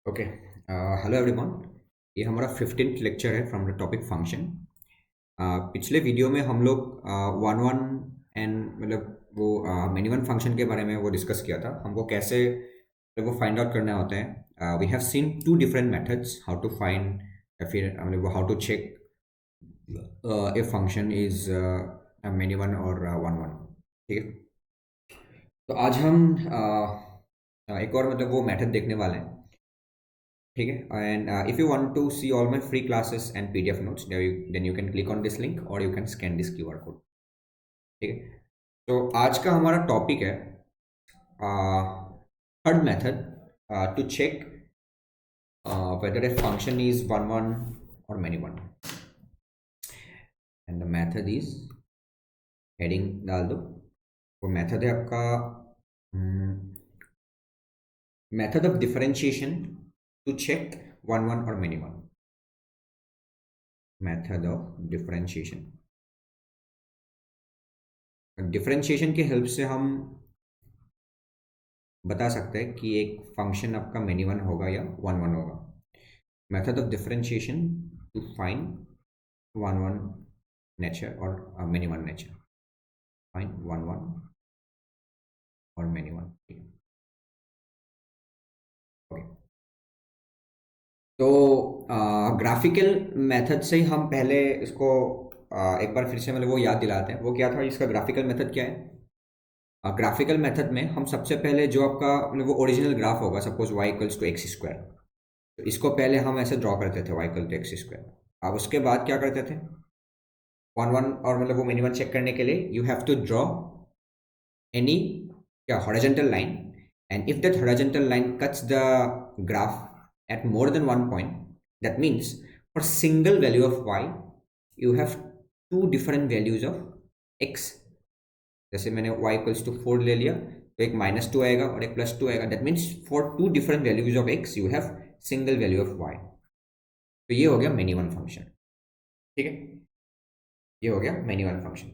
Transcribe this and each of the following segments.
Okay. Hello everyone. ये हमारा 15th lecture है फ्रॉम द टॉपिक फंक्शन। पिछले वीडियो में हम लोग वन वन एंड मतलब वो मेनी वन फंक्शन के बारे में वो डिस्कस किया था। हमको कैसे मतलब वो फाइंड आउट करना होता है। We have seen two different methods how to find या फिर मतलब how to check a function is many one और वन वन। ठीक है, तो आज हम एक और मतलब वो मेथड देखने वाले हैं। ठीक है, and if you want to see all my free classes and PDF notes then you can click on this link और you can scan this QR code. ठीक है, तो आज का हमारा टॉपिक है third method to check whether a function is one one और many one. And the method is, heading डाल दो। वो मेथड है आपका method of differentiation to check one one और many one. Method of differentiation, differentiation की help से हम बता सकते हैं कि एक फंक्शन आपका मेनी वन होगा या वन वन होगा। Method of differentiation to find one one nature और many one nature. Find one one और मेनी वन। ओके, तो ग्राफिकल मेथड से हम पहले इसको एक बार फिर से मतलब वो याद दिलाते हैं। वो क्या था, इसका ग्राफिकल मेथड क्या है। ग्राफिकल मेथड में हम सबसे पहले जो आपका मतलब वो ओरिजिनल ग्राफ होगा, suppose y equals to x square, तो इसको पहले हम ऐसे ड्रॉ करते थे y equal to x square. अब उसके बाद क्या करते थे, वन वन और मतलब वो मिनिमम चेक करने के लिए you have to draw any क्या horizontal line, and if that horizontal line cuts the graph at more than one point, that means for single value of y you have two different values of x। जैसे मैंने y equals to 4 ले लिया, तो एक -2 आएगा और एक +2 आएगा। That means for two different values of x you have single value of y। तो ये हो गया मेनी वन फंक्शन। ठीक है, ये हो गया मेनी वन फंक्शन।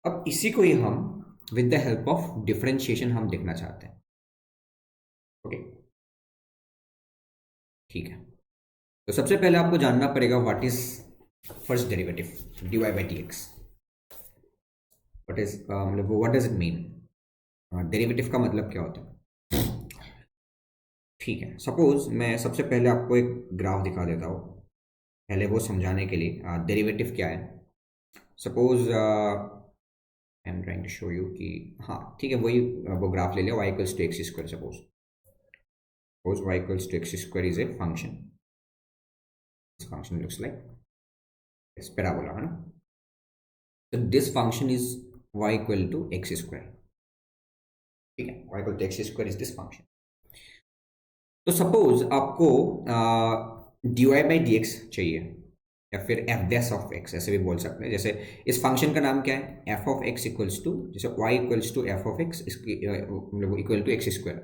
अब इसी को ही हम with the help of differentiation हम देखना चाहते हैं। ओके, ठीक है, तो सबसे पहले आपको जानना पड़ेगा what is first derivative dy by D x. What is मतलब what does it mean, derivative का मतलब क्या होता है। ठीक है, सपोज मैं सबसे पहले आपको एक ग्राफ दिखा देता हूँ पहले वो समझाने के लिए डेरिवेटिव क्या है। Suppose I am trying to show you कि हाँ ठीक है, वही वो ग्राफ ले लिया y equals to x square. Suppose y equals to x square is a function. This function looks like इस पैराबोला, है ना। तो this function is y equal to x square. ठीक है, y equal to x square is this function. तो suppose आपको dy by D X चाहिए, या फिर एफ डैश ऑफ एक्स ऐसे भी बोल सकते हैं। जैसे इस फंक्शन का नाम क्या है, F of X equals to, जैसे y equals to F of X मतलब इक्वल टू एक्स स्क्वायर।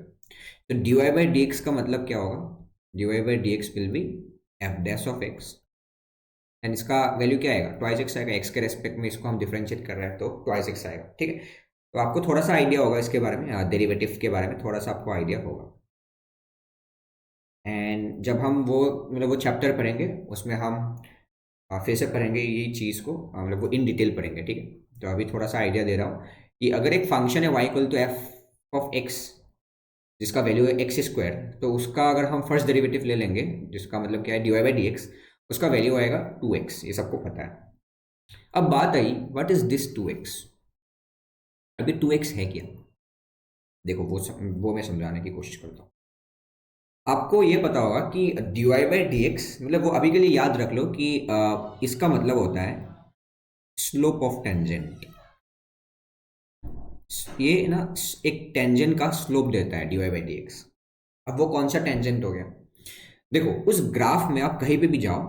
तो dy बाई डी एक्स का मतलब क्या होगा, dy by D x will be F dash of X, and इसका वैल्यू क्या आएगा, ट्वाइस एक्स आएगा। एक्स के रेस्पेक्ट में इसको हम डिफरेंशिएट कर रहे हैं तो ट्वाइस एक्स आएगा। ठीक है, तो आपको थोड़ा सा आइडिया होगा इसके बारे में, डेरिवेटिव के बारे में थोड़ा सा आपको आइडिया होगा। एंड जब हम वो मतलब वो चैप्टर पढ़ेंगे उसमें हम फिर से पढ़ेंगे ये चीज़ को, मतलब वो इन डिटेल पढ़ेंगे। ठीक है, तो अभी थोड़ा सा आइडिया दे रहा हूँ कि अगर एक फंक्शन है y equal to F of X जिसका वैल्यू है एक्स स्क्वायर, तो उसका अगर हम फर्स्ट डेरिवेटिव ले लेंगे जिसका मतलब क्या है D Y by D X, उसका वैल्यू आएगा 2x। ये सबको पता है। अब बात I what is this 2x। अभी 2x है क्या, देखो वो मैं समझाने की कोशिश करता हूँ। आपको ये पता होगा कि D Y by D X मतलब वो अभी के लिए याद रख लो कि इसका मतलब होता है स्लोप ऑफ टेंजेंट। ये ना एक टेंजेंट का स्लोप देता है D Y by D X. अब वो कौन सा टेंजेंट हो गया, देखो उस ग्राफ में आप कहीं पे भी जाओ,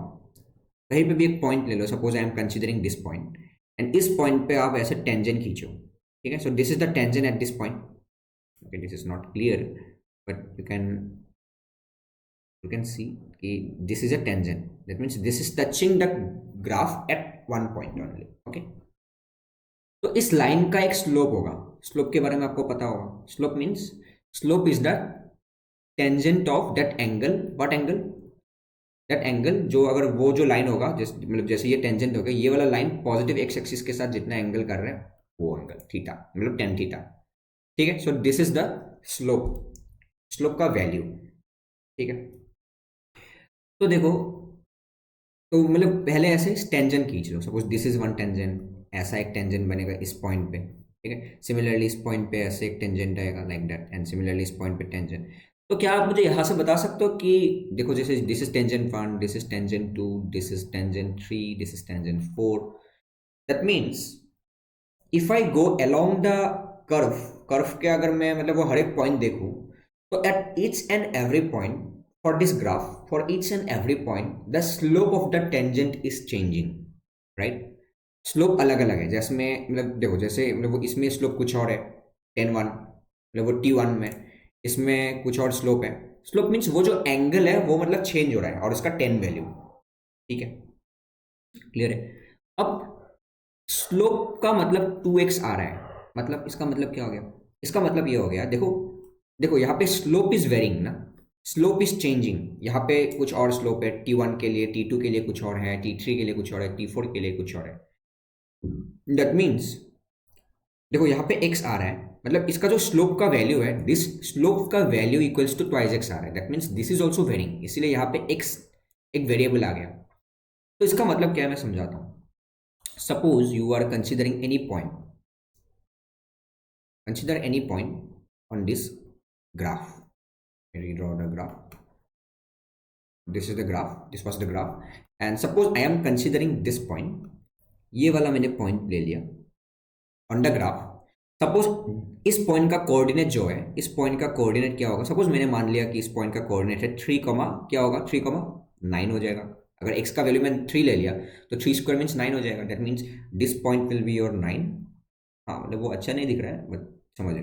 कहीं पे भी एक पॉइंट ले लो। Suppose I am considering this point, and इस पॉइंट पे आप ऐसे टेंजेंट खींचो। ठीक है, so this is the tangent at this point. Okay, this is not clear but you can see कि this is a tangent, that means this is touching the graph at one point only. Okay, तो इस line का एक slope होगा। Slope के बारे में आपको पता होगा, slope means slope is the tangent of that angle, what angle, that angle जो अगर वो जो लाइन होगा मतलब जैसे ये टेंजेंट होगा, ये वाला लाइन पॉजिटिव एक्स एक्सिस के साथ जितना एंगल कर रहे हैं वो एंगल थीटा, मतलब टेन थीटा, ठीक है। So this is the slope, slope का वैल्यू, ठीक है। तो देखो, तो मतलब पहले ऐसे टेंजेंट खींच लो, suppose this is one tangent, ऐसा एक टेंजेंट बनेगा इस पॉइंट पे, ठीक है। सिमिलरली इस पॉइंट पे ऐसे एक टेंजेंट आएगा लाइक दैट, एंड सिमिलरली इस पॉइंट पे टेंजेंट। तो क्या आप मुझे यहाँ से बता सकते हो कि देखो जैसे this is tangent one, this is tangent two, this is tangent three, this is tangent four, that means if I go along the curve, curve के अगर मैं मतलब वो हर एक पॉइंट देखूं, तो at each and every point for this graph, for each and every point the slope of the tangent is changing, right. Slope अलग अलग है, जैसे में मतलब देखो जैसे मतलब वो इसमें स्लोप कुछ और है, टेन वन, मतलब वो टी वन में इसमें कुछ और स्लोप है। स्लोप मीन्स वो जो एंगल है वो मतलब चेंज हो रहा है और इसका टेन वैल्यू, ठीक है, क्लियर है। अब स्लोप का मतलब 2x आ रहा है, मतलब इसका मतलब क्या हो गया, इसका मतलब ये हो गया, देखो देखो यहाँ पे स्लोप इज वेरिंग ना, स्लोप इज चेंजिंग, यहाँ पे कुछ और स्लोप है, T1 के लिए, T2 के लिए कुछ और है, T3 के लिए कुछ और है, T4 के लिए कुछ और है। दैट मीन्स देखो यहाँ पे x आ रहा है, मतलब इसका जो स्लोप का वैल्यू है, दिस स्लोप का value equals to twice x आ रहा है, that means this is also varying, इसीलिए यहाँ पे x एक वेरिएबल आ गया। तो इसका मतलब क्या है मैं समझाता हूँ। Suppose you are considering any point, consider any point on this graph. I redraw the graph. This is the graph, this was the graph, and suppose I am considering this point, ये वाला मैंने point ले लिया on the graph. Suppose इस point का coordinate जो है, इस पॉइंट का कोऑर्डिनेट क्या होगा, सपोज मैंने मान लिया कि इस पॉइंट का कोऑर्डिनेट है 3, क्या होगा 3,9 हो जाएगा। अगर x का वैल्यू मैंने 3 ले लिया तो 3 स्क्वायर मीन्स 9 हो जाएगा, that means this point will be your 9। हाँ मतलब वो अच्छा नहीं दिख रहा है बट समझ लो,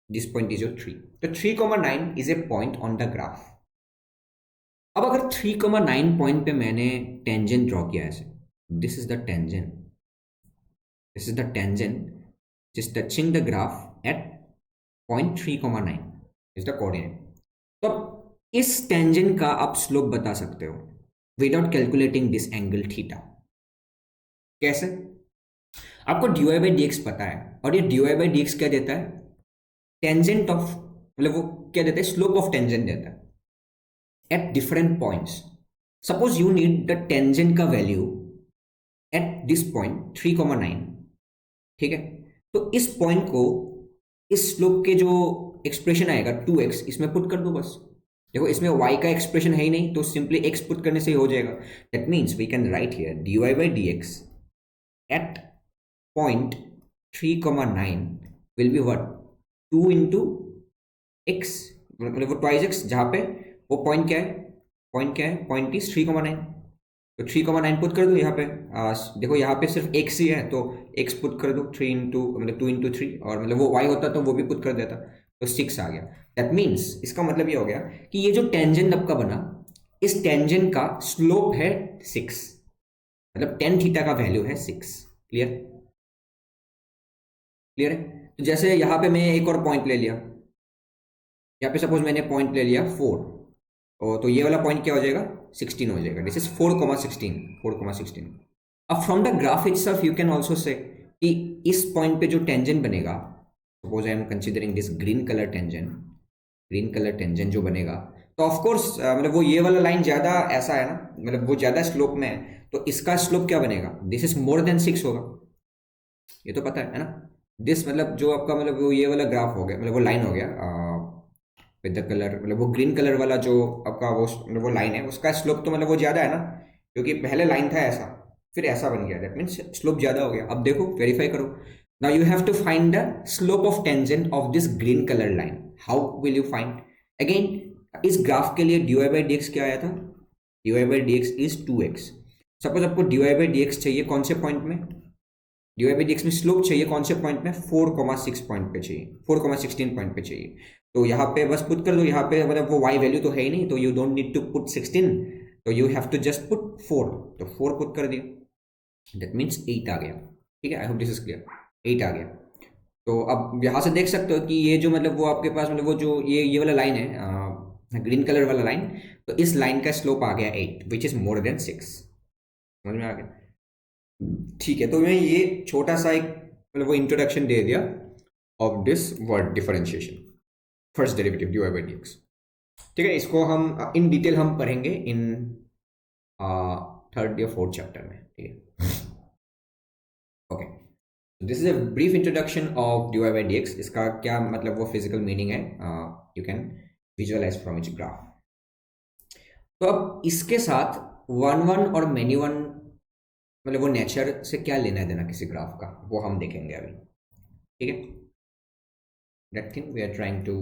दिस पॉइंट इज योर 3, तो 3,9 is a point on the graph. अब अगर 3,9 पॉइंट पे मैंने टेंजेंट ड्रॉ किया है ऐसे, this is the tangent, this is the tangent just touching the graph at point 3,9 is the coordinate। तो इस टेंजेंट का आप स्लोप बता सकते हो without calculating this angle theta. कैसे? आपको dy बाई डी एक्स पता है, और ये dy बाई डी एक्स क्या देता है, टेंजेंट ऑफ, मतलब वो क्या देता है, स्लोप ऑफ टेंजेंट देता है eight different points. Suppose you need the tangent का वैल्यू एट दिस पॉइंट 3,9, ठीक है। तो इस पॉइंट को इस स्लोप के जो एक्सप्रेशन आएगा 2x, इसमें पुट कर दो बस। देखो इसमें y का एक्सप्रेशन है ही नहीं, तो सिंपली x पुट करने से ही हो जाएगा। That means we can write here dy by D X at point 3,9 will be what, 2 into X, मतलब वो ट्वाइस एक्स, जहाँ पे वो पॉइंट क्या है, पॉइंट क्या है, पॉइंट इज 3,9, तो 3,9 पुट कर दो यहाँ पे। देखो यहाँ पे सिर्फ x ही है तो x पुट कर दो, 3 इंटू मतलब 2 इंटू 3, और मतलब वो y होता तो वो भी पुट कर देता, तो 6 आ गया। दैट मीन्स इसका मतलब ये हो गया कि ये जो टेंजेंट आपका बना, इस टेंजेंट का स्लोप है 6, मतलब टेन थीटा का वैल्यू है 6। क्लियर, क्लियर है। तो जैसे यहाँ पे मैं एक और पॉइंट ले लिया, यहाँ पे सपोज मैंने पॉइंट ले लिया 4, और तो ये वाला पॉइंट क्या हो जाएगा, 16 हो जाएगा। This is 4,16, 4,16। अब from the graph itself you can also say कि इस पॉइंट पे जो टेंजेंट बनेगा, suppose I am considering this green colour tangent, green colour tangent जो बनेगा, तो ऑफकोर्स मतलब वो ये वाला लाइन ज़्यादा ऐसा है ना, मतलब वो ज़्यादा स्लोप में है, तो इसका स्लोप क्या बनेगा, दिस इज मोर देन 6 होगा, ये तो पता है ना। दिस मतलब जो आपका मतलब वो ये वाला ग्राफ हो गया, मतलब वो लाइन हो गया विद द कलर, मतलब वो ग्रीन कलर वाला जो आपका वो मतलब वो लाइन है, उसका स्लोप तो मतलब वो ज़्यादा है ना, क्योंकि पहले लाइन था ऐसा, फिर ऐसा बन गया, दैट मीन्स स्लोप ज़्यादा हो गया। अब देखो वेरीफाई करो, now you have to find the slope of tangent of this green colour line. How will you find? Again इस ग्राफ के लिए dy बाई डी एक्स क्या आया था, dy by D x is 2x। Suppose आपको dy by D X चाहिए कौन से पॉइंट में, dy बाई डी एक्स में स्लोप चाहिए कौन से पॉइंट में, 4,6 पॉइंट पे चाहिए, 4,16 पॉइंट पे चाहिए। तो यहाँ पे बस पुट कर दो, यहाँ पे मतलब वो y वैल्यू तो है ही नहीं, तो you don't need to put 16, तो you have to just put 4, तो 4 पुट कर दिया, दैट मीन्स 8 आ गया। ठीक है, I hope this is clear, 8 आ गया। तो अब यहाँ से देख सकते हो कि ये जो मतलब वो आपके पास मतलब वो जो ये वाला लाइन है, ग्रीन कलर वाला लाइन, तो इस लाइन का स्लोप आ गया 8 विच इज मोर देन 6। समझ में आ गया? ठीक है, तो मैं ये छोटा सा एक मतलब वो इंट्रोडक्शन दे दिया of this word differentiation, first derivative dy by dx। ठीक है, इसको हम इन डिटेल हम पढ़ेंगे इन थर्ड या फोर्थ चैप्टर में। ठीक है, okay, this is a brief introduction of dy by dx। इसका क्या मतलब वो फिजिकल मीनिंग है, you can visualize from its graph. तो अब इसके साथ वन वन और मैनी वन मतलब वो नेचर से क्या लेना है देना किसी ग्राफ का, वो हम देखेंगे अभी। ठीक है, that thing we are trying to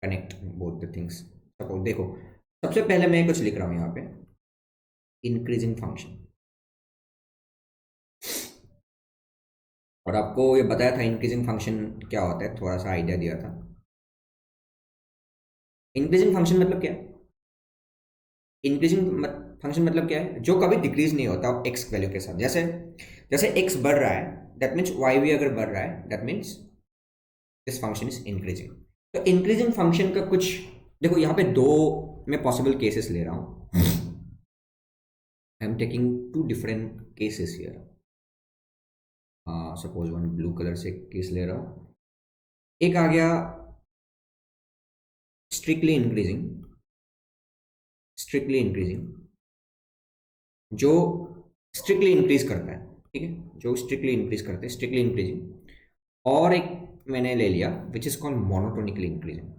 connect both the things. Suppose देखो, सबसे पहले मैं कुछ लिख रहा हूँ यहाँ पे, इंक्रीजिंग फंक्शन, और आपको ये बताया था इंक्रीजिंग फंक्शन क्या होता है, थोड़ा सा आइडिया दिया था। इंक्रीजिंग फंक्शन मतलब क्या है? इंक्रीजिंग फंक्शन मतलब क्या है? जो कभी डिक्रीज नहीं होता एक्स वैल्यू के साथ। जैसे जैसे एक्स बढ़ रहा है, दैट मीन्स वाई भी अगर बढ़ रहा है, that means this function is increasing. तो इंक्रीजिंग फंक्शन का कुछ देखो, यहाँ पे दो मैं पॉसिबल केसेस ले रहा हूँ। I am taking two different cases here. Suppose one blue colour से केस ले रहा हूँ। एक आ गया स्ट्रिक्टली इंक्रीजिंग, स्ट्रिक्टली इंक्रीजिंग जो स्ट्रिक्टली इंक्रीज करता है। ठीक है, जो स्ट्रिक्टली इंक्रीज करते हैं, स्ट्रिक्टली इंक्रीजिंग। और एक मैंने ले लिया विच is called monotonically increasing,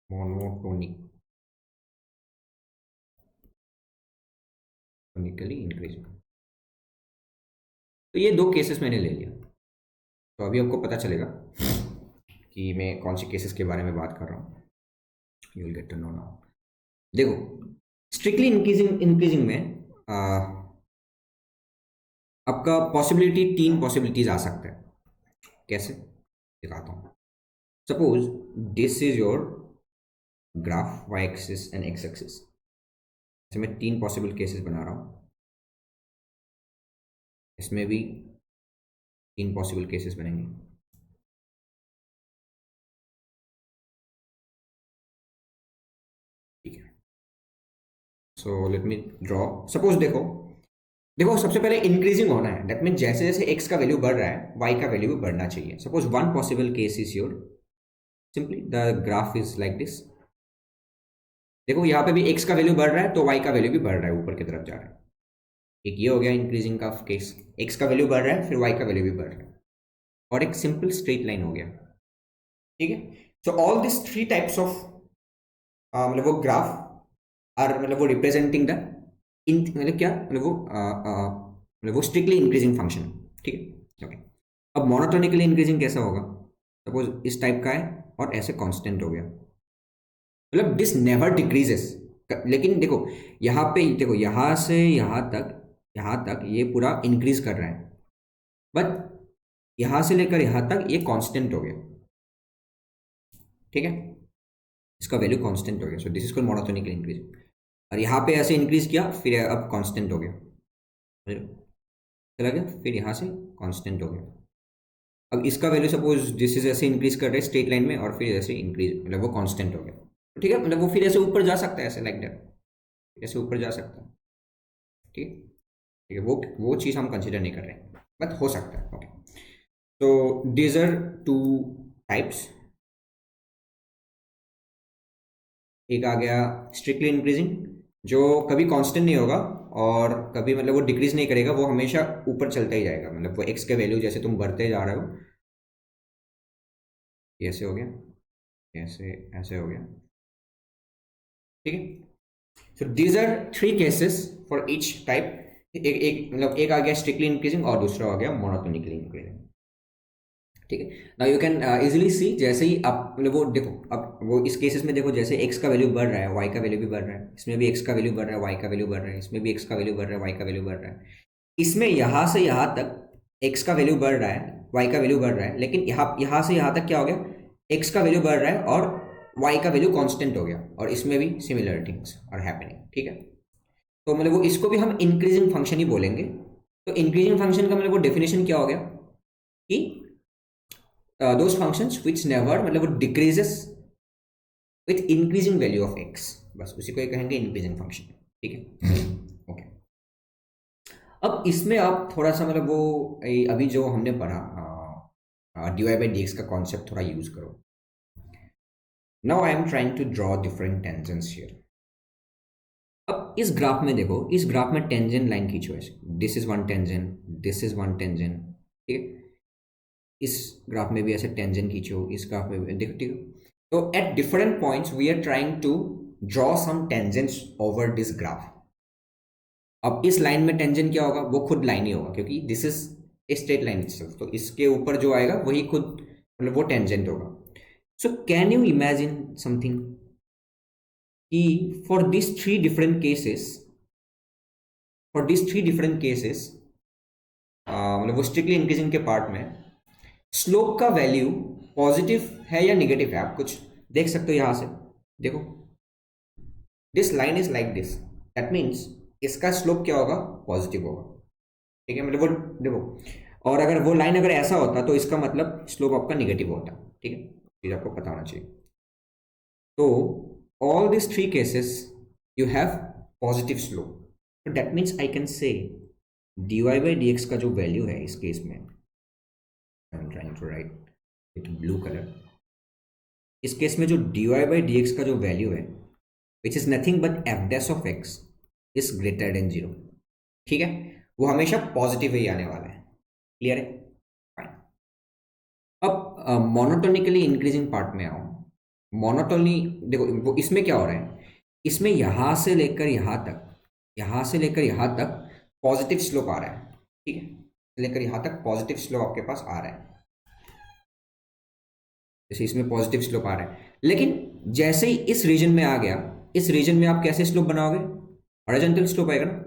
monotonically increasing. तो ये दो केसेस मैंने ले लिया। तो अभी आपको पता चलेगा कि मैं कौन से केसेस के बारे में बात कर रहा हूँ। You will get to know now. देखो, स्ट्रिक्टली इंक्रीजिंग इंक्रीजिंग में आपका पॉसिबिलिटी, तीन पॉसिबिलिटीज आ सकते हैं। कैसे दिखाता हूँ। Suppose this is your graph, y axis and x axis. ऐसे मैं तीन पॉसिबल केसेस बना रहा हूँ। इसमें भी तीन पॉसिबल केसेस बनेंगे। ठीक है, so let me draw. Suppose देखो देखो सबसे पहले इंक्रीजिंग होना है, दैट मीन जैसे जैसे एक्स का वैल्यू बढ़ रहा है वाई का वैल्यू भी बढ़ना चाहिए। Suppose one possible case is your simply the graph is like this. देखो यहाँ पे भी एक्स का वैल्यू बढ़ रहा है तो वाई का वैल्यू भी बढ़ रहा है, ऊपर की तरफ जा रहा है। एक ये हो गया इंक्रीजिंग का केस, एक्स का वैल्यू बढ़ रहा है फिर वाई का वैल्यू भी बढ़ रहा है, और एक सिंपल स्ट्रेट लाइन हो गया। ठीक है, so all this three types of मतलब वो ग्राफ आर मतलब वो रिप्रेजेंटिंग द मतलब क्या मतलब वो मतलब वो स्ट्रिक्टली इंक्रीजिंग फंक्शन। ठीक है, ओके। अब मोनोटोनिकली इंक्रीजिंग कैसा होगा? सपोज इस टाइप का है और ऐसे कांस्टेंट हो गया, मतलब दिस नेवर डिक्रीजेस। लेकिन देखो यहाँ पे, देखो यहाँ से यहाँ तक ये पूरा इंक्रीज कर रहा है, बट यहाँ से लेकर यहाँ तक ये कांस्टेंट हो गया। ठीक है, इसका वैल्यू कांस्टेंट हो गया, सो this is called monotonically increasing. और यहाँ पे ऐसे इंक्रीज किया फिर अब कांस्टेंट हो गया, चला गया, फिर यहाँ से कांस्टेंट हो गया। अब इसका वैल्यू सपोज दिस इज ऐसे इंक्रीज कर रहे हैं स्ट्रेट लाइन में, और फिर ऐसे इंक्रीज मतलब वो कांस्टेंट हो गया। ठीक है, मतलब वो फिर ऐसे ऊपर जा सकता है, ऐसे लाइक दैट, ऐसे ऊपर जा सकता है। ठीक है, ठीक है, वो चीज़ हम कंसिडर नहीं कर रहे हैं, बट हो सकता है। ओके, तो दीज आर टू टाइप्स। एक आ गया स्ट्रिक्टली इंक्रीजिंग, जो कभी कांस्टेंट नहीं होगा और कभी मतलब वो डिक्रीज नहीं करेगा, वो हमेशा ऊपर चलता ही जाएगा। मतलब वो एक्स के वैल्यू जैसे तुम बढ़ते जा रहे हो, ऐसे हो गया, ऐसे ऐसे हो गया। ठीक है, so these are three cases for each type. एक मतलब एक आ गया स्ट्रिक्टली इंक्रीजिंग और दूसरा आ गया मोनोटोनिकली इंक्रीजिंग। ठीक है, नाउ यू कैन इजीली सी, जैसे ही आप मतलब वो देखो, अब वो इस केसेस में देखो जैसे एक्स का वैल्यू बढ़ रहा है वाई का वैल्यू भी बढ़ रहा है, इसमें भी एक्स का वैल्यू बढ़ रहा है वाई का वैल्यू बढ़ रहा है, इसमें भी एक्स का वैल्यू बढ़ रहा है वाई का वैल्यू बढ़ रहा है। इसमें यहाँ से यहाँ तक एक्स का वैल्यू बढ़ रहा है वाई का वैल्यू बढ़ रहा है, लेकिन यहाँ से यहाँ तक क्या हो गया, एक्स का वैल्यू बढ़ रहा है और वाई का वैल्यू कांस्टेंट हो गया, और इसमें भी सिमिलर थिंग्स आर हैपनिंग। ठीक है, तो मतलब वो इसको भी हम इंक्रीजिंग फंक्शन ही बोलेंगे। तो इंक्रीजिंग फंक्शन का मतलब वो डेफिनेशन क्या हो गया कि दोज फंक्शंस विच नेवर मतलब वो decreases with increasing value of x, बस उसी को ये कहेंगे इंक्रीजिंग फंक्शन, ठीक है। ओके, अब इसमें आप थोड़ा सा मतलब वो अभी जो हमने पढ़ा d Y by D x का कॉन्सेप्ट थोड़ा यूज करो। Now I am trying to draw different tangents here. अब इस ग्राफ में देखो, इस ग्राफ में टेंजेंट लाइन खींचो ऐसे, this is one tangent, this is one tangent, ठीक है। इस ग्राफ में भी ऐसे टेंजेंट खींचो, इस ग्राफ में भी देखो, ठीक है। तो at different points we are trying to draw some tangents over this graph. अब इस लाइन में टेंजेंट क्या होगा, वो खुद लाइन ही होगा, क्योंकि this is a straight line itself, तो इसके ऊपर जो आएगा वही खुद मतलब वो टेंजेंट होगा। So can you imagine something कि for this three different cases, मतलब वो स्ट्रिक्टली इंक्रीजिंग के पार्ट में स्लोप का वैल्यू पॉजिटिव है या निगेटिव है, आप कुछ देख सकते हो यहां से। देखो, this line is like this, that means इसका स्लोप क्या होगा, पॉजिटिव होगा, ठीक है। मतलब वो देखो, और अगर वो लाइन अगर ऐसा होता तो इसका मतलब स्लोप आपका निगेटिव होता, ठीक है। चीज आपको पता होना चाहिए। तो all this three cases you have positive slope, तो that means I can say dy by D x का जो वैल्यू है इस केस में, I am trying to write with blue colour, इस केस में जो dy बाई डी एक्स का जो वैल्यू है which is nothing but f dash of x is greater than 0, ठीक है। वो हमेशा पॉजिटिव ही आने वाला है, क्लियर है, फाइन। अब मोनोटोनिकली इंक्रीजिंग पार्ट में आओ। मोनोटोनी देखो, वो इसमें क्या हो रहा है, इसमें यहां से लेकर यहां तक, यहां से लेकर यहां तक पॉजिटिव स्लोप आ रहा है, ठीक है। लेकर यहां तक पॉजिटिव स्लोप आपके पास आ रहा है, जैसे इसमें पॉजिटिव स्लोप आ रहा है। लेकिन जैसे ही इस रीजन में आ गया, इस रीजन में आप कैसे स्लोप बनाओगे, हॉरिजॉन्टल स्लोप आएगा ना।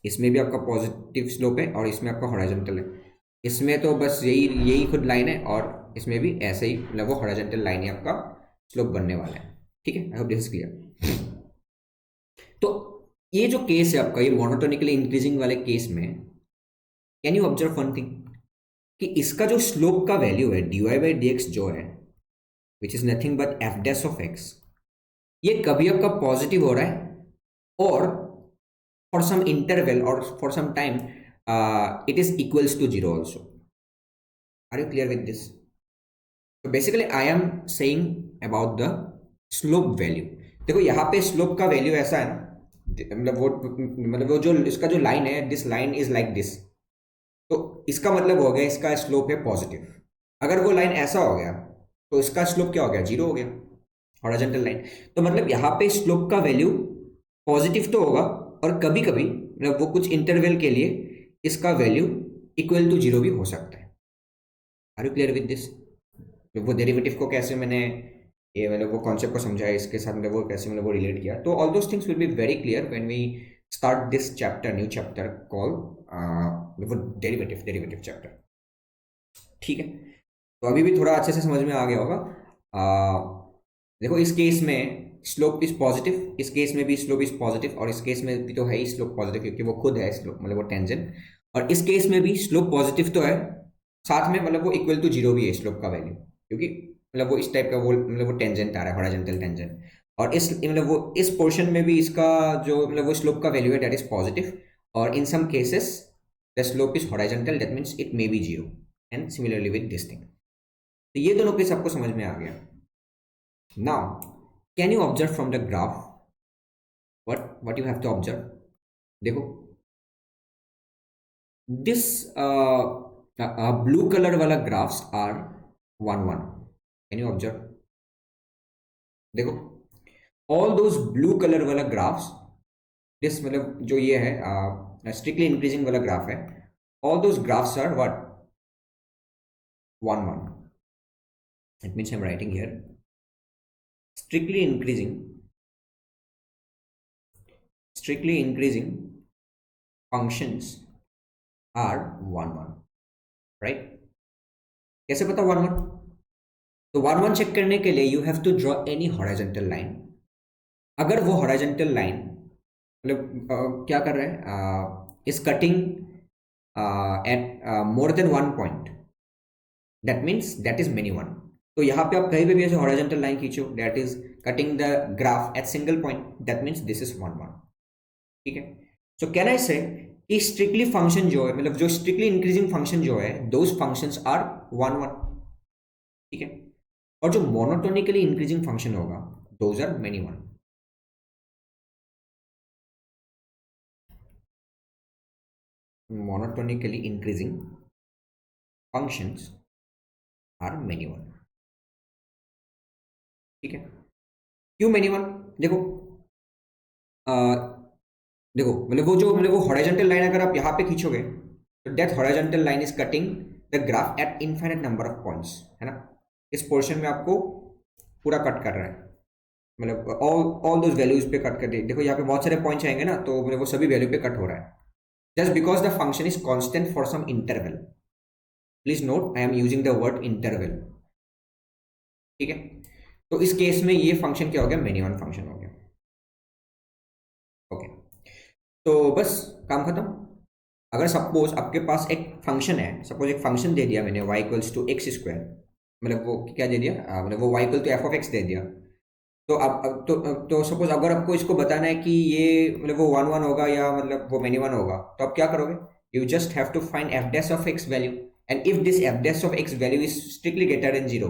इसमें भी आपका पॉजिटिव स्लोप है और इसमें आपका हॉरिजॉन्टल है। इसमें तो बस यही यही खुद लाइन है, और इसमें भी ऐसे ही मतलब वो हॉरिजॉन्टल लाइन ही आपका स्लोप बनने वाला है, ठीक है। I hope this is clear. तो ये जो केस है आपका, ये मोनोटोनिकली इंक्रीजिंग वाले केस में, can you observe one thing कि इसका जो स्लोप का वैल्यू है dy बाई डी एक्स जो है which is nothing but f dash of x, ये कभी आपका पॉजिटिव हो रहा है और फॉर सम इंटरवल और for some time it is equals to 0 also. Are you clear with this? तो basically I am saying about the slope value. देखो यहाँ पे स्लोप का वैल्यू ऐसा है ना, मतलब वो जो इसका जो लाइन है, this line is like this, तो इसका मतलब हो गया इसका स्लोप है पॉजिटिव। अगर वो लाइन ऐसा हो गया तो इसका स्लोप क्या हो गया, 0 हो गया, हॉरिजॉन्टल लाइन। तो मतलब यहाँ पे स्लोप का वैल्यू पॉजिटिव तो होगा, और कभी कभी मतलब वो कुछ इंटरवल के लिए इसका वैल्यू इक्वल टू 0 भी हो सकता है। Are you clear with this? वो डेरिवेटिव को कैसे मैंने ये मतलब वो कॉन्सेप्ट को समझा है, इसके साथ मतलब वो कैसे मतलब वो रिलेट किया, तो all those things will be very clear when we start this chapter, new chapter call वो डेरिवेटिव चैप्टर, ठीक है। तो अभी भी थोड़ा अच्छे से समझ में आ गया होगा। देखो, इस केस में स्लोप इज पॉजिटिव, इस केस में भी स्लोप इज पॉजिटिव, और इस केस में भी तो है ही स्लोप पॉजिटिव, क्योंकि वो खुद है स्लोप मतलब वो टेंजेंट, और इस केस में भी स्लोप पॉजिटिव तो है, साथ में मतलब वो इक्वल टू 0 भी है स्लोप का वैल्यू, क्योंकि मतलब वो इस टाइप का वो मतलब वो टेंजेंट आ रहा है, हॉरिजॉन्टल टेंजेंट। और इस मतलब वो इस पोर्शन में भी इसका जो मतलब वो स्लोप का वैल्यू है दैट इज पॉजिटिव, और in some cases the slope is horizontal, that means it may be 0, and similarly with this thing. तो ये दोनों केस आपको समझ में आ गया। Now can you observe from the graph what you have to observe? देखो, दिस ब्लू कलर वाला graphs are 1 1, can you observe? देखो, ऑल दोज ब्लू कलर वाला ग्राफ्स, दिस मतलब जो ये है स्ट्रिक्टली इंक्रीजिंग वाला ग्राफ है, all those graphs are what, 1 1। It means I am writing here strictly increasing functions are 1 1, right? कैसे पता 1 1? तो 1 1 चेक करने के लिए you have to draw any horizontal line. अगर वो हॉरिजॉन्टल लाइन मतलब क्या कर रहा है, is cutting at more than 1 point, that means that is many one. तो यहाँ पे आप कहीं पे भी ऐसे हॉरिजॉन्टल लाइन खींचो, that is cutting the graph at single point, that means this is one one. ठीक है, सो कैन आई से कि स्ट्रिक्टली फंक्शन जो है, मतलब जो स्ट्रिक्टली इंक्रीजिंग फंक्शन जो है, those functions are one one. ठीक है, और जो मोनोटोनिकली इंक्रीजिंग फंक्शन होगा, those are many one. Monotonically increasing functions are many one. ठीक है, क्यों मेनी वन? देखो देखो मतलब वो जो मतलब वो हॉरिजॉन्टल लाइन अगर आप यहाँ पे खींचोगे तो that horizontal line is cutting the graph eight infinite number of points, है ना। इस पोर्शन में आपको पूरा कट कर रहा है, मतलब ऑल ऑल दोज वैल्यूज पे कट कर दे। देखो यहाँ पे बहुत सारे पॉइंट्स आएंगे ना, तो मतलब वो सभी वैल्यू पे कट हो रहा है, just because the function is constant for some interval. Please note I am using the word interval. ठीक है, तो इस केस में ये फंक्शन क्या हो गया? मिनी वन फंक्शन हो गया। ओके, तो बस काम खत्म। अगर सपोज आपके पास एक फंक्शन है, सपोज एक फंक्शन दे दिया मैंने y equals to x square, मतलब वो क्या दे दिया, मतलब वो y equal to F of x दे दिया। तो अब तो सपोज अगर आपको इसको बताना है कि ये मतलब वो वन वन होगा या मतलब वो मेनी वन होगा, तो आप क्या करोगे? You just have to find f dash of x value, and if this f dash of x value is strictly greater than zero,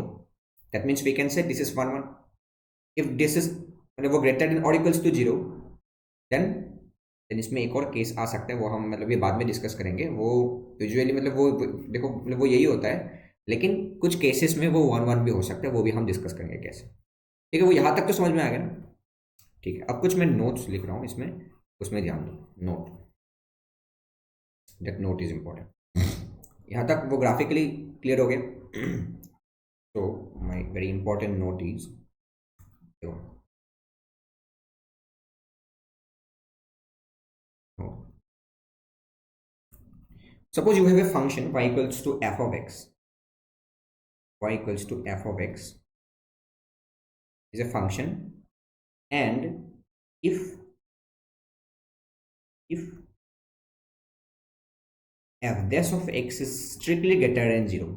that means we can say this is one one. If this is मतलब वो greater than और equals to zero, then इसमें एक और case आ सकता है, वो हम मतलब ये बाद में डिस्कस करेंगे। वो यूजुअली मतलब वो देखो मतलब वो यही होता है, लेकिन कुछ केसेस में वो वन वन भी हो सकता है, वो भी हम डिस्कस करेंगे कैसे। ठीक है, वो यहाँ तक तो समझ में आ गया ना? ठीक है, अब कुछ मैं नोट्स लिख रहा हूँ इसमें, उसमें ध्यान दो। Note, that note is important. यहाँ तक वो ग्राफिकली क्लियर हो गया। तो my very important note is, suppose you have a function y equals to f of x. Y equals to f of x is a function, and if f dash of x is strictly greater than 0,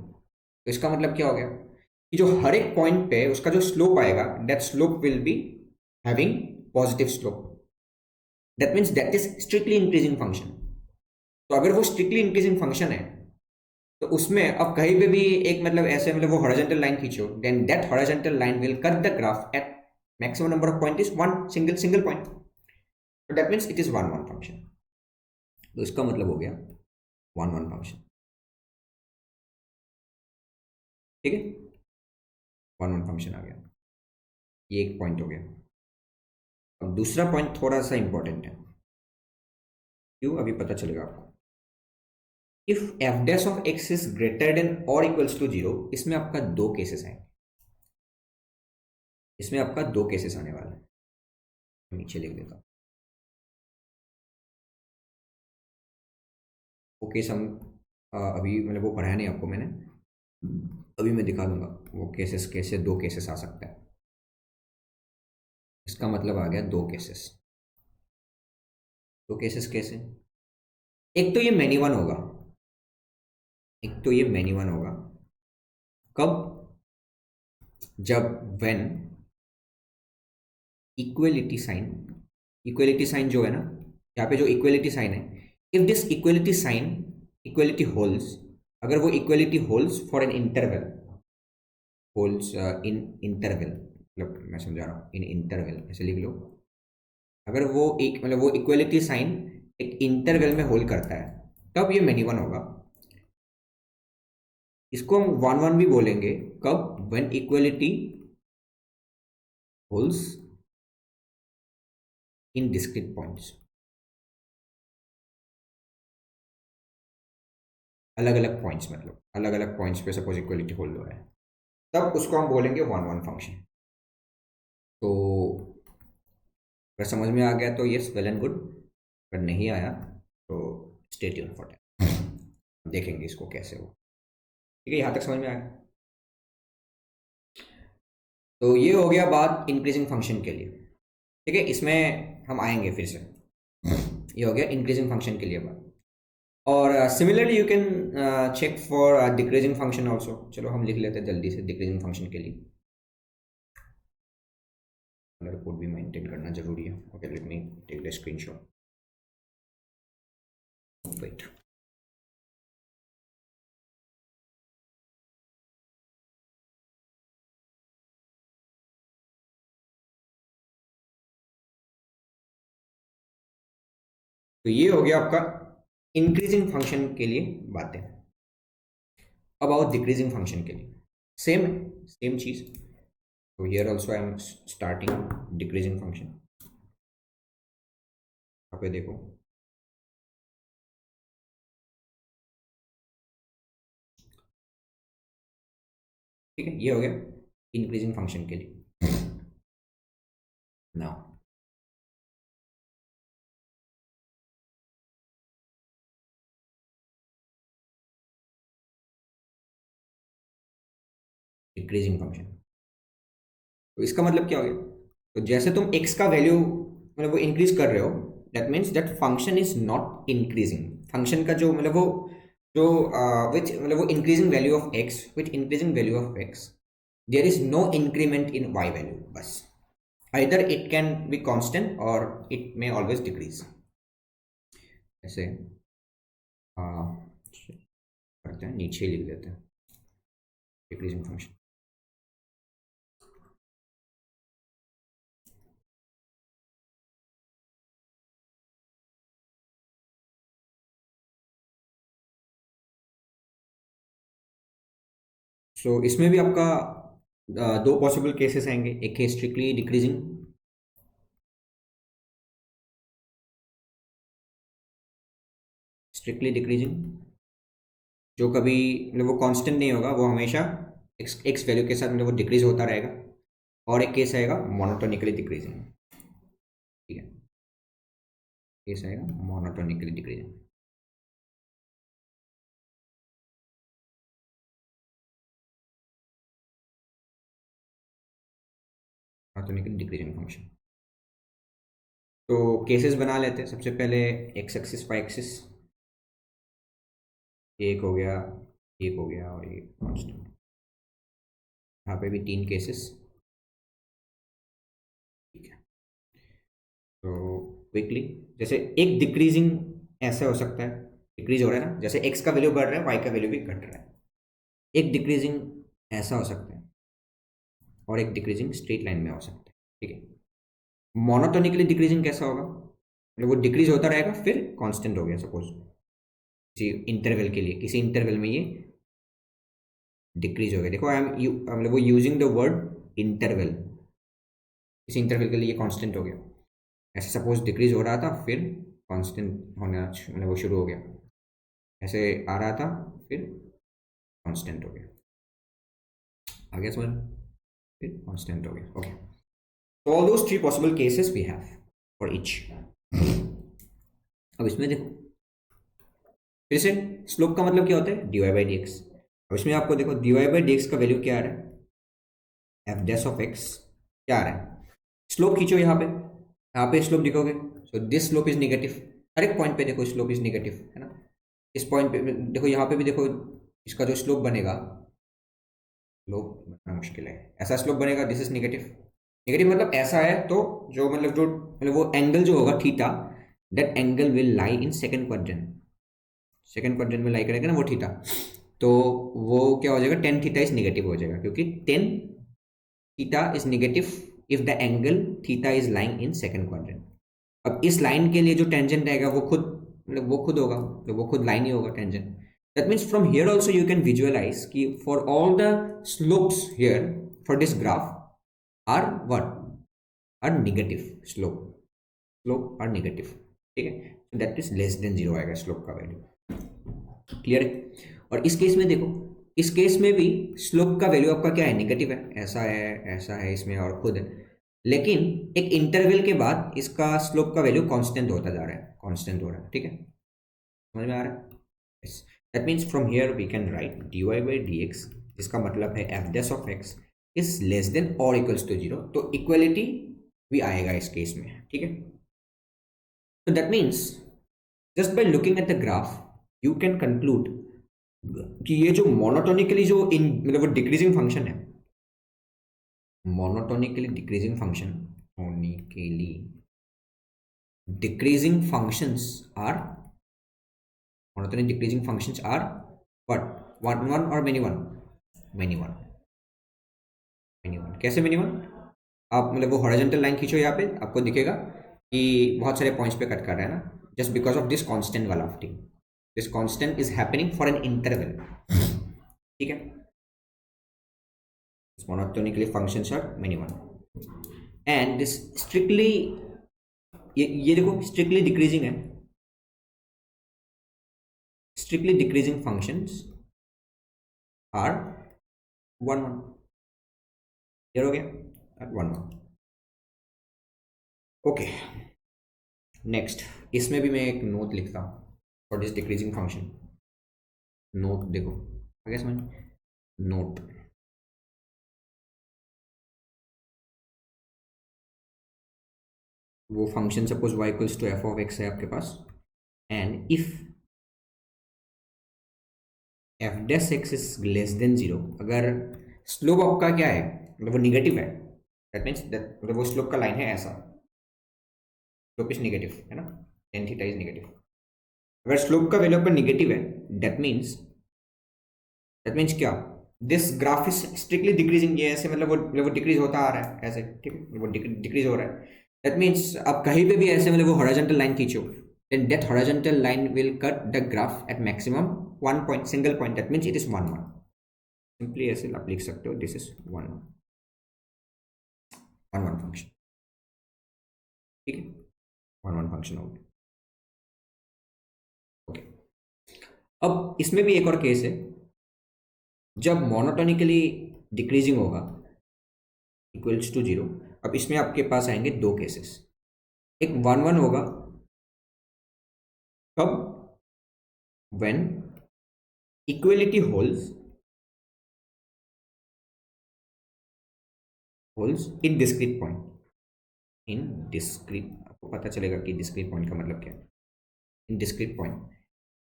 तो इसका मतलब क्या हो गया कि जो हर एक point पे उसका जो स्लोप आएगा, that slope will be having positive slope, that means that is strictly increasing function. तो अगर वो स्ट्रिक्टली इंक्रीजिंग फंक्शन है, तो उसमें अब कहीं पे भी एक मतलब ऐसे मतलब वो हॉरिजॉन्टल लाइन खींचो, then that horizontal line will cut the graph at maximum number of point is one single point, तो that means it is one one function. तो इसका मतलब हो गया वन वन फंक्शन। ठीक है, वन वन फंक्शन आ गया, ये एक पॉइंट हो गया। अब दूसरा पॉइंट थोड़ा सा इंपॉर्टेंट है, क्यों अभी पता चलेगा आपको। If f dash of x is greater than और इक्वल्स टू जीरो, इसमें आपका दो केसेस आएंगे, इसमें आपका दो केसेस आने वाले हैं। नीचे लिख देता हूं, वो केस हम अभी मतलब वो पढ़ाया नहीं आपको मैंने, अभी मैं दिखा दूंगा वो केसेस कैसे, दो केसेस आ सकता है। इसका मतलब आ गया दो केसेस। दो केसेस कैसे? एक तो ये मैनी वन होगा, एक तो ये मैनी वन होगा कब? जब when equality sign, equality sign जो है ना, यहाँ पे जो इक्वलिटी साइन है, if this equality sign equality holds, अगर वो equality holds for an interval, holds in interval, मतलब मैं समझा रहा हूँ इन इंटरवल, ऐसे लिख लो। अगर वो एक मतलब वो इक्वलिटी साइन एक इंटरवल में होल्ड करता है, तब ये मेनी वन होगा। इसको हम वन वन भी बोलेंगे कब? When equality holes in discrete points, अलग अलग पॉइंट्स, मतलब अलग अलग पॉइंट्स पे सपोज इक्वलिटी होल्ड हो रहा है, तब उसको हम बोलेंगे वन वन फंक्शन। तो अगर समझ में आ गया तो यस, वेल एंड गुड। अगर नहीं आया तो स्टे ट्यून फॉर दैट, देखेंगे इसको कैसे हो। ठीक है, यहाँ तक समझ में आया? तो ये हो गया बात इंक्रीजिंग फंक्शन के लिए। ठीक है, इसमें हम आएंगे फिर से। ये हो गया इंक्रीजिंग फंक्शन के लिए बात। और similarly you can check for decreasing function also. चलो हम लिख लेते हैं जल्दी से डिक्रीजिंग फंक्शन के लिए. कलर कोड भी मेंटेन करना जरूरी है. Okay, let me take the screenshot. Wait. तो ये हो गया आपका इंक्रीजिंग फंक्शन के लिए बातें. अब आओ डिक्रीजिंग फंक्शन के लिए. सेम सेम चीज. तो here also I am starting decreasing function. यहाँ पे देखो. ठीक है, ये हो गया इंक्रीजिंग फंक्शन के लिए. Now decreasing function. तो इसका मतलब क्या हो गया? तो जैसे तुम x का वैल्यू मतलब वो इंक्रीज कर रहे हो, that means that function is not increasing. Function का जो मतलब वो जो विच मतलब वो increasing value of x with increasing value of x, there is no increment in y value. बस either it can be constant or it may always decrease. ऐसे करते हैं, नीचे लिख देते हैं डिक्रीजिंग फंक्शन. सो इसमें भी आपका दो पॉसिबल केसेस आएंगे. एक है स्ट्रिक्टली डिक्रीजिंग. स्ट्रिक्टली डिक्रीजिंग जो कभी मतलब वो कांस्टेंट नहीं होगा, वो हमेशा एक्स वैल्यू के साथ मतलब वो डिक्रीज होता रहेगा. और एक केस आएगा मोनोटोनिकली डिक्रीजिंग. ठीक है, केस आएगा monotonically decreasing. Monotonically decreasing function. तो केसेस बना लेते हैं. सबसे पहले एक्स एक्सिस वाई एक्सिस. एक हो गया, एक हो गया और ये कांस्टेंट. यहाँ पे भी तीन केसेस. ठीक है. तो क्विकली जैसे एक डिक्रीजिंग ऐसा हो सकता है, डिक्रीज हो रहा है ना, जैसे एक्स का वैल्यू बढ़ रहा है वाई का वैल्यू भी घट रहा है. एक डिक्रीजिंग ऐसा हो सकता है और एक डिक्रीजिंग स्ट्रेट लाइन में हो सकता है. ठीक है. मोनोटोनिकली डिक्रीजिंग कैसा होगा? मतलब वो डिक्रीज होता रहेगा फिर कांस्टेंट हो गया सपोज किसी इंटरवल के लिए. किसी इंटरवल में ये डिक्रीज हो गया. देखो आई एम मतलब वो यूजिंग द वर्ड इंटरवल. किसी इंटरवल के लिए ये कांस्टेंट हो गया. ऐसे सपोज डिक्रीज हो रहा था फिर कांस्टेंट होना मतलब वो शुरू हो गया. ऐसे आ रहा था फिर कांस्टेंट हो गया. आ गया समझ? फिर कांस्टेंट हो गया. Okay. So all those three possible cases we have for each. अब इसमें देखो फिर से स्लोप का मतलब क्या होता है? dy by dx. अब इसमें आपको देखो dy by dx का वैल्यू क्या आ रहा है? एफ डैश ऑफ एक्स क्या आ रहा है? स्लोप खींचो यहाँ पे स्लोप दिखोगे. So this slope is negative. हर एक पॉइंट पे देखो स्लोप इज नेगेटिव है ना. इस पॉइंट पे देखो, यहाँ पे भी देखो इसका जो स्लोप बनेगा, स्लोप बनना मुश्किल है, ऐसा स्लोप बनेगा. This is negative. नेगेटिव मतलब ऐसा है तो जो मतलब वो एंगल जो होगा theta, that angle will lie in second quadrant. Second quadrant में लाई करेगा ना वो थीटा. तो वो क्या हो जाएगा? टेन थीटा इज नेगेटिव हो जाएगा क्योंकि tan theta is negative if the angle theta is lying in second quadrant. अब इस लाइन के लिए जो टेंजेंट रहेगा वो खुद मतलब वो खुद होगा, तो वो खुद लाइन ही होगा tangent. That means from here also you can visualise कि for all the slopes here for this graph are what? Are negative. Slope are negative. ठीक है. That is less than zero आएगा स्लोप का value. Clear है? और इस case में देखो, इस केस में भी स्लोप का वैल्यू आपका क्या है? नेगेटिव है. ऐसा है इसमें और खुद है. लेकिन एक इंटरवल के बाद इसका स्लोप का वैल्यू कांस्टेंट होता जा रहा है, कांस्टेंट हो रहा है. ठीक है, समझ में आ रहा है? Yes. That means from here we can write dy by dx, जिसका मतलब है f dash of x is less than और इक्वल्स टू जीरो. तो इक्वलिटी भी आएगा इस केस में. ठीक है. तो that means just by looking at the graph you can conclude कि ये जो मोनोटोनिकली जो इन मतलब वो डिक्रीजिंग फंक्शन है, monotonically decreasing function, monotonically decreasing functions are monotonic decreasing functions are what, one or many one, many one, many one. कैसे many one? आप मतलब वो हॉरिजॉन्टल लाइन खींचो, यहाँ पे आपको दिखेगा कि बहुत सारे पॉइंट्स पे कट कर रहा है ना, just because of this constant वाला thing. This constant is happening for an interval. ठीक है, monotonically functions are many one, and this strictly, ये देखो स्ट्रिक्टली डिक्रीजिंग है. Strictly decreasing functions are 1 1. Clear हो गया? at 1 1. ओके, नेक्स्ट इसमें भी मैं एक नोट लिखता हूँ for this decreasing function. Note देखो आ गया समझ? नोट, वो function suppose y equals to F of x है आपके पास, and if f dash x is less than 0, अगर स्लोप आपका क्या है, मतलब वो निगेटिव है, दैट मीन्स दैट मतलब वो स्लोप का लाइन है ऐसा, स्लोप इज नेगेटिव है ना, टेन थीटा इज नेगेटिव. अगर स्लोप का वैल्यू आपका नेगेटिव है, दैट मीन्स क्या, this graph is strictly decreasing. ये ऐसे मतलब वो डिक्रीज होता आ रहा है ऐसे, ठीक है, वो डिक्रीज हो रहा है. दैट मीन्स आप कहीं पे भी ऐसे मतलब वो हॉरिजॉन्टल लाइन खींचो, then that horizontal line will cut the graph at maximum one point, single point. That means it is 1 1. Simply ऐसे आप लिख सकते हो, this is 1 1 फंक्शन. ठीक है, 1 1 फंक्शन हो गया. ओके, अब इसमें भी एक और केस है, जब मोनोटोनिकली डिक्रीजिंग होगा इक्वल्स टू 0. अब इसमें आपके पास आएंगे दो केसेस. एक 1 1 होगा कब, when equality holds in discrete point. in discrete, आपको पता चलेगा कि discrete point का मतलब क्या है. in discrete point,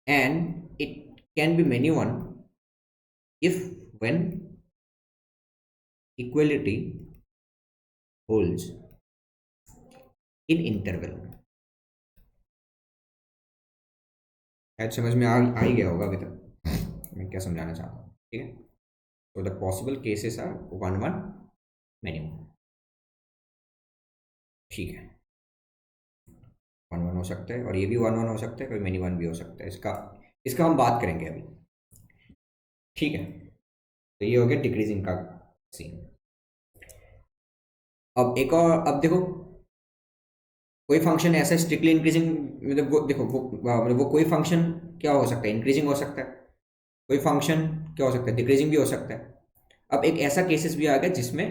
and it can be many one if when equality holds in interval. शायद समझ में आ ही गया होगा अभी तक मैं क्या समझाना चाहता हूँ. ठीक है, तो the possible cases are 1 1 many one. ठीक है, 1 1 हो सकता है, और ये भी 1 1 हो सकता है, कोई many one भी हो सकता है. इसका हम बात करेंगे अभी. ठीक है, तो ये हो गया डिक्रीजिंग का सीन. अब एक और, अब देखो कोई फंक्शन ऐसा स्ट्रिक्टली इंक्रीजिंग, मतलब वो देखो मतलब वो कोई फंक्शन क्या हो सकता है, इंक्रीजिंग हो सकता है, कोई फंक्शन क्या हो सकता है, डिक्रीजिंग भी हो सकता है. अब एक ऐसा केसेस भी आ गया जिसमें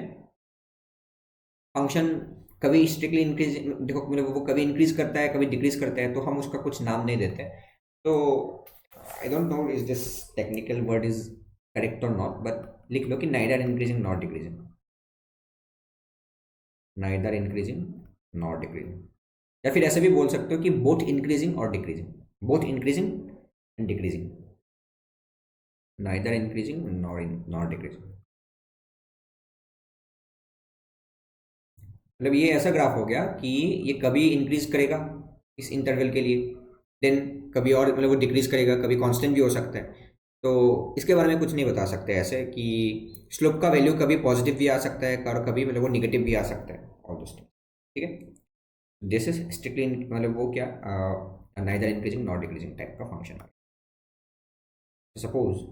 फंक्शन कभी स्ट्रिक्टली इंक्रीज, देखो मतलब वो कभी इंक्रीज करता है कभी डिक्रीज करता है, तो हम उसका कुछ नाम नहीं देते. तो I don't know is this technical word is correct और नॉट, बट लिख लो कि neither increasing not decreasing, neither increasing not decreasing. या फिर ऐसे भी बोल सकते हो कि बोथ इंक्रीजिंग और decreasing, both increasing and decreasing, neither increasing not decreasing. मतलब ये ऐसा ग्राफ हो गया कि ये कभी इंक्रीज करेगा इस इंटरवल के लिए, देन कभी और मतलब वो डिक्रीज करेगा, कभी कांस्टेंट भी हो सकता है. तो इसके बारे में कुछ नहीं बता सकते ऐसे कि स्लोप का वैल्यू कभी पॉजिटिव भी आ सकता है और कभी मतलब वो निगेटिव भी आ सकता है, ऑल दोस. ठीक है, दिस इज स्ट्रिक्टली मतलब वो क्या, neither increasing not decreasing type का function. Suppose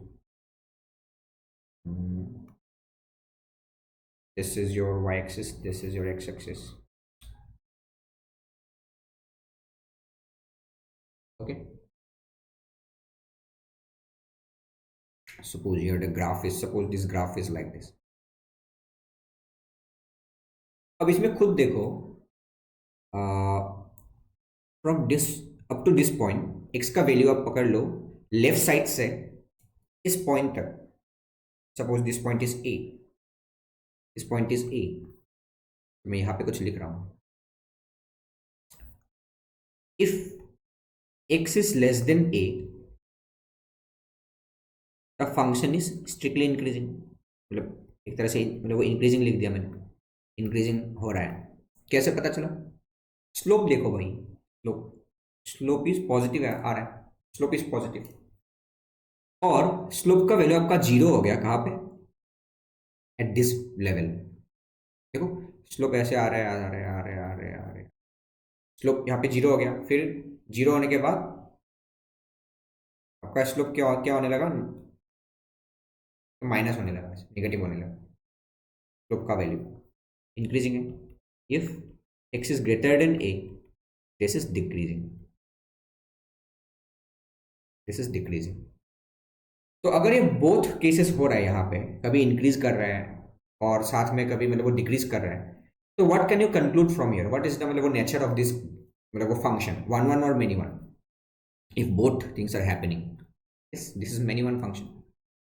this is your y-axis, this is your x-axis. Okay, suppose here the graph is, suppose this graph is like this. अब इसमें खुद देखो, from this up to this point x का value आप पकड़ लो left side से इस पॉइंट तक. Suppose this point is a, this point is a. मैं यहाँ पे कुछ लिख रहा हूँ. इफ x is less than a, the function is strictly increasing, मतलब एक तरह से मतलब वो इंक्रीजिंग लिख दिया मैंने, इंक्रीजिंग हो रहा है। कैसे पता चला? स्लोप देखो भाई, स्लोप, स्लोप इज पॉजिटिव आ रहा है, स्लोप इज पॉजिटिव, और स्लोप का वैल्यू आपका जीरो हो गया कहाँ पे? At this level. देखो स्लोप ऐसे आ रहा है, आ रहा है, आ रहा है, आ रहा है, आ रहा है, स्लोप यहाँ पे जीरो हो गया, फिर जीरो होने के बाद आपका स्लोप क्या क्या होने लगा? माइनस होने लगा, नेगेटिव होने लगा। स्लोप का वैल्यू इंक्रीजिंग है। If x is greater then A, this is decreasing, this is decreasing. तो अगर ये बोथ केसेस हो रहा है, यहाँ पे कभी इंक्रीज कर रहा है और साथ में कभी मतलब वो डिक्रीज कर रहा है, तो what can you conclude from here? What is the मतलब वो नेचर ऑफ दिस मतलब वो फंक्शन, वन वन और many one, if both things are happening? This is many one function.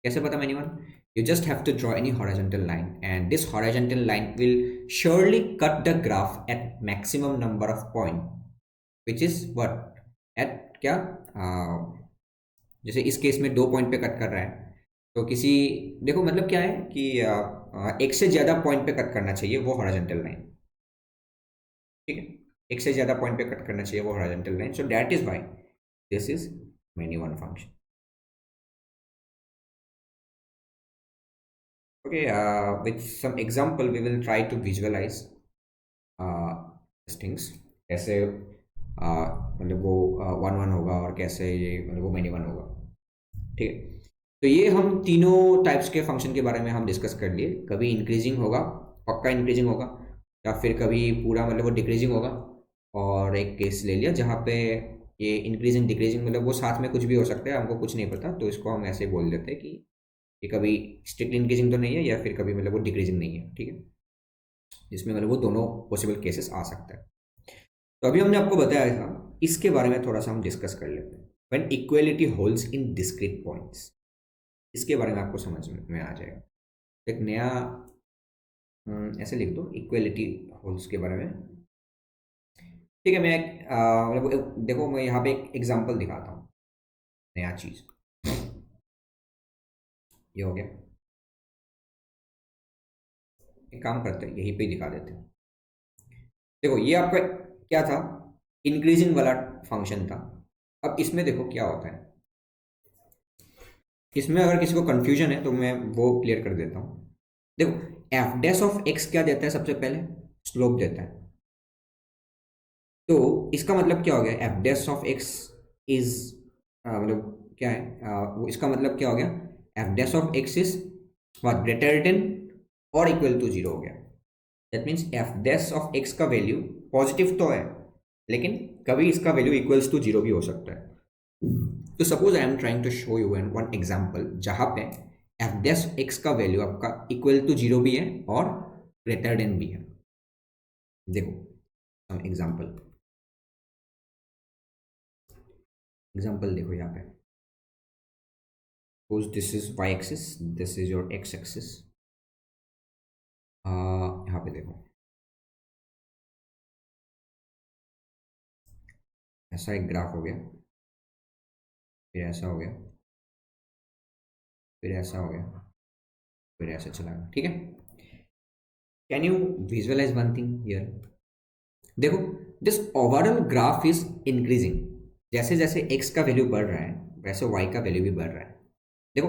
कैसे पता many one? You just have to draw any horizontal line, and this horizontal line will surely cut the graph at maximum number of point, which is what? At क्या जैसे इस case में 2 point पे cut कर रहा है, तो किसी, देखो मतलब क्या है कि एक से ज़्यादा पॉइंट पे कट करना चाहिए वो हॉरिजॉन्टल लाइन, ठीक है? एक से ज़्यादा पॉइंट पे कट करना चाहिए वो horizontal line, so that is why this is many one function. Okay, with some example, we will try to visualize these things. कैसे मतलब वो वन वन होगा और कैसे ये मतलब वो मेनी वन होगा, ठीक है? तो ये हम तीनों टाइप्स के फंक्शन के बारे में हम डिस्कस कर लिए। कभी इंक्रीजिंग होगा, पक्का इंक्रीजिंग होगा, या फिर कभी पूरा मतलब वो डिक्रीजिंग होगा, और एक केस ले लिया जहाँ पे ये इंक्रीजिंग डिक्रीजिंग मतलब वो साथ में कुछ भी हो सकता है, हमको कुछ नहीं पता, तो इसको हम ऐसे बोल देते हैं कि ये कभी स्ट्रिक्टली इंक्रीजिंग तो नहीं है या फिर कभी मतलब वो डिक्रीजिंग नहीं है, ठीक है? जिसमें मतलब वो दोनों पॉसिबल केसेस आ सकता है। तो अभी हमने आपको बताया था, इसके बारे में थोड़ा सा हम डिस्कस कर लेते हैं। When equality holds in discrete points, इसके बारे में आपको समझ में आ जाएगा। एक नया ऐसे लिख दो इक्वलिटी होल्ड्स के बारे में, ठीक है? मैं मतलब देखो मैं यहाँ पे एक एग्जांपल दिखाता हूँ, नया चीज़ ये हो गया। एक काम करते हैं, यहीं पे दिखा देते हैं। देखो ये आपका क्या था? इंक्रीजिंग वाला फंक्शन था। अब इसमें देखो क्या होता है, इसमें अगर किसी को कंफ्यूजन है तो मैं वो क्लियर कर देता हूँ। देखो एफ डैश ऑफ एक्स क्या देता है? सबसे पहले स्लोप देता है। तो इसका मतलब क्या हो गया? F dash of x is मतलब क्या है वो इसका मतलब क्या हो गया? F dash of x is what? Greater than और इक्वल टू जीरो हो गया। That means F dash of x का वैल्यू पॉजिटिव तो है, लेकिन कभी इसका वैल्यू इक्वल्स टू जीरो भी हो सकता है। तो suppose I am trying to show you an one example जहां पे एफ डैश एक्स का वैल्यू आपका इक्वल टू जीरो भी है और ग्रेटर देन भी है। देखो सम एग्जांपल, एग्जांपल देखो यहाँ पे, suppose this is y axis, this is your x axis. यहाँ पे देखो ऐसा एक ग्राफ हो गया, फिर ऐसा हो गया, फिर ऐसा हो गया, फिर ऐसा चला गया, ठीक है? Can you visualise one thing here? देखो this overall graph is increasing, जैसे जैसे x का वैल्यू बढ़ रहा है वैसे y का वैल्यू भी बढ़ रहा है। देखो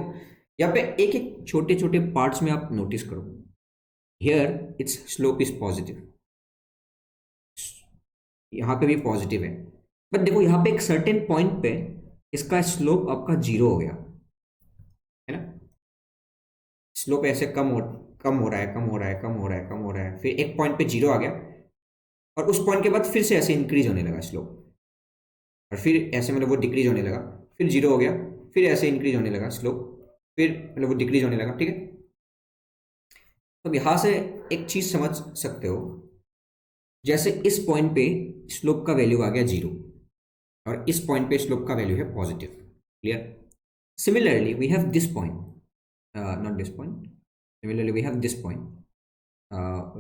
यहाँ पे एक एक छोटे छोटे पार्ट्स में आप नोटिस करो। Here it's slope is positive, यहाँ पे भी पॉजिटिव है, बट देखो यहाँ पे एक सर्टेन पॉइंट पे इसका स्लोप आपका जीरो हो गया है ना? स्लोप ऐसे कम हो रहा है, कम हो रहा है, कम हो रहा है, कम हो रहा है, फिर एक पॉइंट पे जीरो आ गया, और उस पॉइंट के बाद फिर से ऐसे इंक्रीज होने लगा स्लोप, और फिर ऐसे मतलब वो डिक्रीज होने लगा, फिर जीरो हो गया, फिर ऐसे इंक्रीज होने लगा स्लोप, फिर मतलब वो डिक्रीज होने लगा, ठीक है? तो यहाँ से एक चीज समझ सकते हो, जैसे इस पॉइंट पे स्लोप का वैल्यू आ गया जीरो, और इस पॉइंट पे स्लोप का वैल्यू है positive, clear? Similarly we have this point, not this point, similarly we have this point,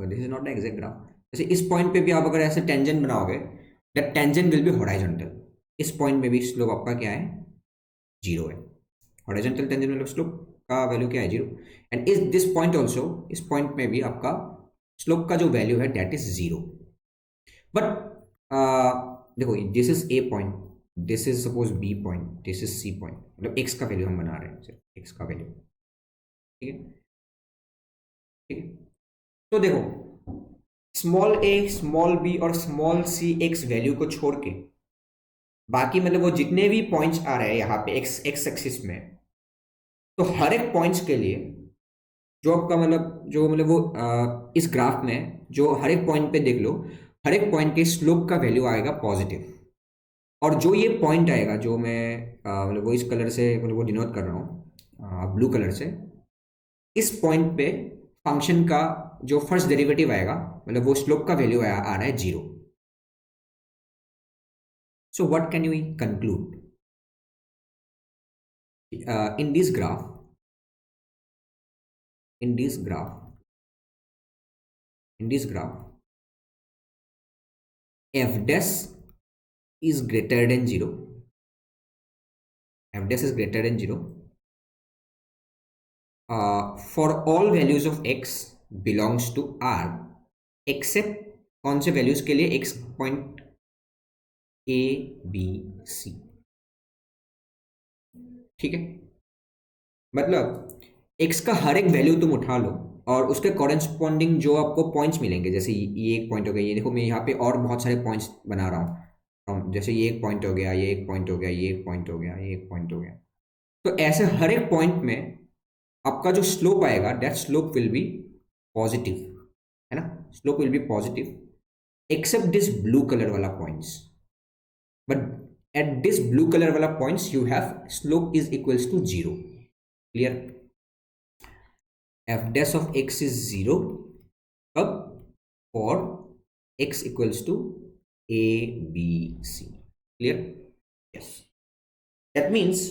this is not the exact graph. जैसे इस पॉइंट पे भी आप अगर ऐसे टेंजेंट बनाओगे, that tangent will be horizontal. इस पॉइंट में भी स्लोप आपका क्या है? जीरो है, हॉरिजॉन्टल टेंजेंट मतलब स्लोप का वैल्यू क्या है 0, एंड इस दिस पॉइंट ऑल्सो, इस पॉइंट में भी आपका स्लोप का जो वैल्यू है दैट इज 0. बट देखो this is a point, this is suppose b point, this is c point, मतलब एक्स का वैल्यू हम बना रहे हैं, सिर्फ एक्स का वैल्यू. ठीक है, ठीक है. तो देखो स्मॉल ए, स्मॉल बी और स्मॉल सी एक्स वैल्यू को छोड़ के बाकी मतलब वो जितने भी पॉइंट्स आ रहे हैं यहाँ पे एक्स एक्स एक्सिस में, तो हर एक पॉइंट्स के लिए जो आपका मतलब जो मतलब वो इस ग्राफ में जो हर एक पॉइंट पे देख लो, हर एक पॉइंट के स्लोप का वैल्यू आएगा पॉजिटिव. और जो ये पॉइंट आएगा जो मैं मतलब वो इस कलर से मतलब वो डिनोट कर रहा हूँ ब्लू कलर से, इस पॉइंट पे फंक्शन का जो फर्स्ट डेरिवेटिव आएगा मतलब वो स्लोप का वैल्यू आ रहा है 0. So what can you conclude in this graph, in this graph, in this graph, f dash is greater than 0, f dash is greater than 0 for all values of x belongs to R except कौन से values के लिए x point a b c. ठीक है, मतलब x का हर एक value तुम उठा लो और उसके कॉरेस्पॉन्डिंग जो आपको पॉइंट्स मिलेंगे, जैसे ये एक पॉइंट हो गया, ये देखो मैं यहाँ पे और बहुत सारे पॉइंट्स बना रहा हूँ, जैसे ये एक पॉइंट हो गया, ये एक पॉइंट हो गया, ये एक पॉइंट हो गया, ये एक पॉइंट हो गया. तो ऐसे हर एक पॉइंट में आपका जो स्लोप आएगा that slope will be positive, है ना, slope will be positive except this blue colour वाला points. But at this blue colour वाला points you have slope is equals to 0. Clear? f dash of x is 0 अब for x equals to a b c. clear? yes, that means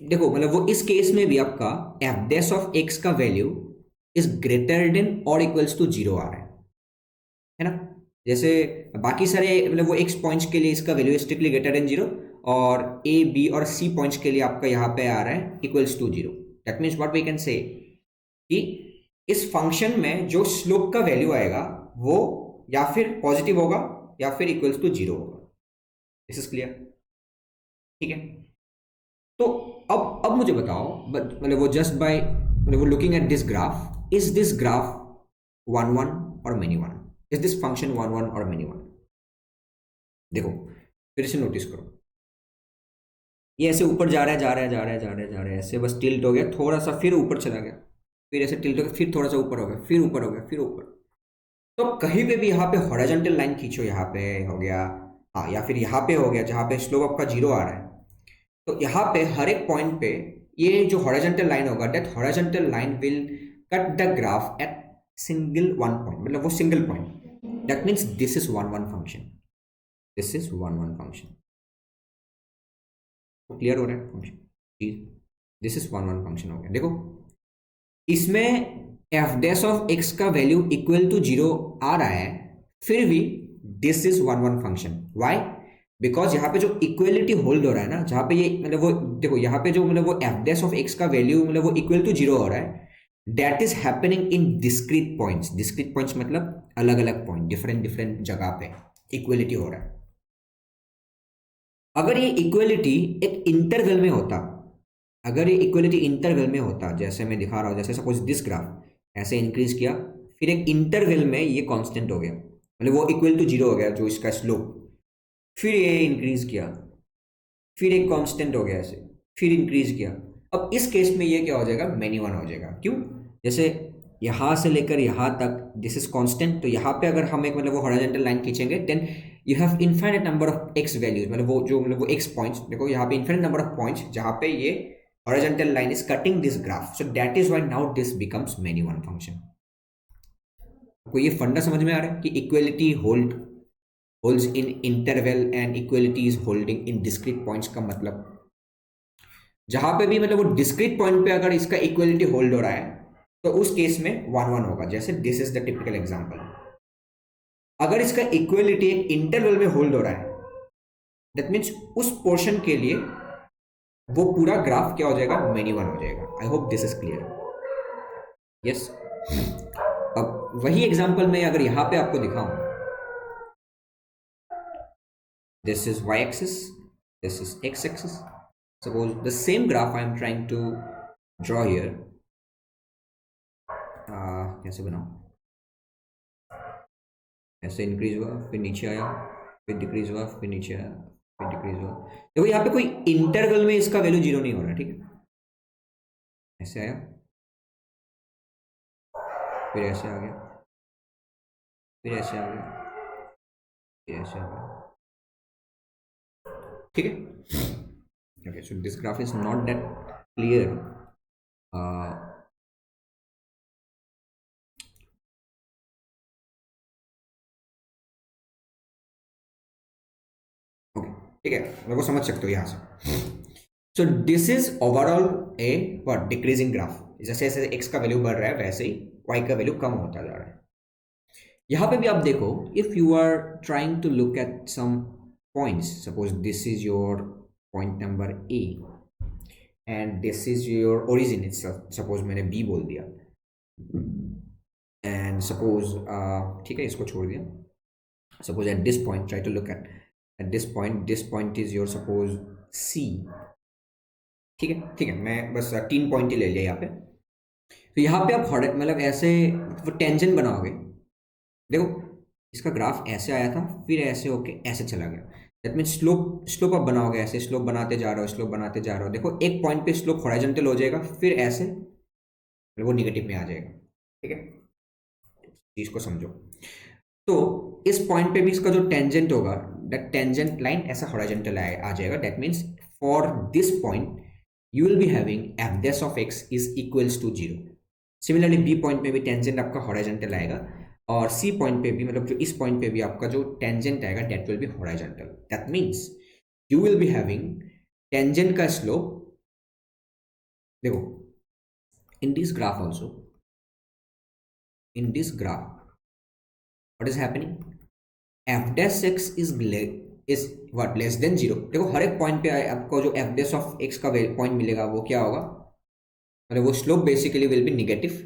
देखो मतलब वो इस case में भी आपका f dash of x का वैल्यू इज ग्रेटर देन और इक्वल्स टू 0 आ रहा है ना. जैसे बाकी सारे मतलब वो x पॉइंट्स के लिए इसका वैल्यू स्ट्रिक्टली ग्रेटर देन 0 और a b और c पॉइंट्स के लिए आपका यहाँ पे आ रहा है equals to 0. That means what we can say कि इस फंक्शन में जो स्लोप का वैल्यू आएगा वो या फिर पॉजिटिव होगा या फिर इक्वल्स टू 0 होगा. This is clear? ठीक है, तो अब मुझे बताओ मतलब वो जस्ट बाय मतलब वो looking at this graph, is this graph 1 1 और मेनी 1? इज दिस फंक्शन 1 1 और मेनी 1? देखो फिर से नोटिस करो, ये ऐसे ऊपर जा रहा है, जा रहा है, जा रहा है, जा रहा है, जा रहा है, ऐसे बस टिल्ट हो गया थोड़ा सा, फिर ऊपर चला गया, फिर ऐसे टिल्ट हो गया, फिर थोड़ा सा ऊपर हो गया, फिर ऊपर हो गया, फिर ऊपर. तो कहीं पे भी यहाँ पे हॉरिजॉन्टल लाइन खींचो, यहाँ पे हो गया, हाँ, या फिर यहाँ पे हो गया जहाँ पे स्लोप आपका 0 आ रहा है, तो यहाँ पे हर एक पॉइंट पे ये जो हॉरिजॉन्टल लाइन होगा that horizontal line will cut the graph at single one point, मतलब वो single point. That means this is 1 1 function, this is 1 1 function. तो क्लियर हो रहा है फंक्शन? दिस इज 1 1 फंक्शन हो गया. देखो इसमें f डैश ऑफ x का वैल्यू इक्वल टू 0 आ रहा है, फिर भी this is 1 1 function. Why? Because यहाँ पे जो इक्वलिटी होल्ड हो रहा है ना, जहाँ पे ये मतलब वो देखो यहाँ पे जो मतलब वो f डैश ऑफ x का वैल्यू मतलब वो इक्वल टू 0 हो रहा है, that is happening in discrete points. Discrete points मतलब अलग अलग पॉइंट, डिफरेंट डिफरेंट जगह पे इक्वलिटी हो रहा है. अगर ये इक्वलिटी एक इंटरवल में होता, अगर ये इक्वलिटी इंटरवल में होता, जैसे मैं दिखा रहा हूँ, जैसे सपोज दिस ग्राफ ऐसे इंक्रीज किया, फिर एक इंटरवल में ये कांस्टेंट हो गया, मतलब वो इक्वल टू 0 हो गया जो इसका स्लोप, फिर ये इंक्रीज किया, फिर एक कांस्टेंट हो गया ऐसे, फिर इंक्रीज किया. अब इस केस में ये क्या हो जाएगा? मैनी 1 हो जाएगा. क्यों? जैसे यहाँ से लेकर यहाँ तक दिस इज कांस्टेंट, तो यहाँ पे अगर हम एक मतलब वो हॉरिजॉन्टल लाइन खींचेंगे then you have infinite number of x values, मतलब वो जो मतलब वो एक्स पॉइंट्स, देखो यहाँ पे इनफाइनाइट नंबर ऑफ पॉइंट्स जहाँ पे ये horizontal line is cutting this graph, so that is why now this becomes many one function. आपको ये फंडा समझ में आ रहा है कि equality holds in interval and equality is holding in discrete points का मतलब जहां पे भी मतलब वो discrete point पे अगर इसका equality hold हो रहा है तो उस केस में 1 1 होगा. जैसे this is the typical example. अगर इसका equality एक interval में hold हो रहा है, that means उस portion के लिए वो पूरा ग्राफ क्या हो जाएगा, मेनी वन हो जाएगा। I hope this is clear. Yes. अब वही एग्जांपल मैं अगर यहां पे आपको दिखाऊं, this is y axis, this is x axis. Suppose the same graph I am trying to draw here. कैसे बनाऊं, ऐसे इंक्रीज हुआ फिर नीचे आया, फिर डिक्रीज हुआ फिर नीचे आया, फिर डिक्रीज हुआ। देखो यहाँ पे कोई इंटरवल में इसका वैल्यू जीरो नहीं हो रहा, ठीक है। ऐसे आया, फिर ऐसे आ गया, फिर ऐसे आ गया, फिर ऐसे आ गया, ठीक है। Okay, so this graph is not that clear. Okay, ठीक है, मेरे को समझ सकते हो यहाँ से। सो this is overall A what, decreasing graph. जैसे जैसे एक्स का वैल्यू बढ़ रहा है वैसे ही वाई का वैल्यू कम होता जा रहा है। यहाँ पे भी आप देखो, if you are trying to look at some points, suppose this is your point number a and this is your origin itself, suppose मैंने बी बोल दिया, एंड सपोज ठीक है इसको छोड़ दिया, suppose at this point try to look at this point is your suppose c, ठीक है, ठीक है, मैं बस 3 पॉइंट ही ले लिया यहाँ पे। तो यहाँ पे आप मतलब ऐसे वो टेंजेंट बनाओगे, देखो इसका ग्राफ ऐसे आया था फिर ऐसे होके ऐसे चला गया, दैट मीन स्लोप स्लोप आप बनाओगे, ऐसे स्लोप बनाते जा रहे हो, स्लोप बनाते जा रहे हो, देखो एक पॉइंट पे स्लोप हॉरिजॉन्टल हो जाएगा फिर ऐसे वो निगेटिव में आ जाएगा, ठीक है, चीज को समझो। तो इस पॉइंट पे भी इसका जो टेंजेंट होगा, दैट टेंजेंट लाइन ऐसा हॉरिजॉन्टल आ जाएगा, that means for this point you will be having f dash of x is equals to 0. Similarly b point में भी टेंजेंट आपका हॉरिजॉन्टल आएगा, और सी पॉइंट पे भी, मतलब जो इस पॉइंट पे भी आपका जो टेंजेंट आएगा that will be horizontal. That means you will be having tangent का स्लोप, देखो in this graph also, in this graph what is happening, F dash x is what less than 0। देखो हर एक point पे आपको जो F dash of x का point मिलेगा वो क्या होगा, मतलब वो slope basically will be negative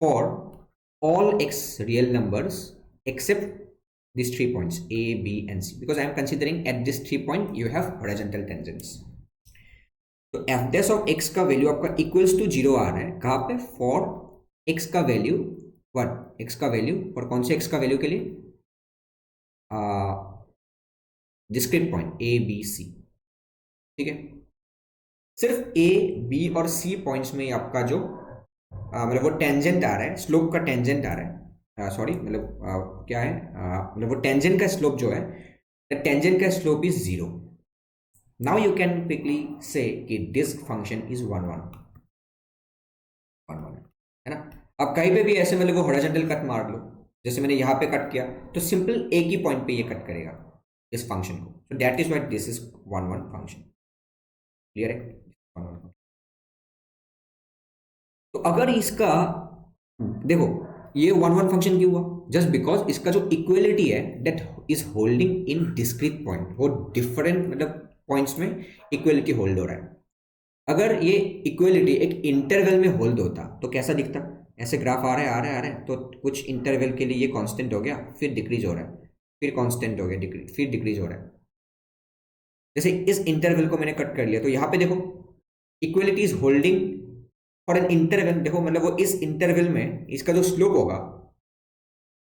for all x real numbers except these 3 points a, b and c, because I am considering at this 3 point you have horizontal tangents. तो f dash of x का value आपका equals to 0 आ रहा है कहाँ पे, for x का value what, x का वैल्यू और कौन से x का वैल्यू के लिए, discrete point a b c, ठीक है। सिर्फ a b और c पॉइंट्स में आपका जो मतलब वो टेंजेंट आ रहा है, स्लोप का टेंजेंट आ रहा है, सॉरी मतलब क्या है, मतलब वो टेंजेंट का स्लोप जो है, द टेंजेंट का slope is 0। Now you can quickly से कि दिस फंक्शन इज 1 1 1 1, है ना। अब कहीं पे भी ऐसे मतलब वो हॉरिजॉन्टल कट मार लो, जैसे मैंने यहाँ पे कट किया तो सिंपल एक ही पॉइंट पे ये कट करेगा इस फंक्शन को, सो that is what this is 1 1 function. Clear है, 1 1। तो अगर इसका देखो ये 1 1 फंक्शन क्यों हुआ, जस्ट बिकॉज इसका जो इक्वलिटी है that is holding in discrete point, वो डिफरेंट मतलब पॉइंट्स में इक्वलिटी होल्ड हो रहा है। अगर ये इक्वलिटी एक इंटरवल में होल्ड होता तो कैसा दिखता, ऐसे ग्राफ आ रहा है आ रहा है आ रहा है, तो कुछ इंटरवल के लिए ये कांस्टेंट हो गया फिर डिक्रीज हो रहा है, फिर कांस्टेंट हो गया डिक्रीज फिर डिक्रीज हो रहा है। जैसे इस इंटरवल को मैंने कट कर लिया तो यहाँ पे देखो equality is holding for an interval, देखो मतलब वो इस इंटरवल में इसका जो स्लोप होगा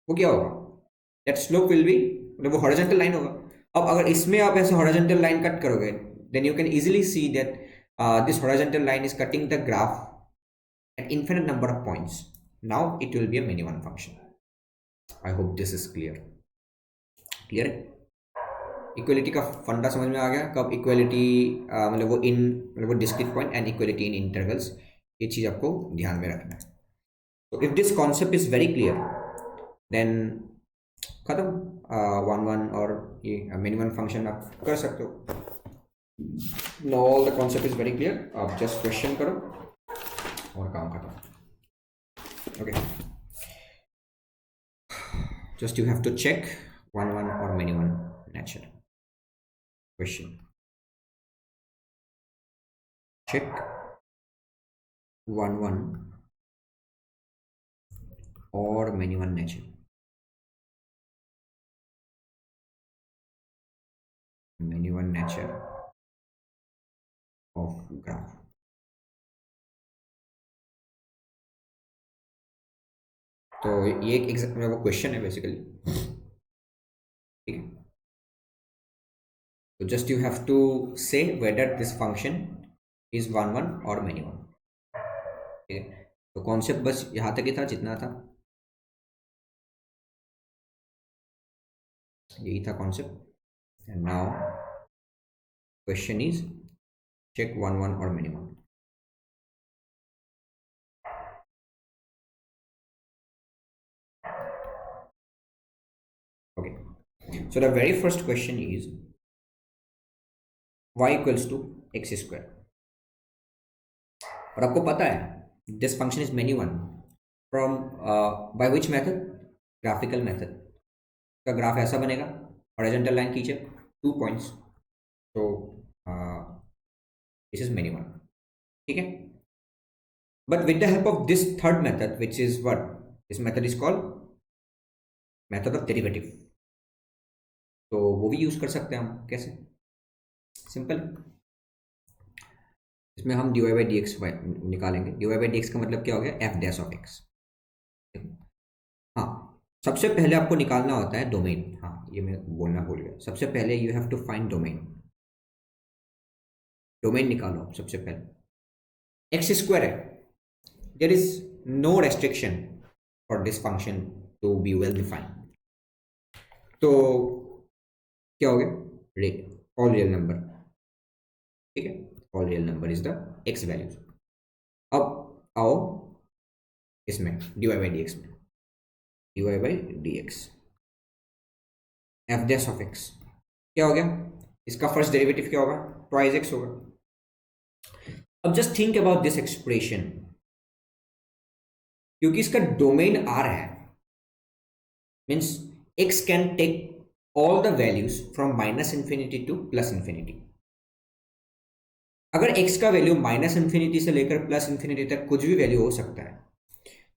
वो क्या होगा, दैट स्लोप विल बी मतलब वो हॉरिजॉन्टल लाइन होगा। अब अगर इसमें आप ऐसे हॉरिजॉन्टल लाइन कट करोगे then you can easily see that this horizontal line is cutting the graph at infinite number of points. Now it will be a many one function. I hope this is clear. Clear है, equality का फंडा समझ में आ गया, कब equality मतलब वो इन मतलब वो discrete point and equality in intervals, ये चीज़ आपको ध्यान में रखना है। तो if this concept is very clear then खत्म, 1 1 और ये मिनिमम फंक्शन आप कर सकते हो। Know all the concept is very clear, आप जस्ट क्वेश्चन करो और काम खत्म। Okay, just you have to check 1 1 or many one natural question. check 1 1 or many one nature, many one nature of graph. तो ये एक वो क्वेश्चन है बेसिकली, ठीक है. तो जस्ट यू हैव टू से वेदर दिस फंक्शन इज 1 1 और many one, ठीक है. तो कॉन्सेप्ट बस यहाँ तक ही था, जितना था यही था concept. And now question is check 1 1 or many one. Okay, so the very first question is y equals to x square. और आपको पता है this function is many one from by which method, graphical method. का graph ऐसा बनेगा, horizontal line खींचे 2 points, तो this is many one, ठीक है. But with the help of this third method which is what, this method is called method of derivative. तो वो भी यूज कर सकते हैं हम. कैसे? सिंपल, इसमें हम dy बाई डी एक्स निकालेंगे. dy बाई डी एक्स का मतलब क्या हो गया, एफ डैश ऑफ एक्स. हाँ, सबसे पहले आपको निकालना होता है डोमेन. हाँ, ये मैं बोलना भूल गया. सबसे पहले you have to find domain. Domain निकालो सबसे पहले. एक्स स्क्वायर है, there is no restriction for this function to be well defined. तो क्या हो गया, ऑल रियल नंबर, ठीक है. All real number is the x values. अब आओ इसमें dy बाई डी एक्स में, dy by D x f dash of x क्या हो गया, इसका फर्स्ट डेरिवेटिव क्या होगा, ट्वाइस एक्स होगा. अब just think about this expression, क्योंकि इसका डोमेन आर है, means x can take all the values from minus infinity to plus infinity. अगर x का वैल्यू माइनस इंफिनिटी से लेकर प्लस इंफिनिटी तक कुछ भी वैल्यू हो सकता है,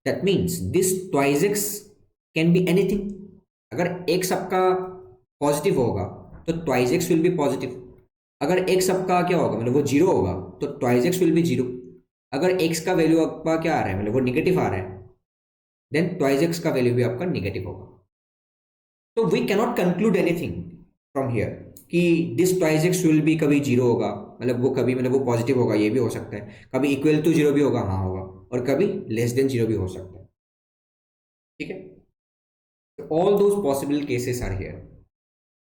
that means this twice x can be anything. अगर x आपका पॉजिटिव होगा तो twice x will be positive. अगर x आपका क्या होगा, मतलब वो जीरो होगा, तो twice x will be zero. अगर x का वैल्यू आपका क्या आ रहा है, मतलब वो निगेटिव आ रहा है, देन ट्वाइस एक्स का वैल्यू भी आपका निगेटिव होगा. तो we cannot conclude anything from here कि this twice x will be कभी जीरो होगा, मतलब वो कभी, मतलब वो पॉजिटिव होगा, ये भी हो सकता है. कभी इक्वल टू जीरो भी होगा, हाँ होगा, और कभी लेस देन जीरो भी हो सकता है, ठीक है. All those possible cases are here.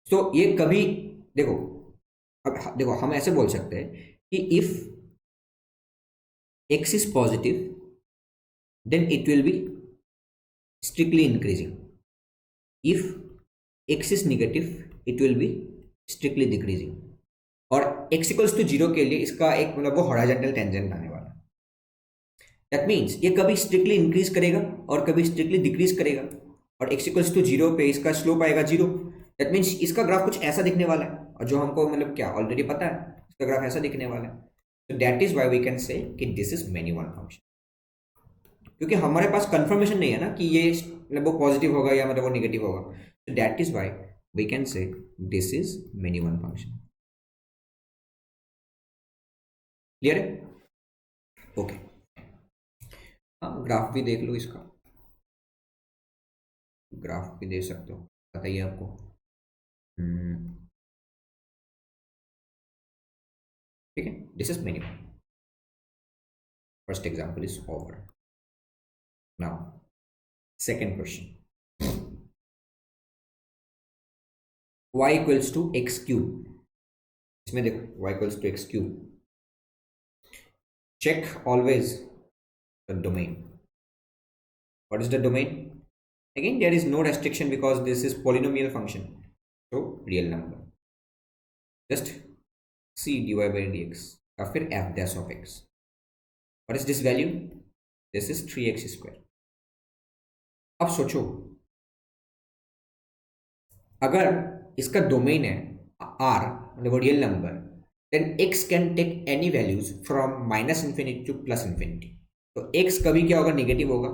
तो ये कभी देखो, अब देखो हम ऐसे बोल सकते हैं कि if x is positive then it will be strictly increasing. If x is negative it will be strictly decreasing. और x इक्वल्स टू जीरो के लिए इसका एक मतलब वो हॉरिजॉन्टल टेंजेंट आने वाला है. दैट मीन्स ये कभी स्ट्रिक्टली इंक्रीज करेगा और कभी स्ट्रिक्टली डिक्रीज करेगा. और x इक्वल्स टू जीरो पे इसका स्लोप आएगा जीरो. दैट मीन्स इसका ग्राफ कुछ ऐसा दिखने वाला है, और जो हमको मतलब क्या ऑलरेडी पता है, इसका ग्राफ ऐसा दिखने वाला है. तो that is why we can say कि this is many one function. क्योंकि हमारे पास कंफर्मेशन नहीं है ना कि ये मतलब वो पॉजिटिव होगा या मतलब वो नेगेटिव होगा. तो that is why we can say this is many one function. Clear है? ओके. हाँ, ग्राफ भी देख लो इसका, ग्राफ भी दे सकते हो, बताइए आपको. ठीक है, this is many one. First example is over. Now second question, y equals to x cube. इसमें देखो y equals to x cube. Check always the domain. What is the domain? Again, there is no restriction because this is polynomial function, so real number. Just c dy by dx और फिर f dash of x. What is this value? This is 3x square. अब सोचो, अगर इसका domain है r, मतलब वो real number, then x can take any values from minus infinity to plus infinity. तो x कभी क्या होगा, नेगेटिव होगा,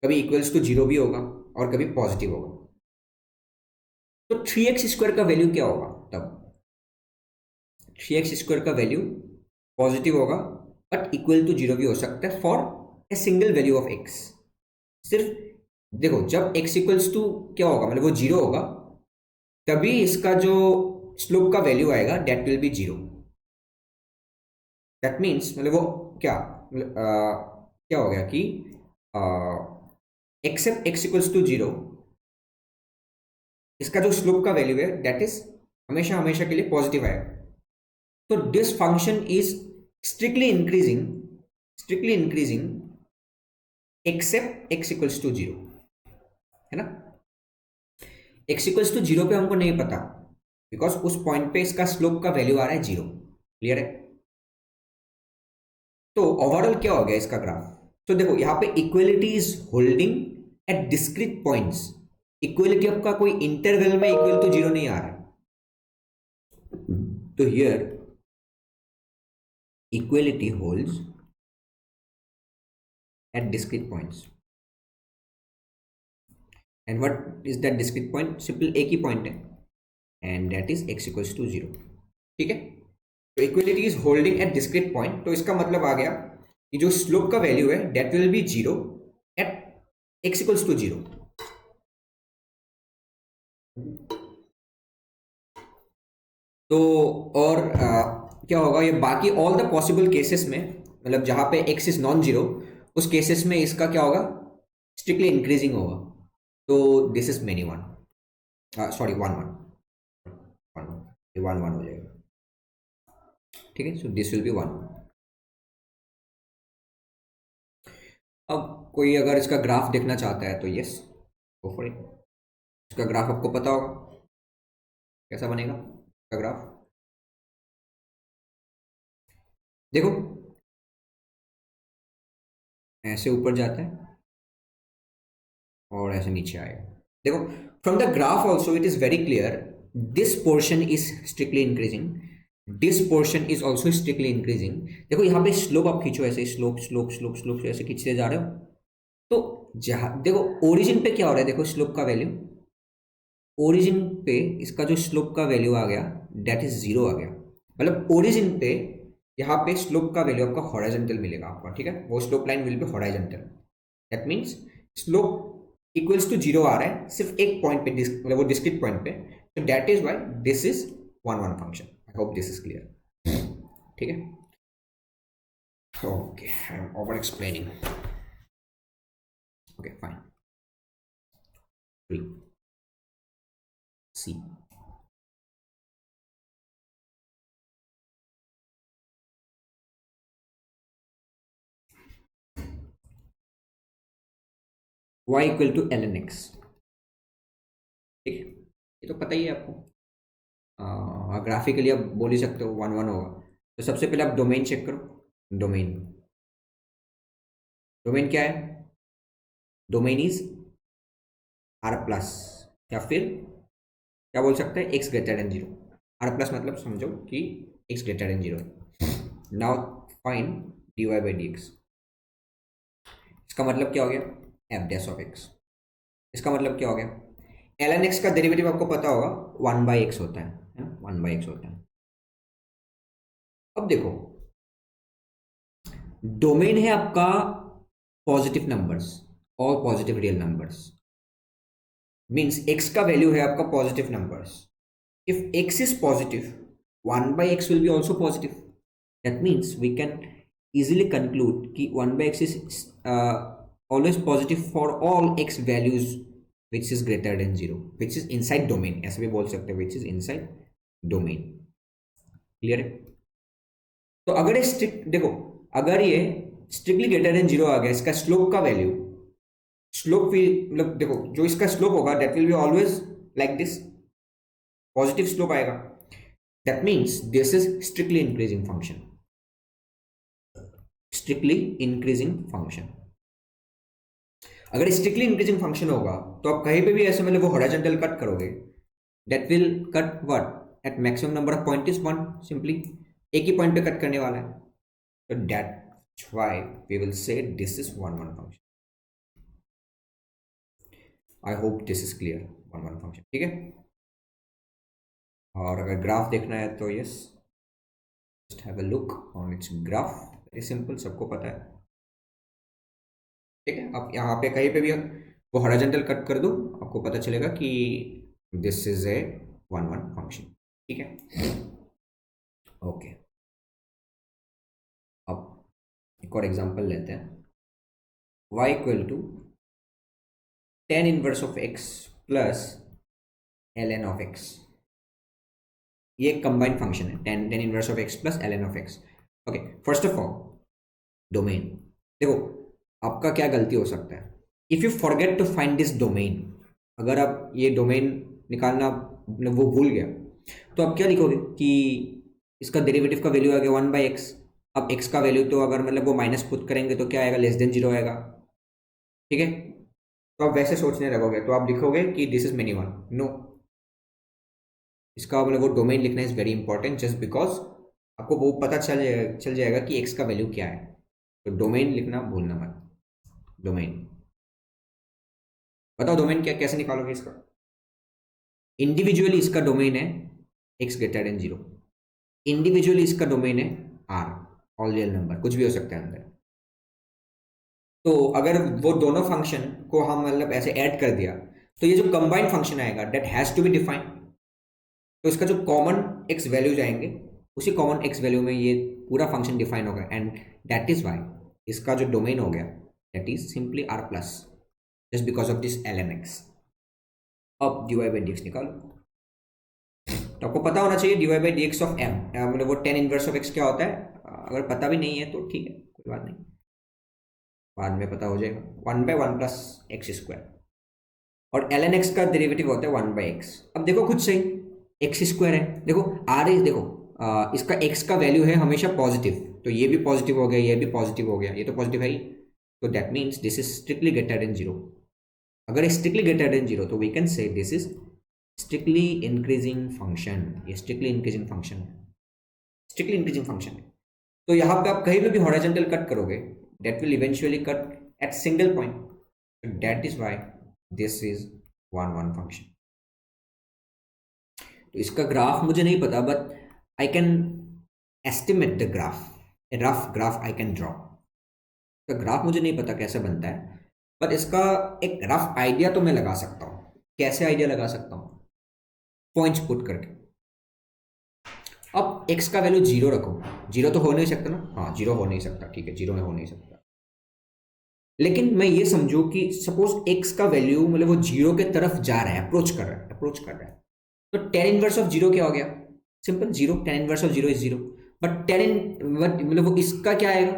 कभी इक्वल्स टू जीरो भी होगा और कभी पॉजिटिव होगा. तो 3x² का वैल्यू क्या होगा तब? 3x² का वैल्यू पॉजिटिव होगा बट इक्वल टू जीरो भी हो सकता है for a single value of x. सिर्फ देखो, जब x इक्वल्स टू क्या होगा, मतलब वो जीरो होगा, तभी इसका जो स्लोप का वैल्यू आएगा that will be zero. That means मतलब वो क्या क्या हो गया कि except x equals to zero, इसका जो स्लोप का वैल्यू है दैट इज हमेशा हमेशा के लिए पॉजिटिव आएगा. तो this function is strictly increasing except x equals to zero, है ना. x इक्वल्स टू जीरो पे हमको नहीं पता बिकॉज उस पॉइंट पे इसका स्लोप का वैल्यू आ रहा है जीरो. क्लियर है. तो ओवरऑल क्या हो गया इसका ग्राफ. तो देखो यहाँ पे equality is holding at discrete points. Equality आपका कोई इंटरवल में इक्वल टू जीरो नहीं आ रहा है. तो here equality holds at discrete points. And what is that discrete point? Simple एक ही पॉइंट है and that is x equals to zero. ठीक है. तो equality is holding at discrete point. तो इसका मतलब आ गया कि जो स्लोप का वैल्यू है that will be zero at x equals to zero. तो और क्या होगा, ये बाकी ऑल द पॉसिबल केसेस में, मतलब जहां पे x इज नॉन जीरो, उस केसेस में इसका क्या होगा, स्ट्रिक्टली इंक्रीजिंग होगा. तो this is many one, sorry one हो जाएगा. ठीक है. So this will be one. अब कोई अगर इसका ग्राफ देखना चाहता है तो यस, गो फॉर इट. इसका ग्राफ आपको पता होगा कैसा बनेगा इसका ग्राफ. देखो ऐसे ऊपर जाता है और ऐसे नीचे आएगा. देखो from the graph also it is very clear, this portion is strictly increasing, this portion is also strictly increasing. देखो यहाँ पे स्लोप आप खींचो, ऐसे स्लोप स्लोप स्लोप स्लोप ऐसे खींचते जा रहे हो. तो जहाँ देखो ओरिजिन पे क्या हो रहा है, देखो स्लोप का वैल्यू, ओरिजिन पे इसका जो स्लोप का वैल्यू आ गया दैट इज जीरो आ गया. मतलब ओरिजिन पे यहाँ पे स्लोप का वैल्यू आपका हॉराइजॉन्टल मिलेगा आपका. ठीक है. वो slope line will be horizontal. That means slope equals to zero आ रहा है सिर्फ एक पॉइंट पे, मतलब वो डिस्क्रीट पॉइंट पे. तो that is why this is one function. I hope this is clear. ठीक है. Okay, I am over explaining. Okay fine. See y equal to ln x. ठीक है. ये तो पता ही है आपको. ग्राफिकली आप बोल ही सकते हो वन होगा. तो सबसे पहले आप डोमेन चेक करो. डोमेन क्या है? डोमेन इज r प्लस, या फिर क्या बोल सकते हैं, x greater than zero. r plus मतलब समझो कि x greater than zero. Now find dy by dx. इसका मतलब क्या हो गया, f डैश ऑफ x. इसका मतलब क्या हो गया, ln x का डेरिवेटिव आपको पता होगा 1/x होता है ना, 1/x होता है. अब देखो डोमेन है आपका positive numbers, all positive real numbers. Means x का वैल्यू है आपका positive numbers. If x is positive 1/x will be also positive. That means we can easily conclude कि 1/x is always positive for all x values which is greater than zero, which is inside domain. ऐसे भी बोल सकते हैं which is inside domain. Clear है. तो अगर ये स्ट्रिक्ट देखो, अगर ये स्ट्रिक्टली ग्रेटर देन जीरो आ गया, इसका स्लोप का वैल्यू, स्लोप भी मतलब देखो जो इसका स्लोप होगा that will be always like this, positive slope आएगा. That means this is strictly increasing function. Strictly increasing function. अगर स्ट्रिक्टली इंक्रीजिंग फंक्शन होगा तो आप कहीं पे भी ऐसे मतलब वो हॉरिजॉन्टल कट करोगे, that will cut what, at maximum number of point is 1, simply एक ही पॉइंट पे कट करने वाला है, तो that's why we will say this is 1 1 function. I hope this is clear, 1 1 function, ठीक है। और अगर ग्राफ देखना है तो yes, just have a look on it's graph, very simple, सबको पता है, ठीक है। आप यहाँ पे कहीं पे भी वो हॉरिजॉन्टल कट कर दो, आपको पता चलेगा कि दिस इज ए 1 1 फंक्शन, ठीक है। ओके, अब एक और एग्जांपल लेते हैं, y equal to tan inverse of x plus ln of x। ये कंबाइंड फंक्शन है, tan inverse of x plus ln of x। Okay, first of all domain, देखो आपका क्या गलती हो सकता है, if you forget to find this domain, अगर आप ये डोमेन निकालना वो भूल गया, तो आप क्या लिखोगे कि इसका डेरिवेटिव का वैल्यू आ गया 1/x। अब x का वैल्यू तो अगर मतलब वो माइनस पुट करेंगे तो क्या आएगा, लेस देन 0 आएगा, ठीक है। तो आप वैसे सोचने लगोगे, तो आप लिखोगे कि दिस इज मिनिमम, नो, इसका मतलब वो डोमेन लिखना is very important, just because आपको वो पता चल जाएगा कि x का वैल्यू क्या है, तो डोमेन लिखना भूलना मत। डोमेन बताओ, डोमेन क्या, कैसे निकालोगे इसका? इंडिविजुअली इसका डोमेन है x ग्रेटर देन 0, इंडिविजुअली इसका डोमेन है r, ऑल रियल नंबर, कुछ भी हो सकता है अंदर। तो अगर वो दोनों फंक्शन को हम मतलब ऐसे ऐड कर दिया, तो ये जो कंबाइंड फंक्शन आएगा that has to be defined, तो इसका जो कॉमन x वैल्यूज आएंगे, उसी कॉमन x वैल्यू में ये पूरा फंक्शन डिफाइन होगा, एंड दैट इज वाई इसका जो डोमेन हो गया that is simply r plus, just because of this ln x। अब dy बाई dx निकालो, तो आपको पता होना चाहिए dy by dx of m, मतलब वो tan इनवर्स ऑफ x क्या होता है। अगर पता भी नहीं है तो ठीक है, कोई बात नहीं, बाद में पता हो जाएगा, 1/1 प्लस एक्स स्क्वायर, और ln x का डेरिवेटिव होता है 1/x। अब देखो खुद से एक्स स्क्वायर है, देखो r इज, देखो इसका x का वैल्यू है हमेशा पॉजिटिव, तो ये भी पॉजिटिव हो गया, ये भी पॉजिटिव हो गया, ये तो पॉजिटिव है ही, तो that means this is strictly greater than 0। अगर स्ट्रिक्टली ग्रेटर देन 0 तो we can say this is strictly increasing function, ये स्ट्रिक्टली इंक्रीजिंग फंक्शन है, स्ट्रिक्टली इंक्रीजिंग फंक्शन है। तो यहाँ पे आप कहीं पे भी हॉरिजॉन्टल कट करोगे that will eventually cut at single point, so that is why this is 1 1 function। तो इसका ग्राफ मुझे नहीं पता, but I can estimate the graph, A rough graph I can draw. तो ग्राफ मुझे नहीं पता कैसे बनता है, बट इसका एक रफ आइडिया तो मैं लगा सकता हूँ। कैसे आइडिया लगा सकता हूँ? पॉइंट्स पुट करके। अब x का वैल्यू 0 रखो, 0 तो हो नहीं सकता ना, हाँ 0 हो नहीं सकता, ठीक है 0 में हो नहीं सकता, लेकिन मैं ये समझू कि सपोज x का वैल्यू मतलब वो 0 के तरफ जा रहा है, अप्रोच कर रहा है, तो tan इनवर्स ऑफ 0 क्या हो गया? Simple 0, tan inverse of 0 is 0, but मतलब वो इसका क्या आएगा?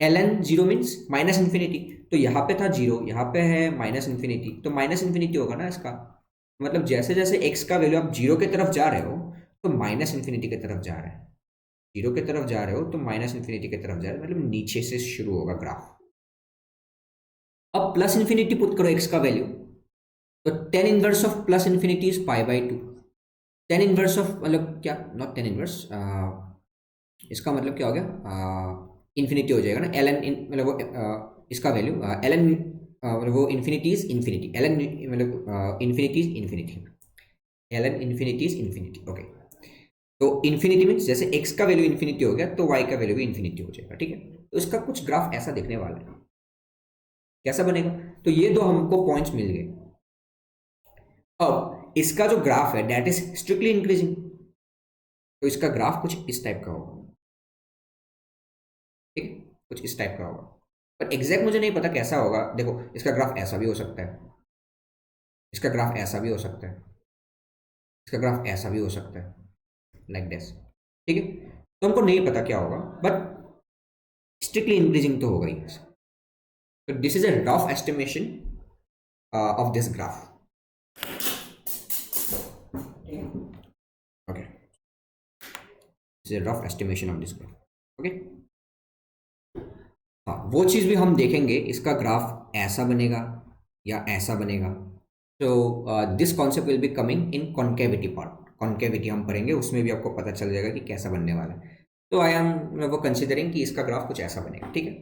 ln 0 मीन्स माइनस इन्फिनिटी, तो यहाँ पे था 0, यहाँ पे है माइनस इन्फिनिटी, तो माइनस इन्फिनिटी होगा ना इसका, मतलब जैसे जैसे x का वैल्यू आप 0 की तरफ जा रहे हो तो माइनस इन्फिनिटी की तरफ जा रहा है, 0 की तरफ जा रहे हो तो माइनस इन्फिनिटी की तरफ जा रहा है, मतलब नीचे से शुरू होगा ग्राफ। अब प्लस इन्फिनिटी पुट करो x का वैल्यू, तो tan inverse of plus infinity is π/2, tan inverse of मतलब क्या, नॉट tan इनवर्स, इसका मतलब क्या हो गया, इन्फिनिटी हो जाएगा ना, ln मतलब वो इसका वैल्यू ln मतलब वो इन्फिनिटी इज इन्फिनिटी, ln मतलब infinity is infinity, ln infinity is infinity, okay. तो इन्फिनिटी मीन्स जैसे x का वैल्यू इन्फिनिटी हो गया तो y का वैल्यू भी इन्फिनिटी हो जाएगा, ठीक है। तो इसका कुछ ग्राफ ऐसा दिखने वाला है, कैसा बनेगा? तो ये दो हमको पॉइंट्स मिल गए। अब इसका जो ग्राफ है दैट इज स्ट्रिक्टली इंक्रीजिंग, तो इसका ग्राफ कुछ इस टाइप का होगा, ठीक है, कुछ इस टाइप का होगा, पर एग्जैक्ट मुझे नहीं पता कैसा होगा। देखो इसका ग्राफ ऐसा भी हो सकता है, इसका ग्राफ ऐसा भी हो सकता है, इसका ग्राफ ऐसा भी हो सकता है, लाइक दिस, ठीक है। तो हमको नहीं पता क्या होगा, बट स्ट्रिक्टली इंक्रीजिंग तो होगा ही। So this is a rough estimation of this graph. Okay, this is a rough estimation of this graph. Okay. हाँ, वो चीज़ भी हम देखेंगे, इसका ग्राफ ऐसा बनेगा या ऐसा बनेगा। So this concept will be coming in concavity part. Concavity हम पढ़ेंगे, उसमें भी आपको पता चल जाएगा कि कैसा बनने वाला है। तो आई एम वो कंसिडरिंग कि इसका ग्राफ कुछ ऐसा बनेगा, ठीक है।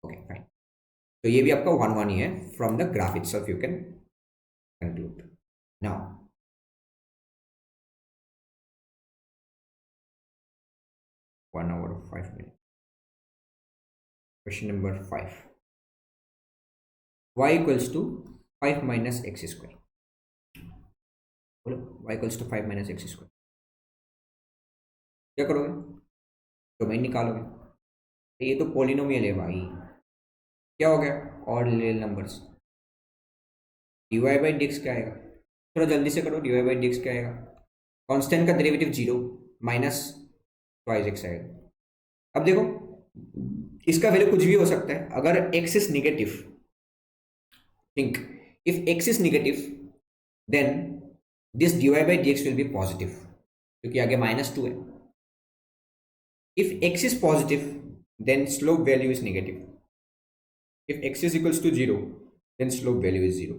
ओके फाइन, तो ये भी आपका 1 1 ही है, from the graph itself you can conclude. Now 1 hour 5 minutes, question number 5, y equals to 5 minus x square। बोलो, y equals to 5 minus x square, क्या करोगे? डोमेन निकालोगे। तो ये तो पॉलिनोमियल है भाई, क्या हो गया? Odd real numbers. dy by D x क्या आएगा? थोड़ा जल्दी से करो, dy बाई डी एक्स क्या आएगा? कांस्टेंट का डेरिवेटिव 0 माइनस ट्वाइस एक्स आएगा। अब देखो, इसका वैल्यू कुछ भी हो सकता है। अगर x is negative, think if x is negative then this dy by D x will be positive, क्योंकि आगे -2 है। if x is positive then slope value is negative, if x is equals to 0 then slope value is 0।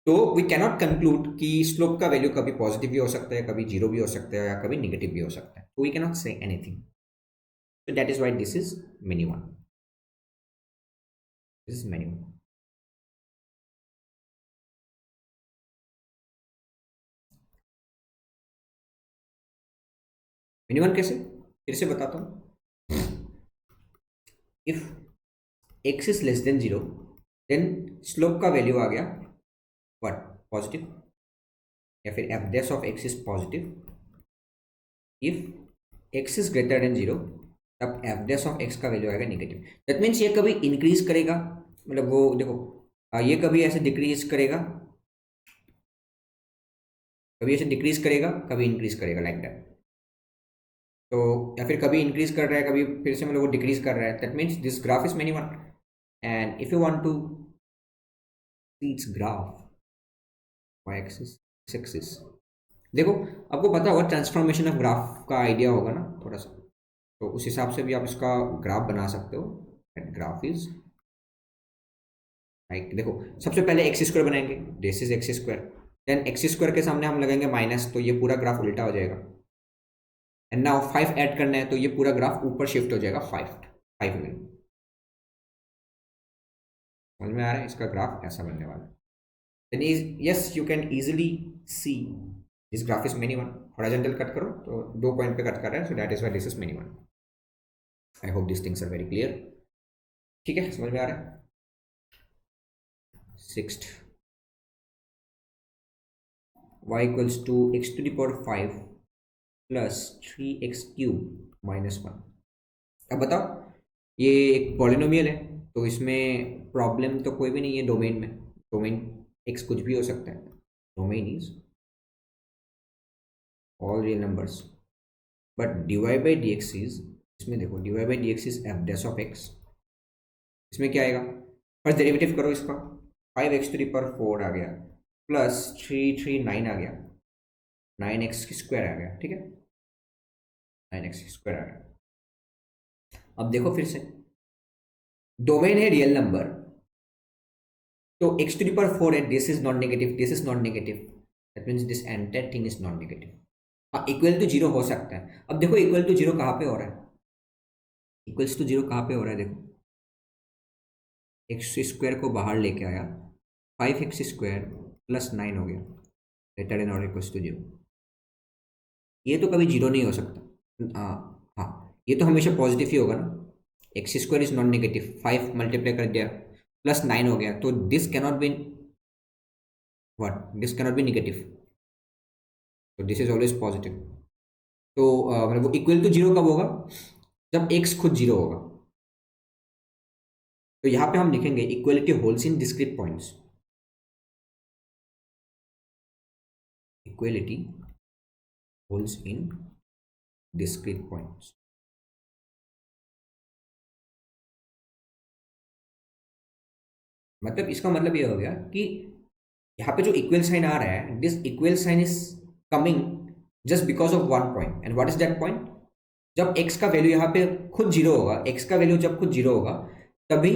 तो we cannot conclude कि slope का value कभी positive भी हो सकता है, कभी 0 भी हो सकता है, या कभी नेगेटिव भी हो सकता है। तो we cannot say anything, so that is why this is many one, this is many one। many one कैसे, फिर से बताता हूं। If x is less than 0 then slope का वैल्यू आ गया व्हाट, पॉजिटिव, या फिर f dash of x is positive। If x is greater than 0 तब f dash of x का वैल्यू आएगा नेगेटिव। दैट मीन्स ये कभी इंक्रीज करेगा, मतलब वो देखो ये कभी ऐसे डिक्रीज करेगा, कभी ऐसे डिक्रीज करेगा, कभी इंक्रीज करेगा, लाइक दैट। तो या फिर कभी इंक्रीज कर रहा है, कभी फिर से मतलब वो डिक्रीज कर रहा है। That means this graph is many one. And if you want to see its graph, y axis, x axis, देखो आपको पता होगा ट्रांसफॉर्मेशन ऑफ ग्राफ का आइडिया होगा ना थोड़ा सा, तो उस हिसाब से भी आप इसका ग्राफ बना सकते हो। ग्राफ इज लाइक, देखो सबसे पहले एक्स स्क्वायर बनाएंगे, this is x square, then x square के सामने हम लगाएंगे माइनस, तो ये पूरा ग्राफ उल्टा हो जाएगा। एंड नाउ 5 ऐड करना है, तो ये पूरा ग्राफ ऊपर शिफ्ट हो जाएगा 5 में। समझ में आ रहा है? इसका ग्राफ ऐसा बनने वाला है। Then is yes you can easily see this graph is many one. Horizontal cut करो तो 2 पॉइंट पे कट कर रहा है, so that is why this is many one. I hope this things are very clear. ठीक है, समझ में आ रहा है? 6th, y equals to x to the power 5 plus 3x cube minus 1। अब बताओ, ये एक पॉलिनोमियल है, तो इसमें प्रॉब्लम तो कोई भी नहीं है डोमेन में। डोमेन x कुछ भी हो सकता है, domain is all real numbers, but dy by D x is, इसमें देखो dy by D x is f dash of x। इसमें क्या आएगा? फर्स्ट डेरिवेटिव करो इसका, 5x to the power 4 आ गया, प्लस 9 आ गया, 9x स्क्वायर आ गया, ठीक है, 9x स्क्वायर आ गया। अब देखो फिर से, डोमेन है रियल नंबर, तो x to the power 4 है, this is not negative, this is not negative, that means this entire thing is not negative. हाँ, इक्वल टू 0 हो सकता है। अब देखो इक्वल टू 0 कहाँ पे हो रहा है? इक्वल्स टू 0 कहाँ पे हो रहा है? देखो एक्स स्क्वायर को बाहर लेके आया, 5x स्क्वायर प्लस 9 हो गया, ग्रेटर देन और इक्वल्स टू 0। ये तो कभी 0 नहीं हो सकता। हाँ, ये तो हमेशा पॉजिटिव ही होगा ना। X square is non negative, 5 multiply कर दिया प्लस 9 हो गया, तो this cannot be what, this cannot be negative, तो दिस इज ऑलवेज पॉजिटिव। तो मतलब वो इक्वल टू 0 कब होगा? जब x खुद 0 होगा। तो यहाँ पे हम लिखेंगे इक्वलिटी होल्ड्स इन डिस्क्रीट पॉइंट्स, इक्वलिटी होल्ड्स इन डिस्क्रीट पॉइंट्स। मतलब इसका मतलब ये हो गया कि यहाँ पे जो इक्वल साइन आ रहा है, this equal sign is coming just because of one point. And what is that point? जब x का वैल्यू यहाँ पे खुद 0 होगा, x का वैल्यू जब खुद 0 होगा तभी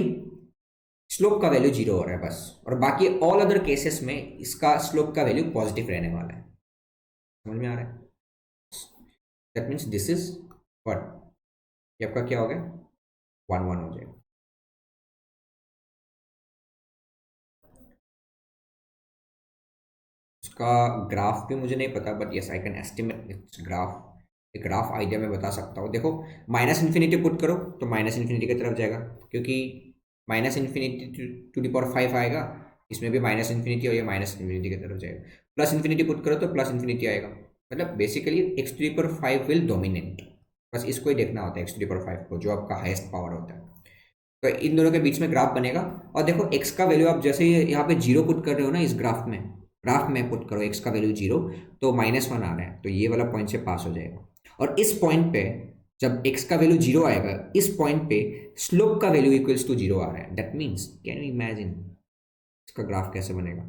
स्लोप का वैल्यू 0 हो रहा है बस। और बाकी ऑल अदर केसेस में इसका स्लोप का वैल्यू पॉजिटिव रहने वाला है। समझ में आ रहा है? That means this is what, ये आपका क्या हो गया, 1 1 हो जाएगा। उसका ग्राफ भी मुझे नहीं पता, but yes I can estimate it's graph. एक ग्राफ आइडिया में बता सकता हूँ। देखो माइनस इन्फिनिटी पुट करो तो माइनस इन्फिनिटी की तरफ जाएगा, क्योंकि minus infinity to the power 5 आएगा, इसमें भी माइनस इन्फिनिटी और ये माइनस इन्फिनिटी की तरफ जाएगा। प्लस इन्फिनिटी पुट करो तो प्लस इन्फिनिटी आएगा। मतलब basically x to the power 5 will dominate, बस इसको ही देखना होता है एक्स टू द पावर 5 को, जो आपका हाईएस्ट पावर होता है। तो इन दोनों के बीच में ग्राफ बनेगा। और देखो एक्स का वैल्यू आप जैसे ही यहाँ पे जीरो पुट कर रहे हो ना, इस ग्राफ में पुट करो एक्स का वैल्यू जीरो, तो -1 आ रहा है, तो ये वाला पॉइंट से पास हो जाएगा। और इस पॉइंट पे जब एक्स का वैल्यू जीरो आएगा, इस पॉइंट पे स्लोप का वैल्यू इक्वल्स टू जीरो आ रहा है। That means can you imagine इसका ग्राफ कैसे बनेगा?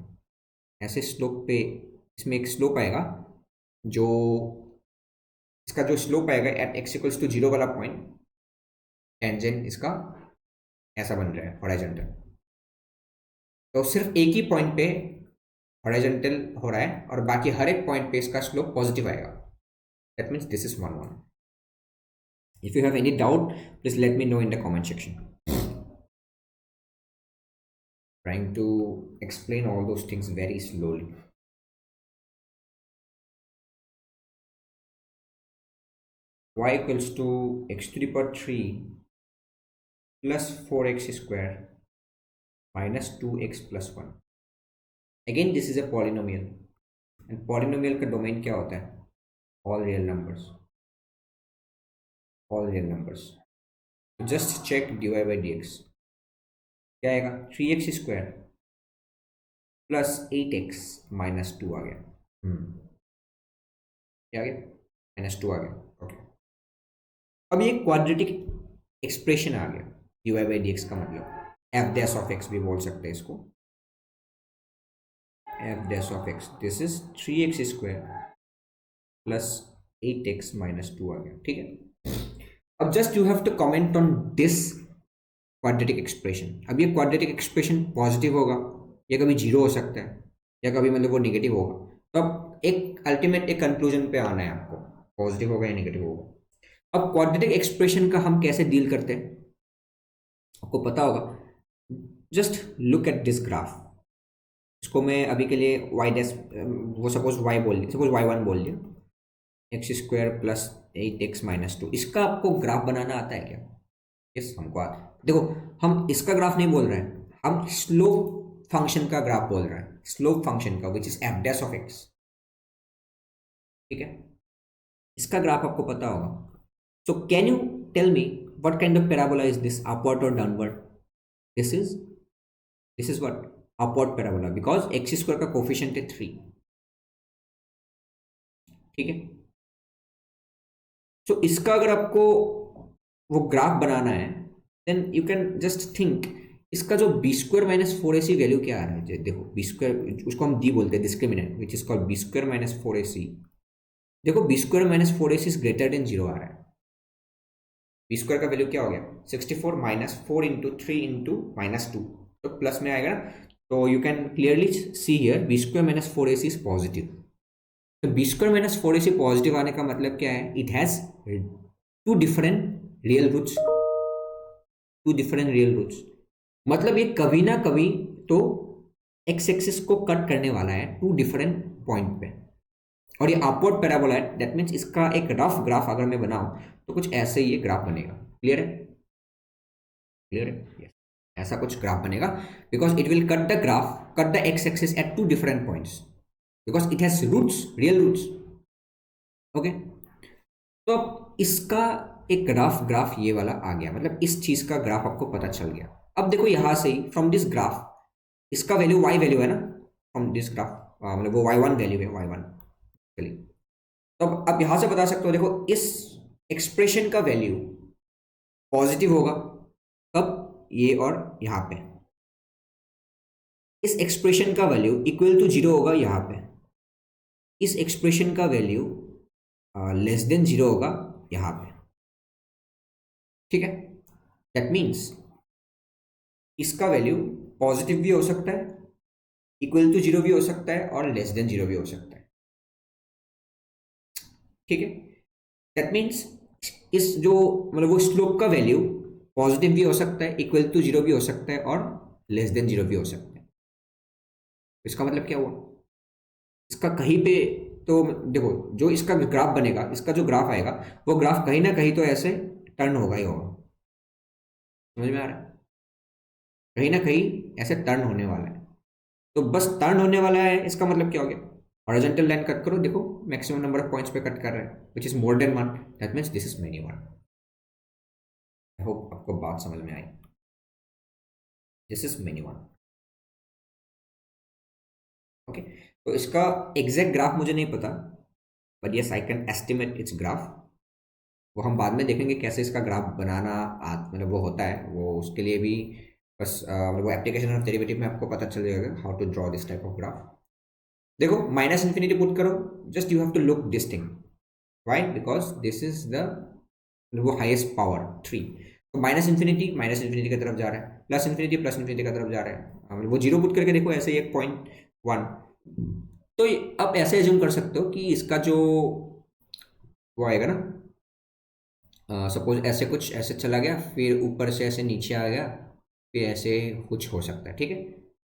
ऐसे स्लोप पे, इसमें एक स्लोप आएगा, जो इसका जो स्लोप आएगा at x equals to zero वाला पॉइंट, टेंजेंट इसका ऐसा बन रहा है हॉरिजॉन्टल। तो सिर्फ एक ही पॉइंट पे हॉरिजॉन्टल हो रहा है और बाकी हर एक पॉइंट पे इसका स्लोप पॉजिटिव आएगा। That means this is 1 1। If you have any doubt please let me know in the comment section. Trying to explain all those things very slowly. Y equals to x to the power 3 plus 4x square minus 2x plus 1. Again this is a polynomial, and polynomial का domain क्या होता है? All real numbers. All real numbers. Just check dy by dx. क्या आएगा? 3x square plus 8x minus 2 आ गया। क्या आ गया? -2 आ गया। ओके, अब ये क्वाड्रेटिक एक्सप्रेशन आ गया। dy by dx का मतलब f dash of x भी बोल सकते हैं इसको। f dash of x, this is 3x square plus 8x minus 2 आ गया। ठीक है, अब just you have to comment on this quadratic expression. अब ये क्वाड्रेटिक एक्सप्रेशन पॉजिटिव होगा, या कभी जीरो हो सकता है, या कभी मतलब वो नेगेटिव होगा। तो अब एक अल्टीमेट एक कंक्लूजन पे आना है आपको, पॉजिटिव होगा या नेगेटिव होगा। अब क्वाड्रेटिक एक्सप्रेशन का हम कैसे डील करते हैं आपको पता होगा। Just look at this graph. इसको मैं अभी के लिए y डैश, वो सपोज y बोल लिया, सपोज y1 बोल लिया, x square plus 8x minus 2। इसका आपको ग्राफ बनाना आता है क्या? यस, हमको आता है। देखो हम इसका ग्राफ नहीं बोल रहे हैं, हम स्लोप फंक्शन का ग्राफ बोल रहे हैं, स्लोप फंक्शन का, which is f dash of x। ठीक है, इसका ग्राफ आपको पता होगा। So can you tell me what kind of parabola is this, upward और downward? This is what, upward parabola, because x square का कोफिशिएंट है 3। ठीक है, तो इसका अगर आपको वो ग्राफ बनाना है, then you can just think, इसका जो B square minus 4ac value क्या आ रहा है? देखो बी स्क्वायर, उसको हम डी बोलते हैं, discriminant which is called b square minus 4ac। देखो b square minus 4ac is greater than 0 आ रहा है। बी स्क्वायर का वैल्यू क्या हो गया? 64 माइनस 4 इंटू 3 इंटू माइनस 2, तो प्लस में आएगा ना। तो you can clearly see here b square minus 4ac is positive. तो b square minus 4ac positive आने का मतलब क्या है? It has two different real roots, मतलब ये कभी ना कभी तो एक्स एक्सिस को कट करने वाला है टू डिफरेंट पॉइंट पे, और ये अपवर्ड पैराबोला है। दैट मीन्स इसका एक रफ ग्राफ अगर मैं बनाऊं तो कुछ ऐसे ही ये ग्राफ बनेगा। क्लियर है? yes. ऐसा कुछ ग्राफ बनेगा, because it will cut the graph, cut the x axis at two different points, because it has roots, real roots. Okay, तो अब इसका एक ग्राफ ये वाला आ गया, मतलब इस चीज का ग्राफ आपको पता चल गया। अब देखो यहां से ही फ्रॉम दिस ग्राफ, इसका वैल्यू y वैल्यू है ना, फ्रॉम दिस ग्राफ मतलब वो y1 वैल्यू है, y1। चलिए, तो अब आप यहां से बता सकते हो, देखो इस एक्सप्रेशन का वैल्यू पॉजिटिव होगा कब? ये और यहां पे। इस एक्सप्रेशन का वैल्यू इक्वल टू 0 होगा यहां पे। इस एक्सप्रेशन का वैल्यू लेस देन 0 होगा यहां पे। ठीक है, दैट मीन्स इसका वैल्यू पॉजिटिव भी हो सकता है, इक्वल टू 0 भी हो सकता है, और लेस देन 0 भी हो सकता है। ठीक है, दैट मीन्स इस जो मतलब वो स्लोप का वैल्यू पॉजिटिव भी हो सकता है, इक्वल टू जीरो भी हो सकता है और लेस देन जीरो भी हो सकता है। इसका मतलब क्या हुआ, इसका कहीं पे तो देखो जो इसका ग्राफ बनेगा, इसका जो ग्राफ आएगा वो ग्राफ कहीं ना कहीं तो ऐसे टर्न होगा ही होगा, समझ में आ रहा है, कहीं ना कहीं ऐसे टर्न होने वाला है। तो बस टर्न होने वाला है, इसका मतलब क्या हो गया, हॉरिजॉन्टल लाइन कट करो, देखो मैक्सिमम नंबर ऑफ पॉइंट्स पे कट कर रहा है which is more than 1, that means this is mini 1। I hope आपको बात समझ में आई, दिस इज मिनी 1। ओके, तो इसका एग्जैक्ट ग्राफ मुझे नहीं पता, but yes I can estimate it's graph. वो हम बाद में देखेंगे कैसे इसका ग्राफ बनाना मतलब वो होता है, वो उसके लिए भी बस मतलब वो एप्लीकेशन ऑफ डेरिवेटिव में आपको पता चल जाएगा how to draw this type of graph. देखो माइनस इन्फिनिटी पुट करो, just you have to look this thing, why, because this is the वो हाईएस्ट पावर 3, तो माइनस इन्फिनिटी की तरफ जा रहा है, प्लस इन्फिनिटी की तरफ जा रहा है, वो जीरो पुट करके देखो ऐसे ही 1.1। तो आप ऐसे एज्यूम कर सकते हो कि इसका जो वो आएगा ना, सपोज ऐसे कुछ ऐसे चला गया, फिर ऊपर से ऐसे नीचे आ गया, फिर ऐसे कुछ हो सकता है, ठीक है,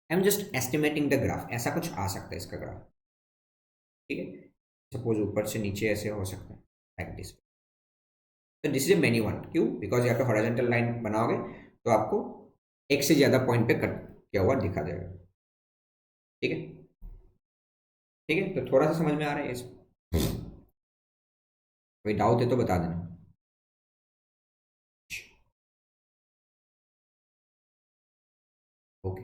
I am just estimating the graph, ऐसा कुछ आ सकता है इसका ग्राफ, ठीक है, सपोज ऊपर से नीचे ऐसे हो सकता है लाइक दिस। तो this is A many one, क्यों, बिकॉज यहाँ पे हॉरिजॉन्टल लाइन बनाओगे तो आपको एक से ज़्यादा पॉइंट पे कट किया हुआ दिखा जाएगा, ठीक है, ठीक है, तो थोड़ा सा समझ में आ रहा है इसमें, कोई डाउट है तो बता देना। Okay,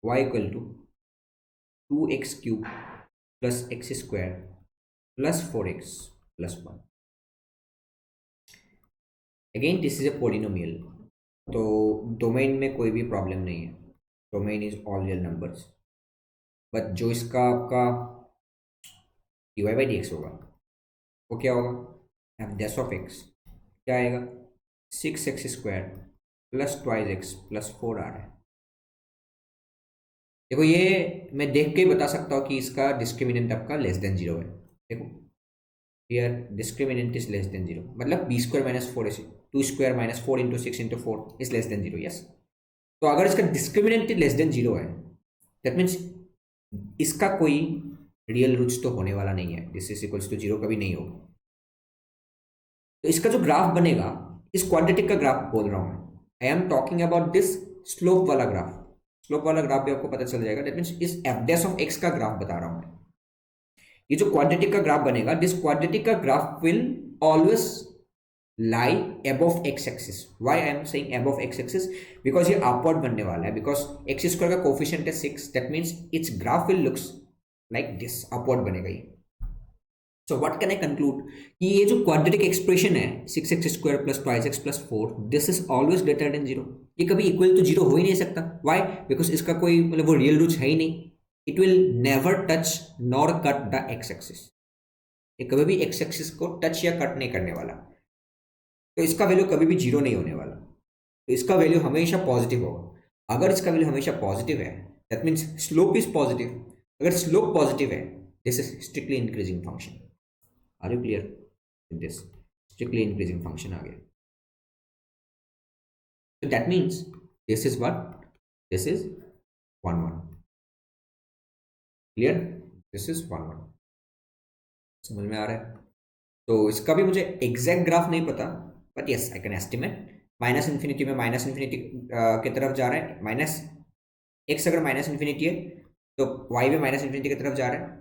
y equal to 2x³ plus x² plus 4x plus 1। Again this is a polynomial, तो डोमेन में कोई भी प्रॉब्लम नहीं है, domain is all real numbers, but जो इसका आपका dy बाई डी एक्स होगा वो क्या होगा, एफ डैश ऑफ एक्स क्या आएगा, 6x² प्लस 2x प्लस 4 आ रहा है। देखो ये मैं देख के ही बता सकता हूँ कि इसका डिस्क्रिमिनेंट आपका लेस देन जीरो है, देखो here discriminant is less than zero, मतलब b² माइनस 4 ऐसे 2² minus 4 into 6 into 4 is less than zero, yes. तो अगर इसका डिस्क्रिमिनेंट लेस देन जीरो है, दैट मीन्स इसका कोई रियल रूट्स तो होने वाला नहीं है, this is equals to zero कभी नहीं होगा। तो इसका जो ग्राफ बनेगा, इस क्वाड्रेटिक का ग्राफ बोल रहा हूँ मैं, I am talking about this slope वाला ग्राफ, स्लोप वाला ग्राफ भी आपको पता चल जाएगा, दैट मीन्स इस एफ डैश ऑफ एक्स का ग्राफ बता रहा हूँ मैं। ये जो क्वाड्रेटिक का ग्राफ बनेगा, दिस क्वाड्रेटिक का graph will always lie above x axis. Why I am saying above x axis? Because ये upward बनने वाला है, because x square का कोफिशिएंट है 6, that means its graph will looks like this, upward बनेगा ये। So what can I conclude कि ये जो क्वाड्रेटिक एक्सप्रेशन है 6x² plus 2x plus 4, this is always greater than zero, ये कभी इक्वल टू जीरो हो ही नहीं सकता। वाई, बिकॉज इसका कोई मतलब वो रियल रूट्स है ही नहीं, it will never touch nor cut the x axis, ये कभी भी एक्स एक्सिस को टच या कट नहीं करने वाला, तो इसका वैल्यू कभी भी जीरो नहीं होने वाला, तो इसका वैल्यू हमेशा पॉजिटिव होगा। अगर इसका वैल्यू हमेशा पॉजिटिव है, that means slope is positive, अगर स्लोप पॉजिटिव है, this is strictly increasing function. Are you clear with this, strictly increasing function आ गया, तो that means this is what, this is 1 1, clear, this is 1 1, समझ में आ रहा है। तो इसका भी मुझे एग्जैक्ट ग्राफ नहीं पता, but yes I can estimate, minus infinity में माइनस इन्फिनिटी की तरफ जा रहा है, माइनस एक्स अगर माइनस इन्फिनिटी है तो वाई भी माइनस इन्फिनिटी की तरफ जा रहा है,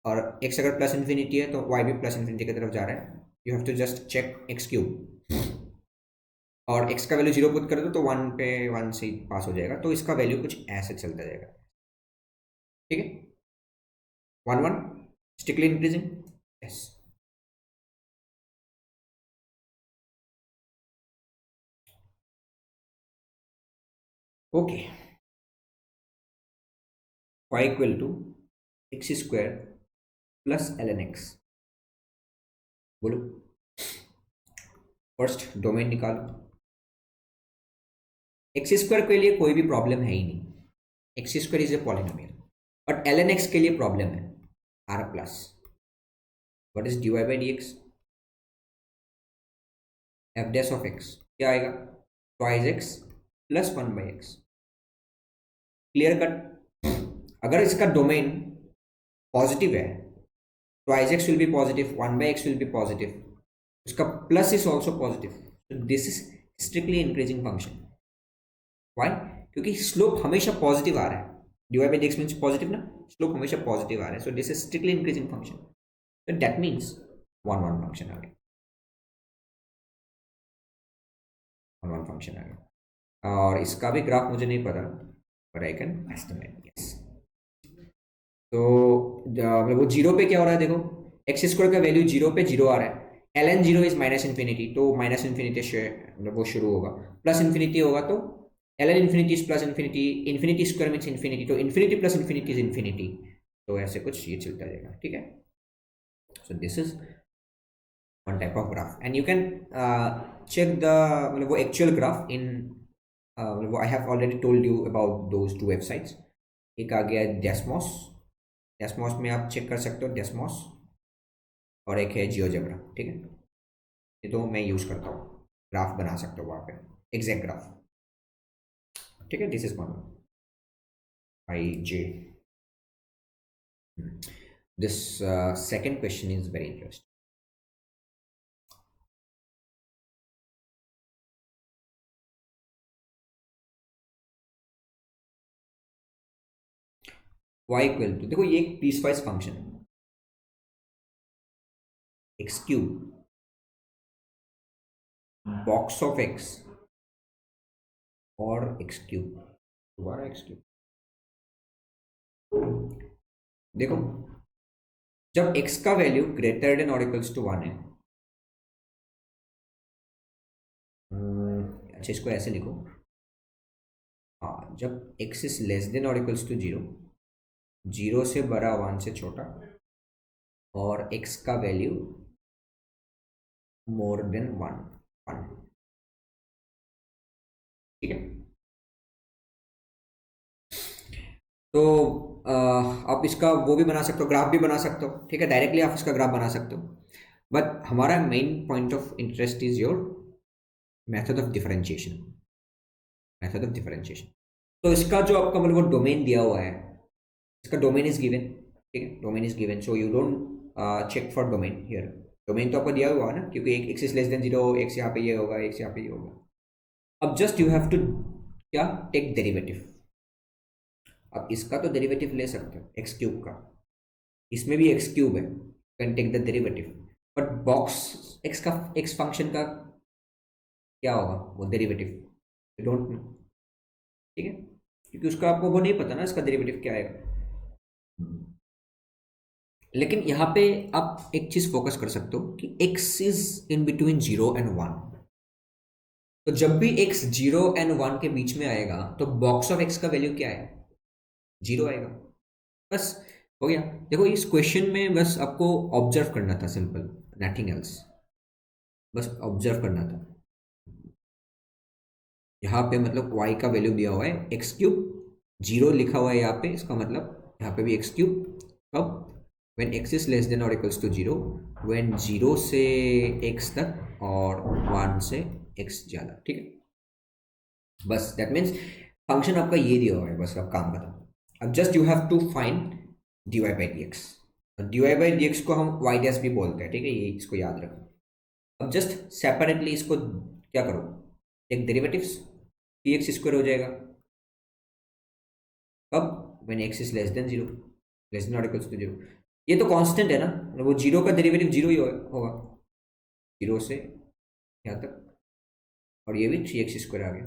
और एक्स अगर प्लस इन्फिनिटी है तो वाई भी प्लस इन्फिनिटी की तरफ जा रहा है। You have to just check x³ और x का वैल्यू जीरो पुट कर दो तो 1 पे 1 से पास हो जाएगा, तो इसका वैल्यू कुछ ऐसे चलता जाएगा, ठीक है, 1 1 strictly increasing, yes. Okay, y equal to x² plus ln x, बोलो फर्स्ट डोमेन निकालो। x² के लिए कोई भी प्रॉब्लम है ही नहीं, x² is a polynomial, but l n x के लिए प्रॉब्लम है, R plus. What is d Y by D x? F dash of x क्या आएगा? Twice x plus 1/x। Clear cut. अगर इसका डोमेन पॉजिटिव है, twice x will be positive, 1/x will be positive, उसका plus is also positive, तो this is strictly increasing function. Why? क्योंकि slope हमेशा positive आ रहा है, divide by x means positive ना, स्लोप हमेशा पॉजिटिव आ रहा है, so this is strictly increasing function, तो दैट मीन्स 1 1 फंक्शन आ गया, 1 1 फंक्शन आ गया। और इसका भी ग्राफ मुझे नहीं पता, but I can estimate. Yes, तो मतलब वो जीरो पे क्या हो रहा है, देखो एक्स स्क्वायर का वैल्यू जीरो पे जीरो आ रहा है, l n zero is minus infinity, तो माइनस इन्फिनिटी से मतलब वो शुरू होगा, प्लस इन्फिनिटी होगा तो l n infinity is plus infinity, infinity square means infinity, तो infinity plus infinity is infinity, तो ऐसे कुछ ये चलता जाएगा, ठीक है। So this is one type of graph, and you can check the मतलब वो एक्चुअल ग्राफ इन वो I have already told you about those two websites. एक आ गया डेस्मोस, डेस्मोस में आप चेक कर सकते हो डेस्मोस, और एक है जियोजेब्रा, ठीक है। ये तो मैं यूज़ करता हूँ, ग्राफ बना सकते हो वहाँ पे, एग्जैक्ट ग्राफ, ठीक है। This is one I J. This second question is very interesting. y equal to, देखो ये एक पीसवाइज फंक्शन है, x cube box of x और एक्स क्यूब, दोबारा एक्स क्यूब। देखो जब x का वैल्यू ग्रेटर देन और इक्वल्स टू 1 है, अच्छा इसको ऐसे लिखो, हाँ, जब x इज लेस देन और इक्वल्स टू 0, 0 से बड़ा 1 से छोटा, और x का वैल्यू मोर देन 1, ठीक है। तो आप इसका वो भी बना सकते हो, ग्राफ भी बना सकते हो, ठीक है, डायरेक्टली आप इसका ग्राफ बना सकते हो, बट हमारा main point of interest is your method of differentiation, method of differentiation. तो इसका जो आपका मतलब डोमेन दिया हुआ है, इसका डोमेन इज गिवन, ठीक है, domain is given, so you don't check for domain here, domain तो आपको दिया हुआ है ना, क्योंकि एक x is less than 0, x यहाँ पे ये होगा, एक्स यहाँ पे ये होगा। अब जस्ट यू हैव टू क्या टेक डेरिवेटिव। अब इसका तो डेरिवेटिव ले सकते हो एक्स क्यूब का, इसमें भी एक्स क्यूब है, can take the derivative, but box x का एक्स फंक्शन का क्या होगा वो डेरिवेटिव, यू डोंट नो, ठीक है, क्योंकि उसका आपको वो नहीं पता ना इसका डेरिवेटिव क्या आएगा। लेकिन यहाँ पे आप एक चीज फोकस कर सकते हो कि x is in between 0 and 1, तो जब भी x 0 एंड 1 के बीच में आएगा तो बॉक्स ऑफ x का वैल्यू क्या है, 0 आएगा, बस हो गया। देखो इस क्वेश्चन में बस आपको ऑब्जर्व करना था, सिंपल, नथिंग एल्स, बस ऑब्जर्व करना था। यहाँ पे मतलब y का वैल्यू दिया हुआ है एक्स क्यूब, 0 लिखा हुआ है यहाँ पे, इसका मतलब यहाँ पे भी एक्स क्यूब, कब when x is less than or equals to 0, when 0 से x तक और 1 से x ज़्यादा, ठीक है, बस दैट मीन्स फंक्शन आपका ये दिया हुआ है, बस आप काम बताओ। अब just you have to find dy by D x, dy by D x को हम y डैश भी बोलते हैं, ठीक है, ये इसको याद रखो। अब जस्ट सेपरेटली इसको क्या करो, एक डेरिवेटिव्स, px स्क्वायर हो जाएगा, कब when x is less than 0, less than or equals to 0, ये तो कांस्टेंट है ना, वो 0 का डेरिवेटिव 0 ही होगा, 0 से यहाँ तक, और ये भी 3x स्क्वायर आ गया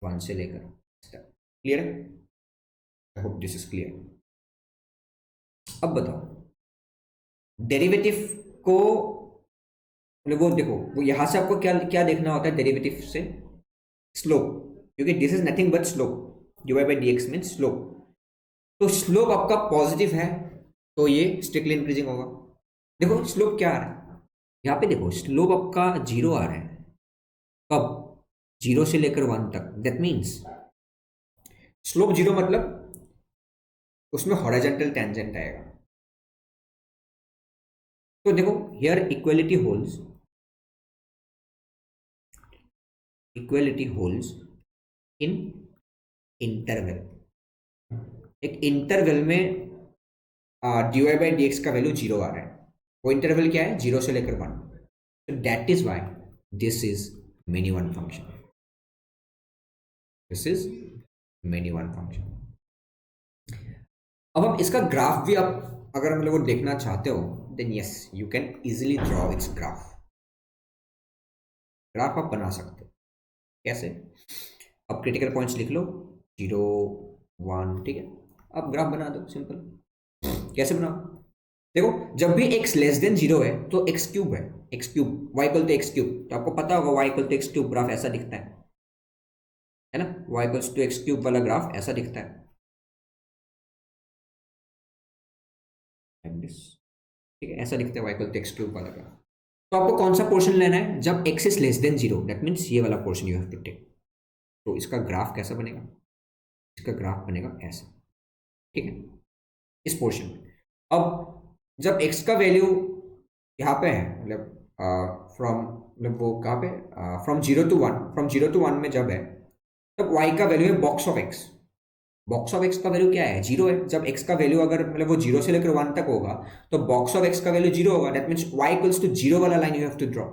1 से लेकर, क्लियर है, I hope this is clear. अब बताओ डेरिवेटिव को मतलब वो देखो, वो यहाँ से आपको क्या क्या देखना होता है डेरिवेटिव से, स्लोप, क्योंकि this is nothing but slope, dy by D x mean slope, तो स्लोप आपका पॉजिटिव है तो ये स्ट्रिक्टली इंक्रीजिंग होगा। देखो स्लोप क्या आ रहा है यहाँ पे, देखो स्लोप आपका 0 आ रहा है, कब 0 से लेकर 1 तक, दैट मीन्स स्लोप 0 मतलब उसमें हॉरिजॉन्टल टेंजेंट आएगा। तो देखो here equality holds in interval. एक इंटरवल में dy बाई डी एक्स का वैल्यू 0 आ रहा है। वो इंटरवल क्या है? 0 से लेकर 1। तो that is why this is many one function. This is many one function. अब हम इसका ग्राफ भी आप अगर मतलब वो देखना चाहते हो, then yes you can easily draw its graph. Graph आप बना सकते हो। कैसे? अब क्रिटिकल पॉइंट्स लिख लो, 0 1, ठीक है। अब ग्राफ बना दो, सिंपल। कैसे बनाओ? देखो जब भी x लेस देन 0 है तो x क्यूब है, x cube y equal to x cube. तो आपको पता होगा y equal to x cube graph ऐसा दिखता है ना? y equal to x cube वाला ग्राफ ऐसा दिखता है, ठीक है, ऐसा दिखता है y equal to x cube वाला ग्राफ। तो आपको कौन सा पोर्शन लेना है? जब x is less than 0, that means ये वाला portion you have to take. तो इसका ग्राफ कैसा बनेगा? इसका ग्राफ बनेगा ऐसा, ठीक है, इस पोर्शन में। अब जब x का वैल्यू यहाँ पे है, मतलब फ्रॉम मतलब वो कहाँ पे, फ्रॉम 0 टू 1, फ्रॉम 0 टू 1 में जब है, तब y का वैल्यू है box of x। Box of x का वैल्यू क्या है? 0 है। जब x का वैल्यू अगर मतलब वो 0 से लेकर 1 तक होगा तो बॉक्स ऑफ x का वैल्यू 0 होगा। That means y equals to 0 वाला line you have to draw.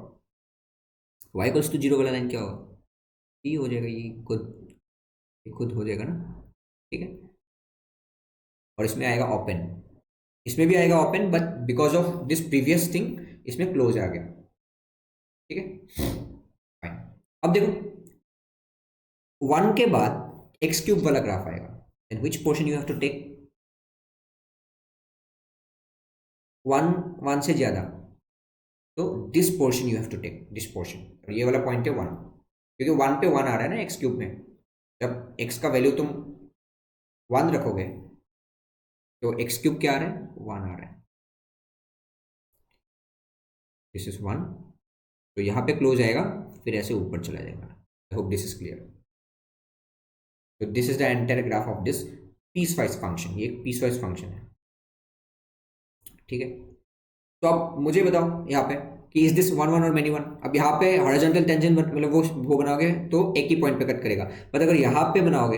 y equals to 0 वाला लाइन क्या होगा? ये हो जाएगा, ये खुद हो जाएगा ना, ठीक है। और इसमें आएगा ओपन, इसमें भी आएगा open, but because of this previous thing इसमें क्लोज आ गया, ठीक है, फाइन। अब देखो 1 के बाद एक्स क्यूब वाला ग्राफ आएगा, and which portion you have to take? 1 से ज्यादा, तो this portion you have to take, this portion. और ये वाला पॉइंट है 1, क्योंकि 1 पे 1 आ रहा है ना एक्स क्यूब में। जब एक्स का वैल्यू तुम 1 रखोगे तो एक्स क्यूब क्या आ रहा है? 1 आ रहा है। दिस इज 1, तो यहाँ पे क्लोज आएगा, फिर ऐसे ऊपर चला जाएगा। I hope this is clear. तो this is the entire graph of this piecewise function. ये एक पीसवाइज फंक्शन है, ठीक है। तो अब मुझे बताओ यहाँ पे कि इज दिस 1 1 और मेनी 1? अब यहाँ पे हॉरिजॉन्टल टेंजेंट मतलब वो बनाओगे तो एक ही पॉइंट पे कट करेगा, बट अगर यहाँ पे बनाओगे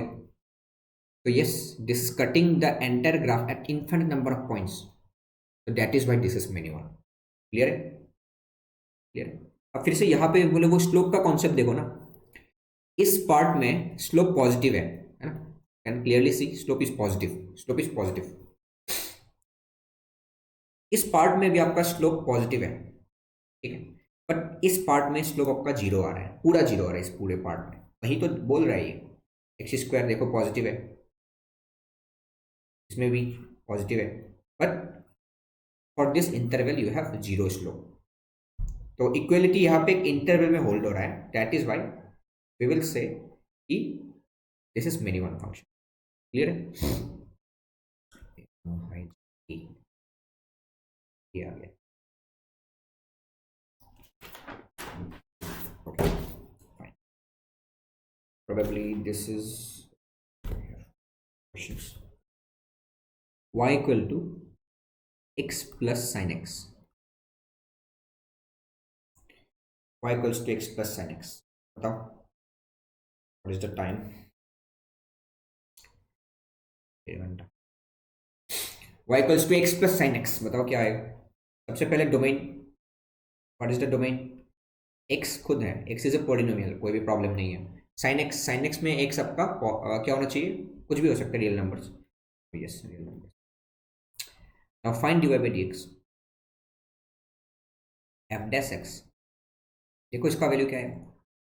तो yes this is cutting the entire graph at infinite number of points. तो that is why this is many 1। Clear है? क्लियर है। अब फिर से यहाँ पे बोले वो स्लोप का कॉन्सेप्ट देखो ना, इस पार्ट में स्लोप पॉजिटिव है ना? Can clearly C slope is positive, slope is positive. इस पार्ट में भी आपका स्लोप पॉजिटिव है, ठीक है, बट इस पार्ट में स्लोप आपका 0 आ रहा है, पूरा 0 आ रहा है इस पूरे पार्ट में। वही तो बोल रहा है ये, एक्स स्क्वायर देखो पॉजिटिव है, इसमें भी पॉजिटिव है, but for this interval you have 0 slope. तो इक्वलिटी यहाँ पे एक इंटरवल में होल्ड हो रहा है, that is why we will say कि this is many one function. Clear है? ये आ गया, okay fine, probably this is questions. Y equal to x plus sin x, y equals to x plus sin x। बताओ what is the time? 1 घंटा। y equals to x plus sin x, बताओ क्या आएगा? सबसे पहले domain, what is the domain? x खुद है, x is a polynomial, कोई भी प्रॉब्लम नहीं है। sin x में x आपका क्या होना चाहिए? कुछ भी हो सकता है, real numbers. Yes real numbers. Now find dy by dx f dash x। देखो इसका वैल्यू क्या है?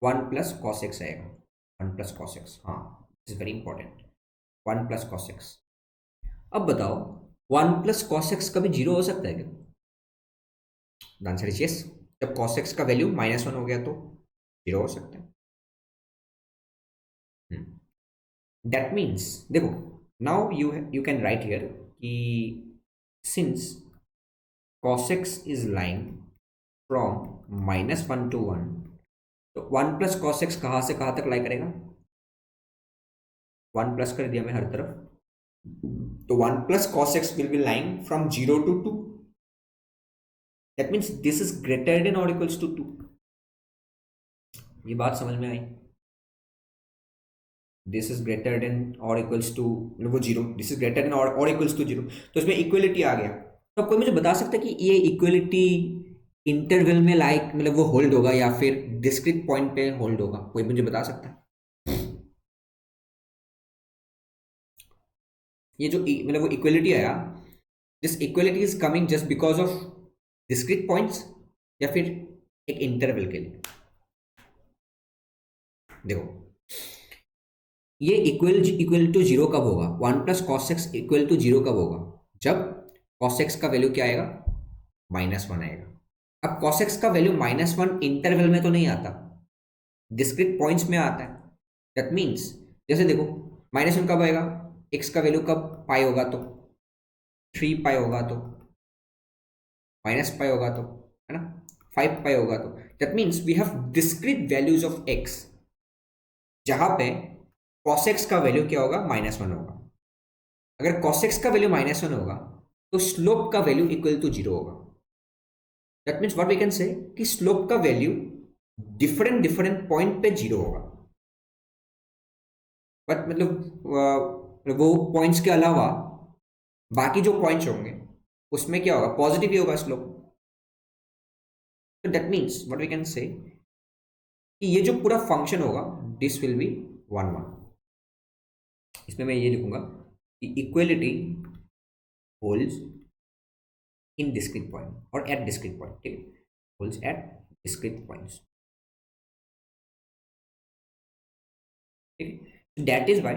1 प्लस कॉस एक्स आएगा, 1 प्लस कॉस एक्स, हाँ is very important, 1 plus cos x. अब बताओ 1 प्लस कॉस एक्स कभी 0 हो सकता है क्या? The answer is yes. जब कॉस एक्स का वैल्यू -1 हो गया तो 0 हो सकता है। दैट मीन्स देखो now you can write here कि since cos x is lying from -1 to 1, तो 1 प्लस कॉस एक्स कहाँ से कहाँ तक लाई करेगा? 1 प्लस कर दिया मैं हर तरफ, तो 1 plus cos x will be lying from 0 to 2. That means this is greater than or equals to 2. ये बात समझ में आई? दिस इज ग्रेटर देन और इक्वल्स टू वो zero, this is greater than और इक्वल्स टू जीरो, तो इसमें equality आ गया। तो कोई मुझे बता सकता है कि ये इक्वलिटी इंटरवल में लाइक मतलब वो होल्ड होगा या फिर डिस्क्रीट पॉइंट पे होल्ड होगा? कोई मुझे बता सकता है? ये जो मतलब वो इक्वलिटी आया, this equality is coming just because of discrete points या फिर एक इंटरवल के लिए? देखो ये इक्वल टू जीरो कब होगा? 1 plus cos x equal to zero कब होगा? जब कॉस एक्स का वैल्यू क्या आएगा? -1 आएगा। अब cos x का वैल्यू -1 इंटरवल में तो नहीं आता, डिस्क्रीट पॉइंट्स में आता है। दैट मीन्स जैसे देखो -1 कब आएगा? x का वैल्यू कब पाई होगा? तो 3 पाई होगा, तो -पाई होगा, तो है ना 5 पाई होगा। तो that means we have discrete values of x जहां पे cos x का वैल्यू क्या होगा? -1 होगा। अगर cos x का वैल्यू -1 होगा तो स्लोप का वैल्यू इक्वल टू 0 होगा। That means what we can say कि स्लोप का वैल्यू डिफरेंट पॉइंट पे 0 होगा। बट मतलब वो पॉइंट्स के अलावा बाकी जो पॉइंट्स होंगे उसमें क्या होगा? पॉजिटिव ही होगा स्लोप। तो that means what we can say कि ये जो पूरा फंक्शन होगा दिस विल बी 1 1। इसमें मैं ये लिखूंगा कि इक्वलिटी होल्ड्स इन डिस्क्रीट पॉइंट और एट डिस्क्रीट पॉइंट, ठीक है, होल्ड्स एट डिस्क्रीट पॉइंट्स, ठीक है। दैट इज वाई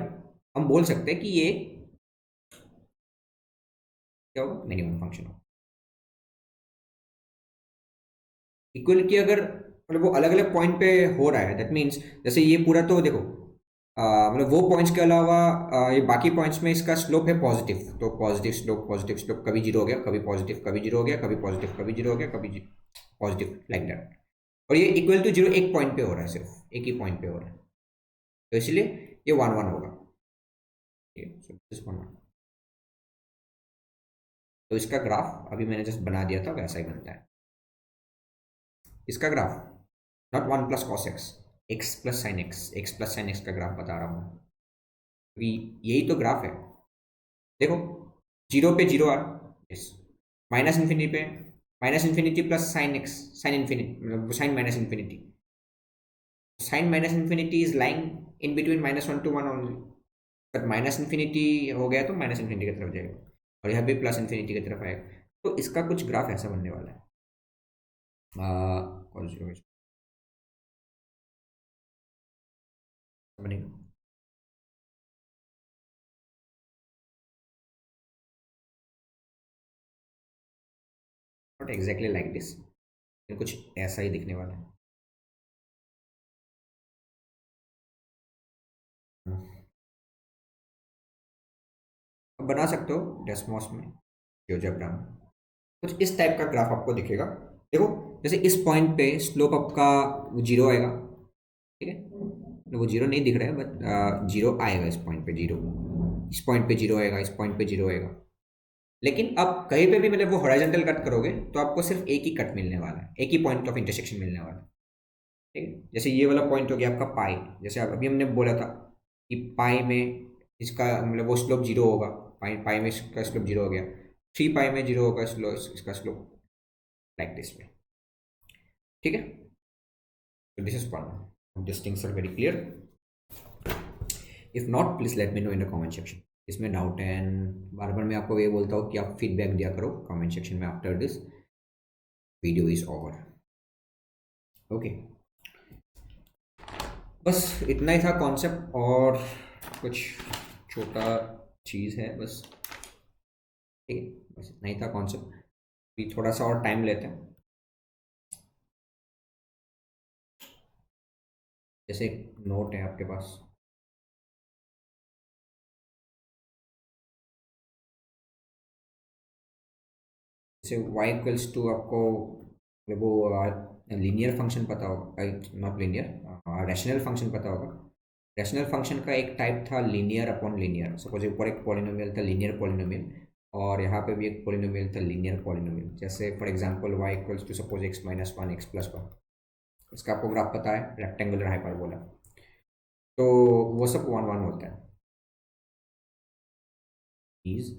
हम बोल सकते हैं कि ये क्या होगा? मिनिमम फंक्शन होगा। इक्वलिटी अगर मतलब वो अलग अलग पॉइंट पे हो रहा है, दैट मीन्स जैसे ये पूरा तो देखो मतलब वो पॉइंट्स के अलावा ये बाकी पॉइंट्स में इसका स्लोप है पॉजिटिव, तो पॉजिटिव स्लोप कभी जीरो हो गया, कभी पॉजिटिव, कभी जीरो हो गया, कभी पॉजिटिव, कभी जीरो हो गया, कभी पॉजिटिव, लाइक दैट। और ये इक्वल टू जीरो एक पॉइंट पे हो रहा है, सिर्फ एक ही पॉइंट पे हो रहा है, तो इसलिए ये 1 1 होगा। तो इसका ग्राफ अभी मैंने जस्ट बना दिया था वैसा ही बनता है। इसका graph not 1 plus cos x, x plus sine x का ग्राफ बता रहा हूँ, यही तो ग्राफ है। देखो जीरो पे जीरो आर, यस, माइनस इन्फिनिटी पे -minus infinity plus sine x, sine infinity, sine -minus infinity is lying in between -1 to 1 only. But minus infinity हो गया तो माइनस इन्फिनिटी की तरफ जाएगा और यहाँ भी प्लस इन्फिनिटी की तरफ आएगा। तो इसका कुछ ग्राफ ऐसा बनने वाला है। कौन सी बनेगा? नॉट एग्जैक्टली लाइक दिस, कुछ ऐसा ही दिखने वाला है। अब बना सकते हो डेस्मोस में, जियोजेब्रा में, कुछ इस टाइप का ग्राफ आपको दिखेगा। देखो जैसे इस पॉइंट पे स्लोप आपका जीरो आएगा, ठीक है, तो वो जीरो नहीं दिख रहा है बट जीरो आएगा इस पॉइंट पे, जीरो इस पॉइंट पे जीरो आएगा, इस पॉइंट पे जीरो आएगा। लेकिन अब कहीं पे भी मतलब वो हॉरिजॉन्टल कट करोगे तो आपको सिर्फ एक ही कट मिलने वाला है, एक ही पॉइंट ऑफ इंटरसेक्शन मिलने वाला है, ठीक है। जैसे ये वाला पॉइंट हो गया आपका पाई, जैसे अभी हमने बोला था कि पाई में इसका मतलब वो स्लोप जीरो होगा, पाई पाई में इसका स्लोप जीरो हो गया, 3 पाई में जीरो होगा स्लोप, इसका स्लोप लाइक दिस में, ठीक है। तो this is one, this things are very clear. If not please let me know in the comment section. इसमें डाउट है एंड बार बार मैं आपको ये बोलता हूँ कि आप फीडबैक दिया करो कमेंट सेक्शन में after this video is over. Okay, बस इतना ही था कॉन्सेप्ट, और कुछ छोटा चीज़ है बस, ठीक है, बस इतना ही था कॉन्सेप्ट। अभी थोड़ा सा और टाइम लेते हैं। जैसे एक नोट है आपके पास, जैसे y इक्वल्स टू आपको वो लीनियर फंक्शन पता होगा, नॉट लीनियर, रैशनल फंक्शन पता होगा, रैशनल फंक्शन का एक टाइप था लीनियर अपॉन लीनियर। सपोज ऊपर एक पॉलिनोमियल था लीनियर पॉलिनोमियल, और यहाँ पे भी एक पॉलिनोमियल था लीनियर पॉलिनोमियल। जैसे for example y equals to suppose x minus one x plus one, इसका आपको ग्राफ पता है, रेक्टेंगुलर हाइपरबोला, तो वो सब वन वन होता है, इज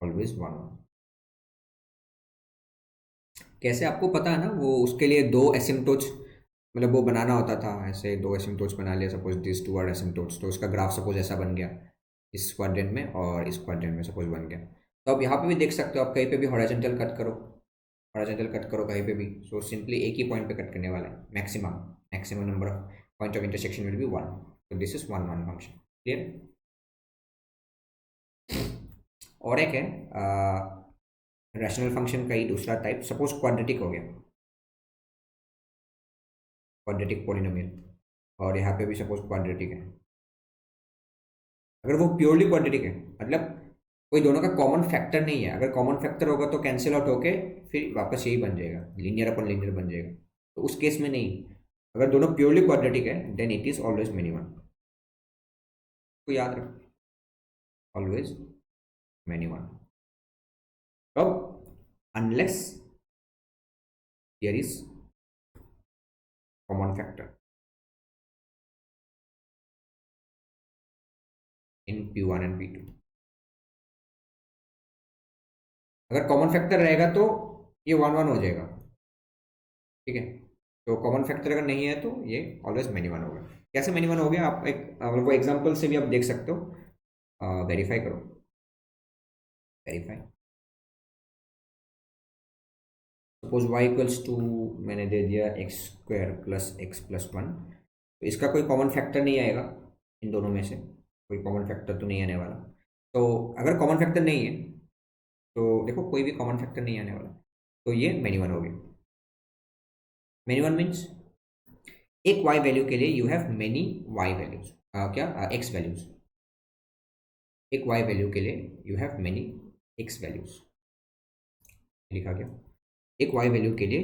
ऑलवेज वन वन। कैसे आपको पता है ना, वो उसके लिए दो एसिम्टोट्स मतलब वो बनाना होता था, ऐसे दो एसिम्टोट्स बना लिया, suppose this two are asymptotes, तो उसका ग्राफ सपोज ऐसा बन गया इस क्वाड्रेंट में और इस क्वाड्रेंट में सपोज बन गया। तो आप यहाँ पे भी देख सकते हो, आप कहीं पे भी हॉरिजॉन्टल कट करो, हॉरिजॉन्टल कट करो कहीं पे भी, सो सिंपली एक ही पॉइंट पे कट करने वाला है, maximum maximum number of point of intersection will be one, तो this is one one function. Clear? और एक है रैशनल फंक्शन का ही दूसरा टाइप, सपोज क्वाड्रेटिक हो गया, क्वाड्रेटिक पॉलिनोमियल, और यहाँ पे भी सपोज क्वाड्रेटिक है। अगर वो प्योरली क्वाड्रेटिक है, मतलब कोई दोनों का कॉमन फैक्टर नहीं है, अगर कॉमन फैक्टर होगा तो कैंसिल आउट होके फिर वापस यही बन जाएगा, लीनियर अपन लीनियर बन जाएगा, तो उस केस में नहीं। अगर दोनों प्योरली क्वाड्रेटिक है then it is always minimum, तो याद रखो ऑलवेज मिनिमम। अब unless there is common factor in P1 and P2। अगर कॉमन फैक्टर रहेगा तो ये वन वन हो जाएगा, ठीक है। तो कॉमन फैक्टर अगर नहीं है तो ये ऑलवेज मिनिमम होगा। कैसे मिनिमम हो गया, आप एक वो एग्जांपल से भी आप देख सकते हो, वेरीफाई करो, verify. Suppose y equals to, मैंने दे दिया x square plus x plus one, तो इसका कोई कॉमन फैक्टर नहीं आएगा, इन दोनों में से कोई कॉमन फैक्टर तो नहीं आने वाला। तो अगर कॉमन फैक्टर नहीं है तो देखो कोई भी कॉमन फैक्टर नहीं आने वाला, तो ये मिनिमम हो गया। मिनिमम मीन्स एक y वैल्यू के लिए you have many y values, क्या x वैल्यूज, एक y वैल्यू के लिए you have many x values, लिखा गया, एक y वैल्यू के लिए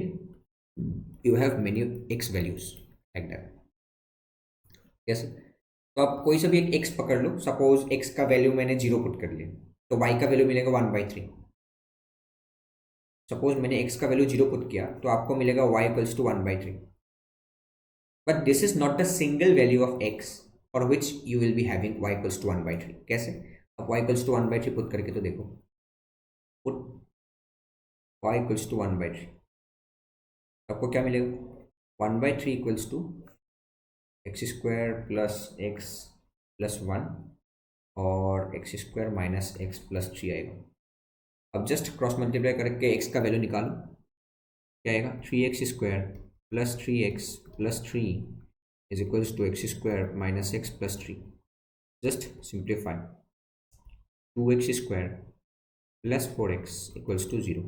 you have many x values, like that. कैसे? तो आप कोई सा भी एक x पकड़ लो, सपोज x का वैल्यू मैंने 0 पुट कर लिया, तो y का वैल्यू मिलेगा 1/3। सपोज मैंने x का वैल्यू 0 पुट किया तो आपको मिलेगा y equals to 1/3। But this is not the single value of x for which you will be having y equals to 1/3। कैसे? अब y equals to 1/3 पुट करके तो देखो, पुट y equals to 1/3, आपको क्या मिलेगा? 1/3 equals to x square plus x plus one और x square minus x plus three आएगा। अब जस्ट क्रॉस मल्टीप्लाई करके x का वैल्यू निकालो, क्या आएगा? 3x square plus 3x plus 3 is equals to x square minus x plus 3। Just simplify, 2x square plus 4x equals to 0।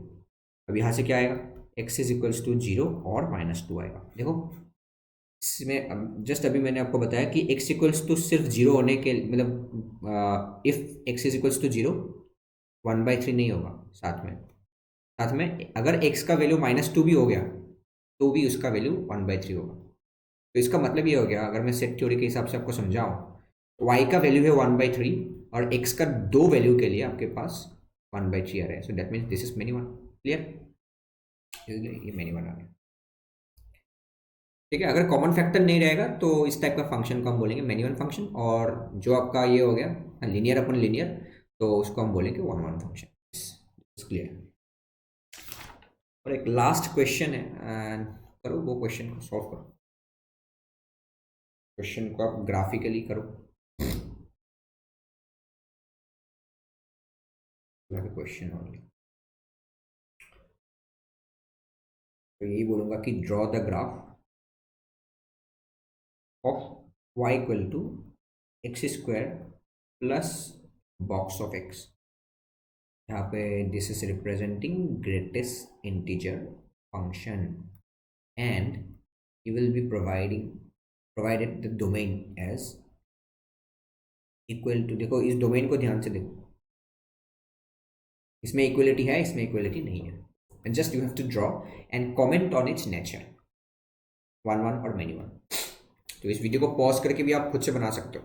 अब यहाँ से क्या आएगा? x इज इक्वल्स टू 0 और -2 आएगा। देखो इसमें जस्ट अभी मैंने आपको बताया कि x इक्वल्स टू सिर्फ 0 होने के मतलब if x is equals to 0 1/3 नहीं होगा, साथ में अगर x का वैल्यू -2 भी हो गया तो भी उसका वैल्यू 1/3 होगा। तो इसका मतलब ये हो गया, अगर मैं सेट थ्योरी के हिसाब से आपको समझाऊं, y का वैल्यू है 1/3 और x का दो वैल्यू के लिए आपके पास 1/3 आ रहा है, so that means this is minimum. Clear? ये मिनिमम आ गया, ठीक है। अगर कॉमन फैक्टर नहीं रहेगा तो इस टाइप का फंक्शन को हम बोलेंगे मिनिमम फंक्शन, और जो आपका ये हो गया लीनियर अपन लीनियर, तो उसको हम बोलेंगे वन वन फंक्शन। क्लियर? और एक लास्ट क्वेश्चन है, एंड करो वो क्वेश्चन को सॉल्व करो, क्वेश्चन को आप ग्राफिकली करो। क्वेश्चन ओनली, तो यही बोलूंगा कि draw the graph of y equal to x square plus box of x। यहाँ पे this is representing greatest integer function and you will be provided the domain as equal to, देखो इस domain को ध्यान से देखो, इसमें इक्वलिटी है, इसमें इक्वलिटी नहीं है, and just you have to draw and comment on its nature, 1 1 और मिनिमम। तो इस वीडियो को पॉज करके भी आप खुद से बना सकते हो।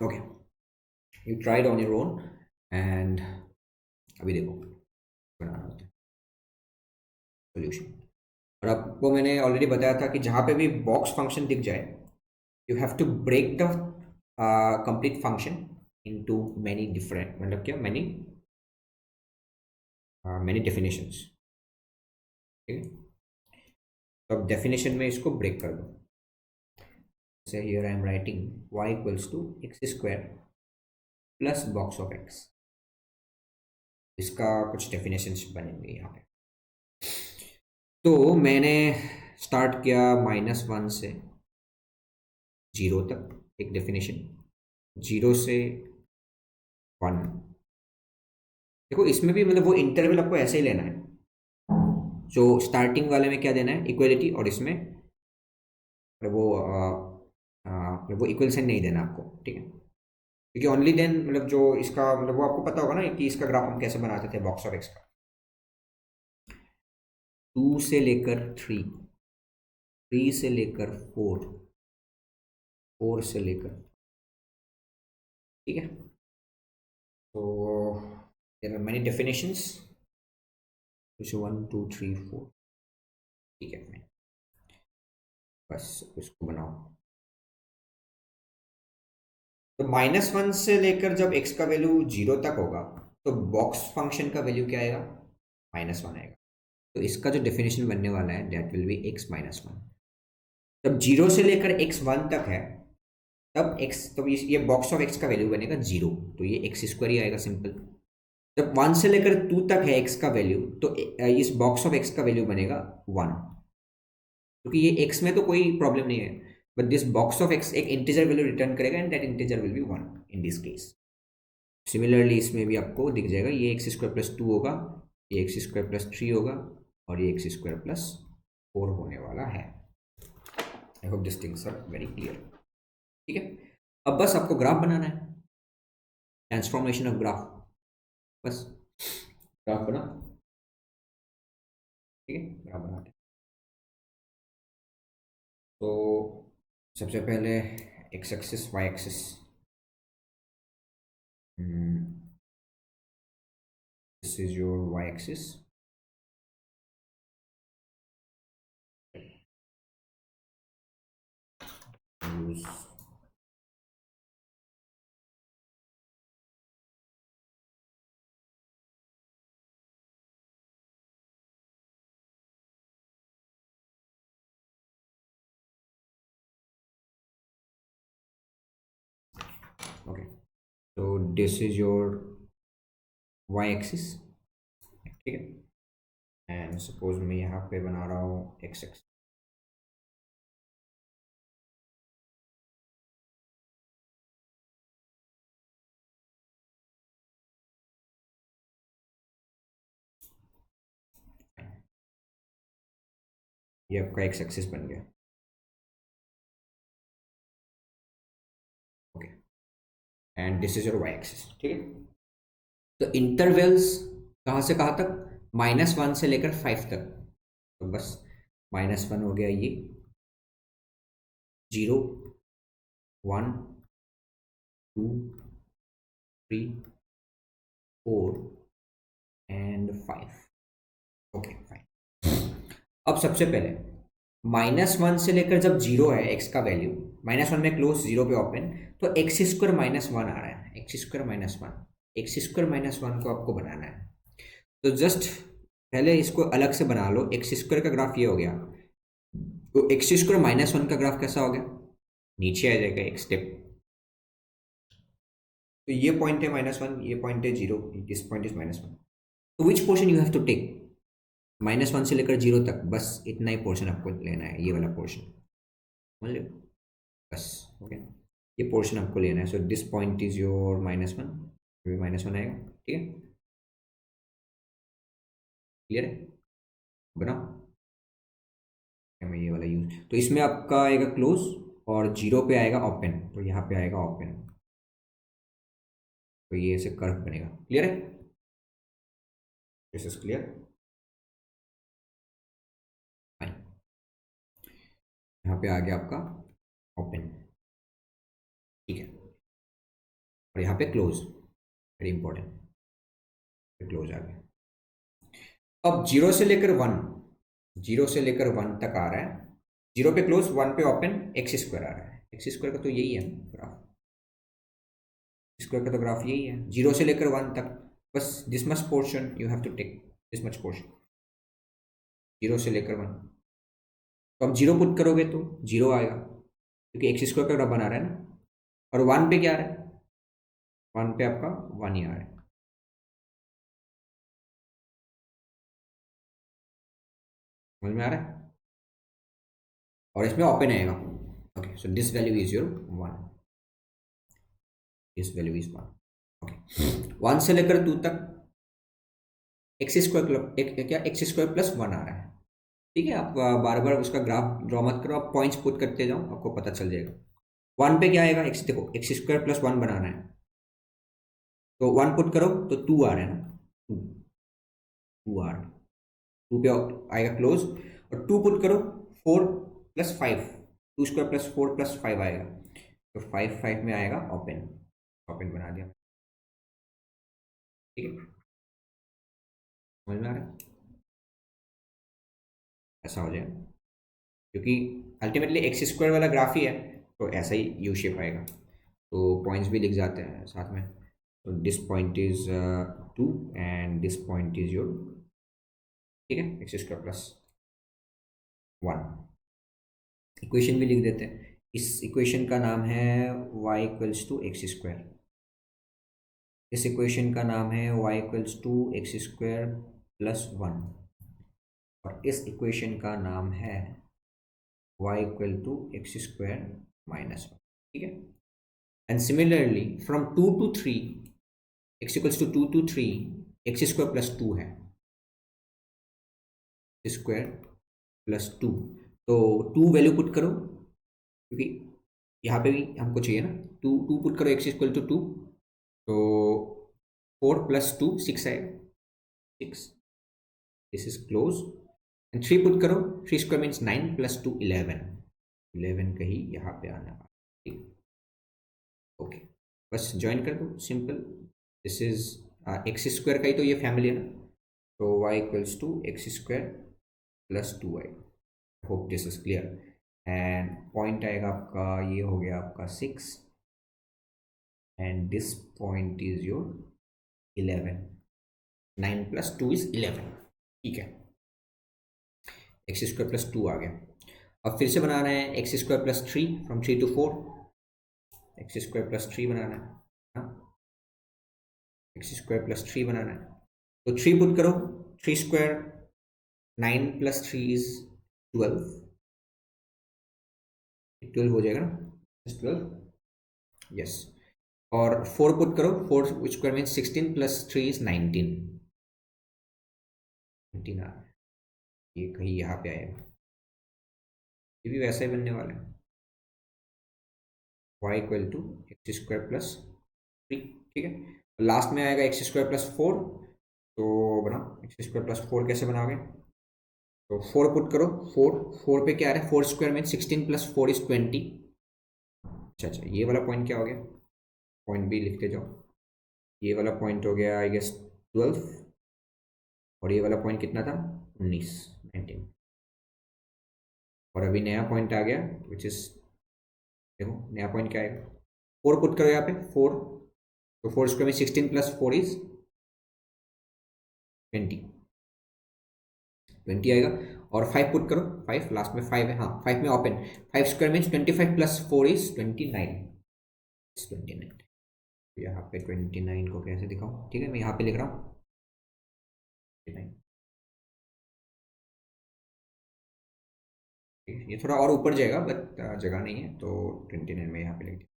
Okay, you tried on your own and अभी देखो बनाना होता है सोल्यूशन। और आपको मैंने ऑलरेडी बताया था कि जहाँ पे भी बॉक्स फंक्शन दिख जाए, you have to break the complete function into many different, मतलब क्या, मैनी मैनी डेफिनेशंस। ठीक है, तो अब डेफिनेशन में इसको ब्रेक कर दो। So here I am writing y equals to x square plus box of x। इसका कुछ डेफिनेशंस बनेंगे यहाँ पे। तो मैंने स्टार्ट किया -1 से 0 तक एक डेफिनेशन, 0 से 1। देखो इसमें भी मतलब वो इंटरवल आपको ऐसे ही लेना है, जो स्टार्टिंग वाले में क्या देना है, इक्वलिटी, और इसमें वो इक्वल साइन नहीं देना आपको। ठीक है, क्योंकि ओनली देन मतलब जो इसका मतलब वो आपको पता होगा ना कि इसका ग्राफ हम कैसे बनाते थे बॉक्स ऑफ एक्स का। 2 से लेकर 3, 3 से लेकर 4, 4 से लेकर, ठीक है। तो देयर आर मेनी डेफिनेशंस, कुछ 1 2 3 4, ठीक है। बस इसको बनाओ। तो -1 से लेकर जब x का वैल्यू 0 तक होगा तो बॉक्स फंक्शन का वैल्यू क्या आएगा, -1 आएगा। तो इसका जो डेफिनेशन बनने वाला है दैट विल बी x -1। जब 0 से लेकर x1 तक है तब x, तो ये बॉक्स ऑफ x का वैल्यू बनेगा 0, तो ये x स्क्वायर ही आएगा सिंपल। जब 1 से लेकर 2 तक है x का वैल्यू तो इस बॉक्स ऑफ x का वैल्यू बनेगा 1, क्योंकि ये x में तो कोई प्रॉब्लम नहीं है, but this box of x एक इंटीजर वैल्यू रिटर्न करेगा and that integer will be 1 in this case. Similarly इसमें भी आपको दिख जाएगा, ये एक्स स्क्वायर प्लस 2 होगा, ये एक्स स्क्वायर प्लस 3 होगा, और ये एक्स स्क्वायर प्लस 4 होने वाला है। I hope this things are very clear. ठीक है, अब बस आपको ग्राफ बनाना है, ट्रांसफॉर्मेशन ऑफ ग्राफ, बस ग्राफ बना। ठीक है, ग्राफ बनाते हैं। तो सबसे पहले x axis, y axis, this is your y axis, use okay. तो this is your y axis, ठीक है। एंड सपोज मैं यहाँ पे बना रहा हूँ एक्स एक्सिस। ये आपका एक्स एक्सिस बन गया। Okay, and this is your y axis. ठीक है, तो इंटरवल्स कहाँ से कहाँ तक, -1 से लेकर 5 तक। तो बस -1 हो गया ये, 0 1 2 3 4 एंड 5। Okay fine. अब सबसे पहले -1 से लेकर जब 0 है एक्स का वैल्यू, -1 में क्लोज, 0 पे ओपन, तो एक्स स्क्वायर -1 आ रहा है, एक्स स्क्वायर -1, एक्स स्क्वायर -1 को आपको बनाना है। तो जस्ट पहले इसको अलग से बना लो, एक्स स्क्वायर का ग्राफ ये हो गया, तो एक्स स्क्वायर -1 का ग्राफ कैसा हो गया, नीचे आ जाएगा एक स्टेप। तो ये पॉइंट है -1, ये पॉइंट है 0, दिस पॉइंट इज -1। तो which portion you have to take, -1 से लेकर 0 तक, बस इतना ही पोर्शन आपको लेना है, ये वाला पोर्शन, समझ लो, बस। ओके, ये पोर्शन आपको लेना है। So this point is your -1, अभी -1 आएगा। ठीक है, क्लियर है, बनाओ। मैं ये वाला यूज, तो इसमें आपका आएगा क्लोज और 0 पे आएगा ओपन, तो यहाँ पे आएगा ओपन, तो ये ऐसे कर्व बनेगा। क्लियर है, दिस इज क्लियर। फाइन, यहाँ पे आ गया आपका ओपन, ठीक है। और यहाँ पे क्लोज, वेरी इंपॉर्टेंट, क्लोज आ गया। अब जीरो से लेकर वन तक आ रहा है, जीरो पे क्लोज, वन पे ओपन, एक्स स्क्वायर आ रहा है। एक्स स्क्वायर का तो यही है ग्राफ, स्क्वायर का तो ग्राफ यही है, जीरो से लेकर वन तक। बस this much portion you have to take, this much portion, zero से लेकर वन। तो अब जीरो पुट करोगे तो जीरो आएगा, क्योंकि एक्स स्क्वायर का ग्राफ बना रहा है ना। और वन पे क्या आ रहा है, वन पे आपका वन ही आ रहा है। समझ में आ रहा है? और इसमें ओपन आएगा। Okay, so this value is your one, this value is one. Okay, one से लेकर टू तक एक्स स्क्वायर क्या एक्स स्क्वायर प्लस वन आ रहा है। ठीक है, आप बार बार उसका ग्राफ ड्रॉ मत करो, आप पॉइंट्स पुट करते जाओ, आपको पता चल जाएगा। वन पे क्या आएगा, एक्स, देखो एक्स स्क्वायर प्लस वन बनाना है, तो वन पुट करो तो टू आ रहा है ना, टू, टू आ रहा है, टू पे आएगा क्लोज। और टू पुट करो, four plus five, two square plus four plus five आएगा, तो फाइव फाइव में आएगा ओपन, ओपन बना दिया। ठीक है, समझ में आ रहा है? ऐसा हो जाएगा, क्योंकि अल्टीमेटली एक्स स्क्वायर वाला ग्राफ ही है, तो ऐसा ही यू शेप आएगा। तो पॉइंट्स भी लिख जाते हैं साथ में। तो this point is two and this point is your, ठीक है, x square plus one. Equation भी लिख देते हैं, इस इक्वेशन का नाम है y equals to x square, इस इक्वेशन का नाम है y equals to x square plus one, और इस इक्वेशन का नाम है y equal to x square minus one. ठीक है, and similarly from two to three, x equals to two to three, x square plus two है, square plus two, तो two value put करो, क्योंकि यहाँ पे भी हमको चाहिए ना, टू, टू पुट करो, एक्स इक्वल टू टू, तो फोर प्लस टू सिक्स आएगा, six, this is close. And three put करो, three square means nine plus two eleven, eleven कहीं यहाँ पे आना, ठीक, ओके। बस ज्वाइन कर दो, simple, this is x square का ही तो ये फैमिली है ना, तो y equals to x square plus two y. Hope this is clear. And point आएगा आपका, ये हो गया आपका six, and this point is your eleven, nine plus two is eleven, ठीक है, एक्स स्क्वायर प्लस टू आ गया। अब फिर से बनाना है x square plus three, from three to four, x square plus three बनाना है, एक्स स्क्वायर प्लस थ्री बनाना है, तो थ्री पुट करो, three square, nine plus three is twelve, twelve हो जाएगा ना, ट्वेल्व, यस। और फोर पुट करो, four square mean sixteen plus three is nineteen, nineteen आ, ये कहीं यहाँ पे आएगा, ये भी वैसा ही बनने वाला है, y equal to x square plus three, ठीक है। लास्ट में आएगा एक्स स्क्वायर प्लस फोर, तो बनाओ एक्स स्क्वायर प्लस फोर कैसे बनाओगे, तो फोर पुट करो, फोर, फोर पे क्या आ रहा है, four square mean sixteen plus four is twenty. अच्छा अच्छा, ये वाला पॉइंट क्या हो गया, पॉइंट भी लिखते जाओ, ये वाला पॉइंट हो गया आई गेस ट्वेल्व, और ये वाला पॉइंट कितना था, उन्नीस, नाइनटीन। और अभी नया पॉइंट आ गया विच इज, देखो नया पॉइंट क्या आएगा, फोर पुट करो यहाँ पे, फोर, तो फोर स्क्वायर में sixteen plus four is twenty, twenty आएगा। और फाइव पुट करो, फाइव, लास्ट में फाइव है, हाँ फाइव में open, five square means twenty five plus four is twenty nine, twenty nine. यहाँ पे ट्वेंटी नाइन को कैसे दिखाऊँ, ठीक है, मैं यहाँ पे लिख रहा हूँ 29, ये थोड़ा और ऊपर जाएगा बट जगह नहीं है, तो ट्वेंटी नाइन में यहाँ पे लिख दिया,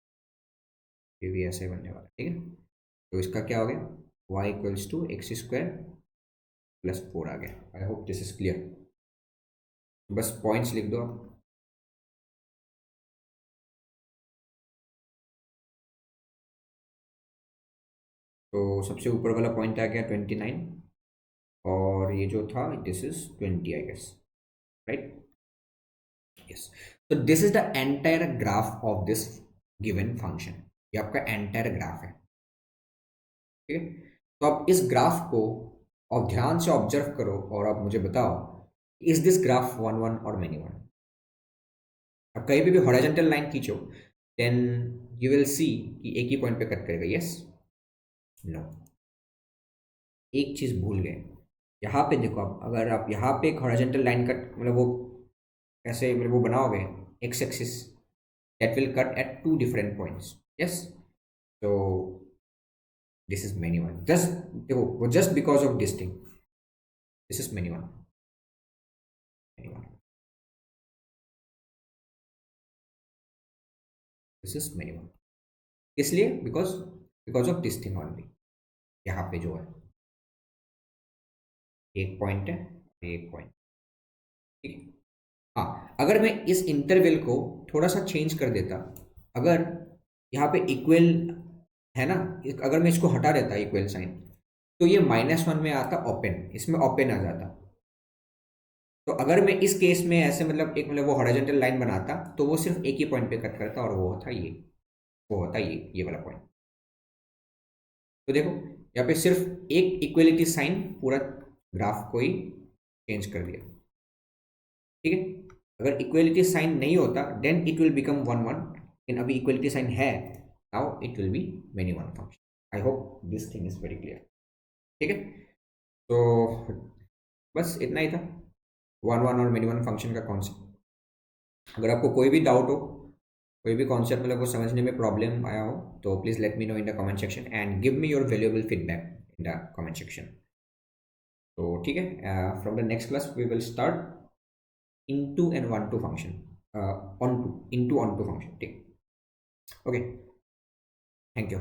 ये भी ऐसे बनने वाला है, ठीक है। तो इसका क्या हो गया, y equals to x square plus four आ गया। I hope this is clear, बस पॉइंट्स लिख दो आप। तो सबसे ऊपर वाला पॉइंट आ गया ट्वेंटी नाइन, और ये जो था this is twenty I guess, right. Yes, तो this is the entire graph of this given function, ये आपका एंटायर ग्राफ है, ठीक है। तो आप इस ग्राफ को और ध्यान से ऑब्जर्व करो और आप मुझे बताओ, is this graph one one और मेनी वन। अब कहीं भी हॉरिजॉन्टल लाइन खींचो, देन यू विल सी कि एक ही पॉइंट पे कट करेगा, यस नो। एक चीज भूल गए, यहाँ पे देखो, आप अगर आप यहाँ पे एक हॉरिजॉन्टल लाइन कट मतलब वो ऐसे मतलब वो बनाओगे x axis, that will cut at two different points, yes. तो this is many one, just देखो वो just because of this thing, this is many one, many one, this is many one, इसलिए because because of this thing only. यहाँ पे जो है एक point है, एक पॉइंट, ठीक है। हाँ, अगर मैं इस इंटरवल को थोड़ा सा चेंज कर देता, अगर यहाँ पे इक्वल है ना, अगर मैं इसको हटा देता इक्वल साइन, तो ये -1 में आता ओपन, इसमें ओपन आ जाता। तो अगर मैं इस केस में ऐसे मतलब एक मतलब वो हॉरिजॉन्टल लाइन बनाता, तो वो सिर्फ एक ही पॉइंट पे कट करता, और वो था ये, वो होता ये वाला पॉइंट। तो देखो यहाँ पे सिर्फ एक इक्वलिटी साइन पूरा ग्राफ को ही चेंज कर दिया, ठीक है। अगर इक्वलिटी साइन नहीं होता then it will become one one, लेकिन अभी इक्वलिटी साइन है, now it will be many one function. I hope this thing is very clear, ठीक है। तो बस इतना ही था वन वन और मेनी वन फंक्शन का कॉन्सेप्ट। अगर आपको कोई भी डाउट हो, कोई भी कॉन्सेप्ट मतलब वो समझने में प्रॉब्लम आया हो, तो please let me know in the comment section and give me your valuable feedback in the comment section. तो ठीक है, from the next class we will start into and one to function, onto into onto function, ठीक, okay, thank you।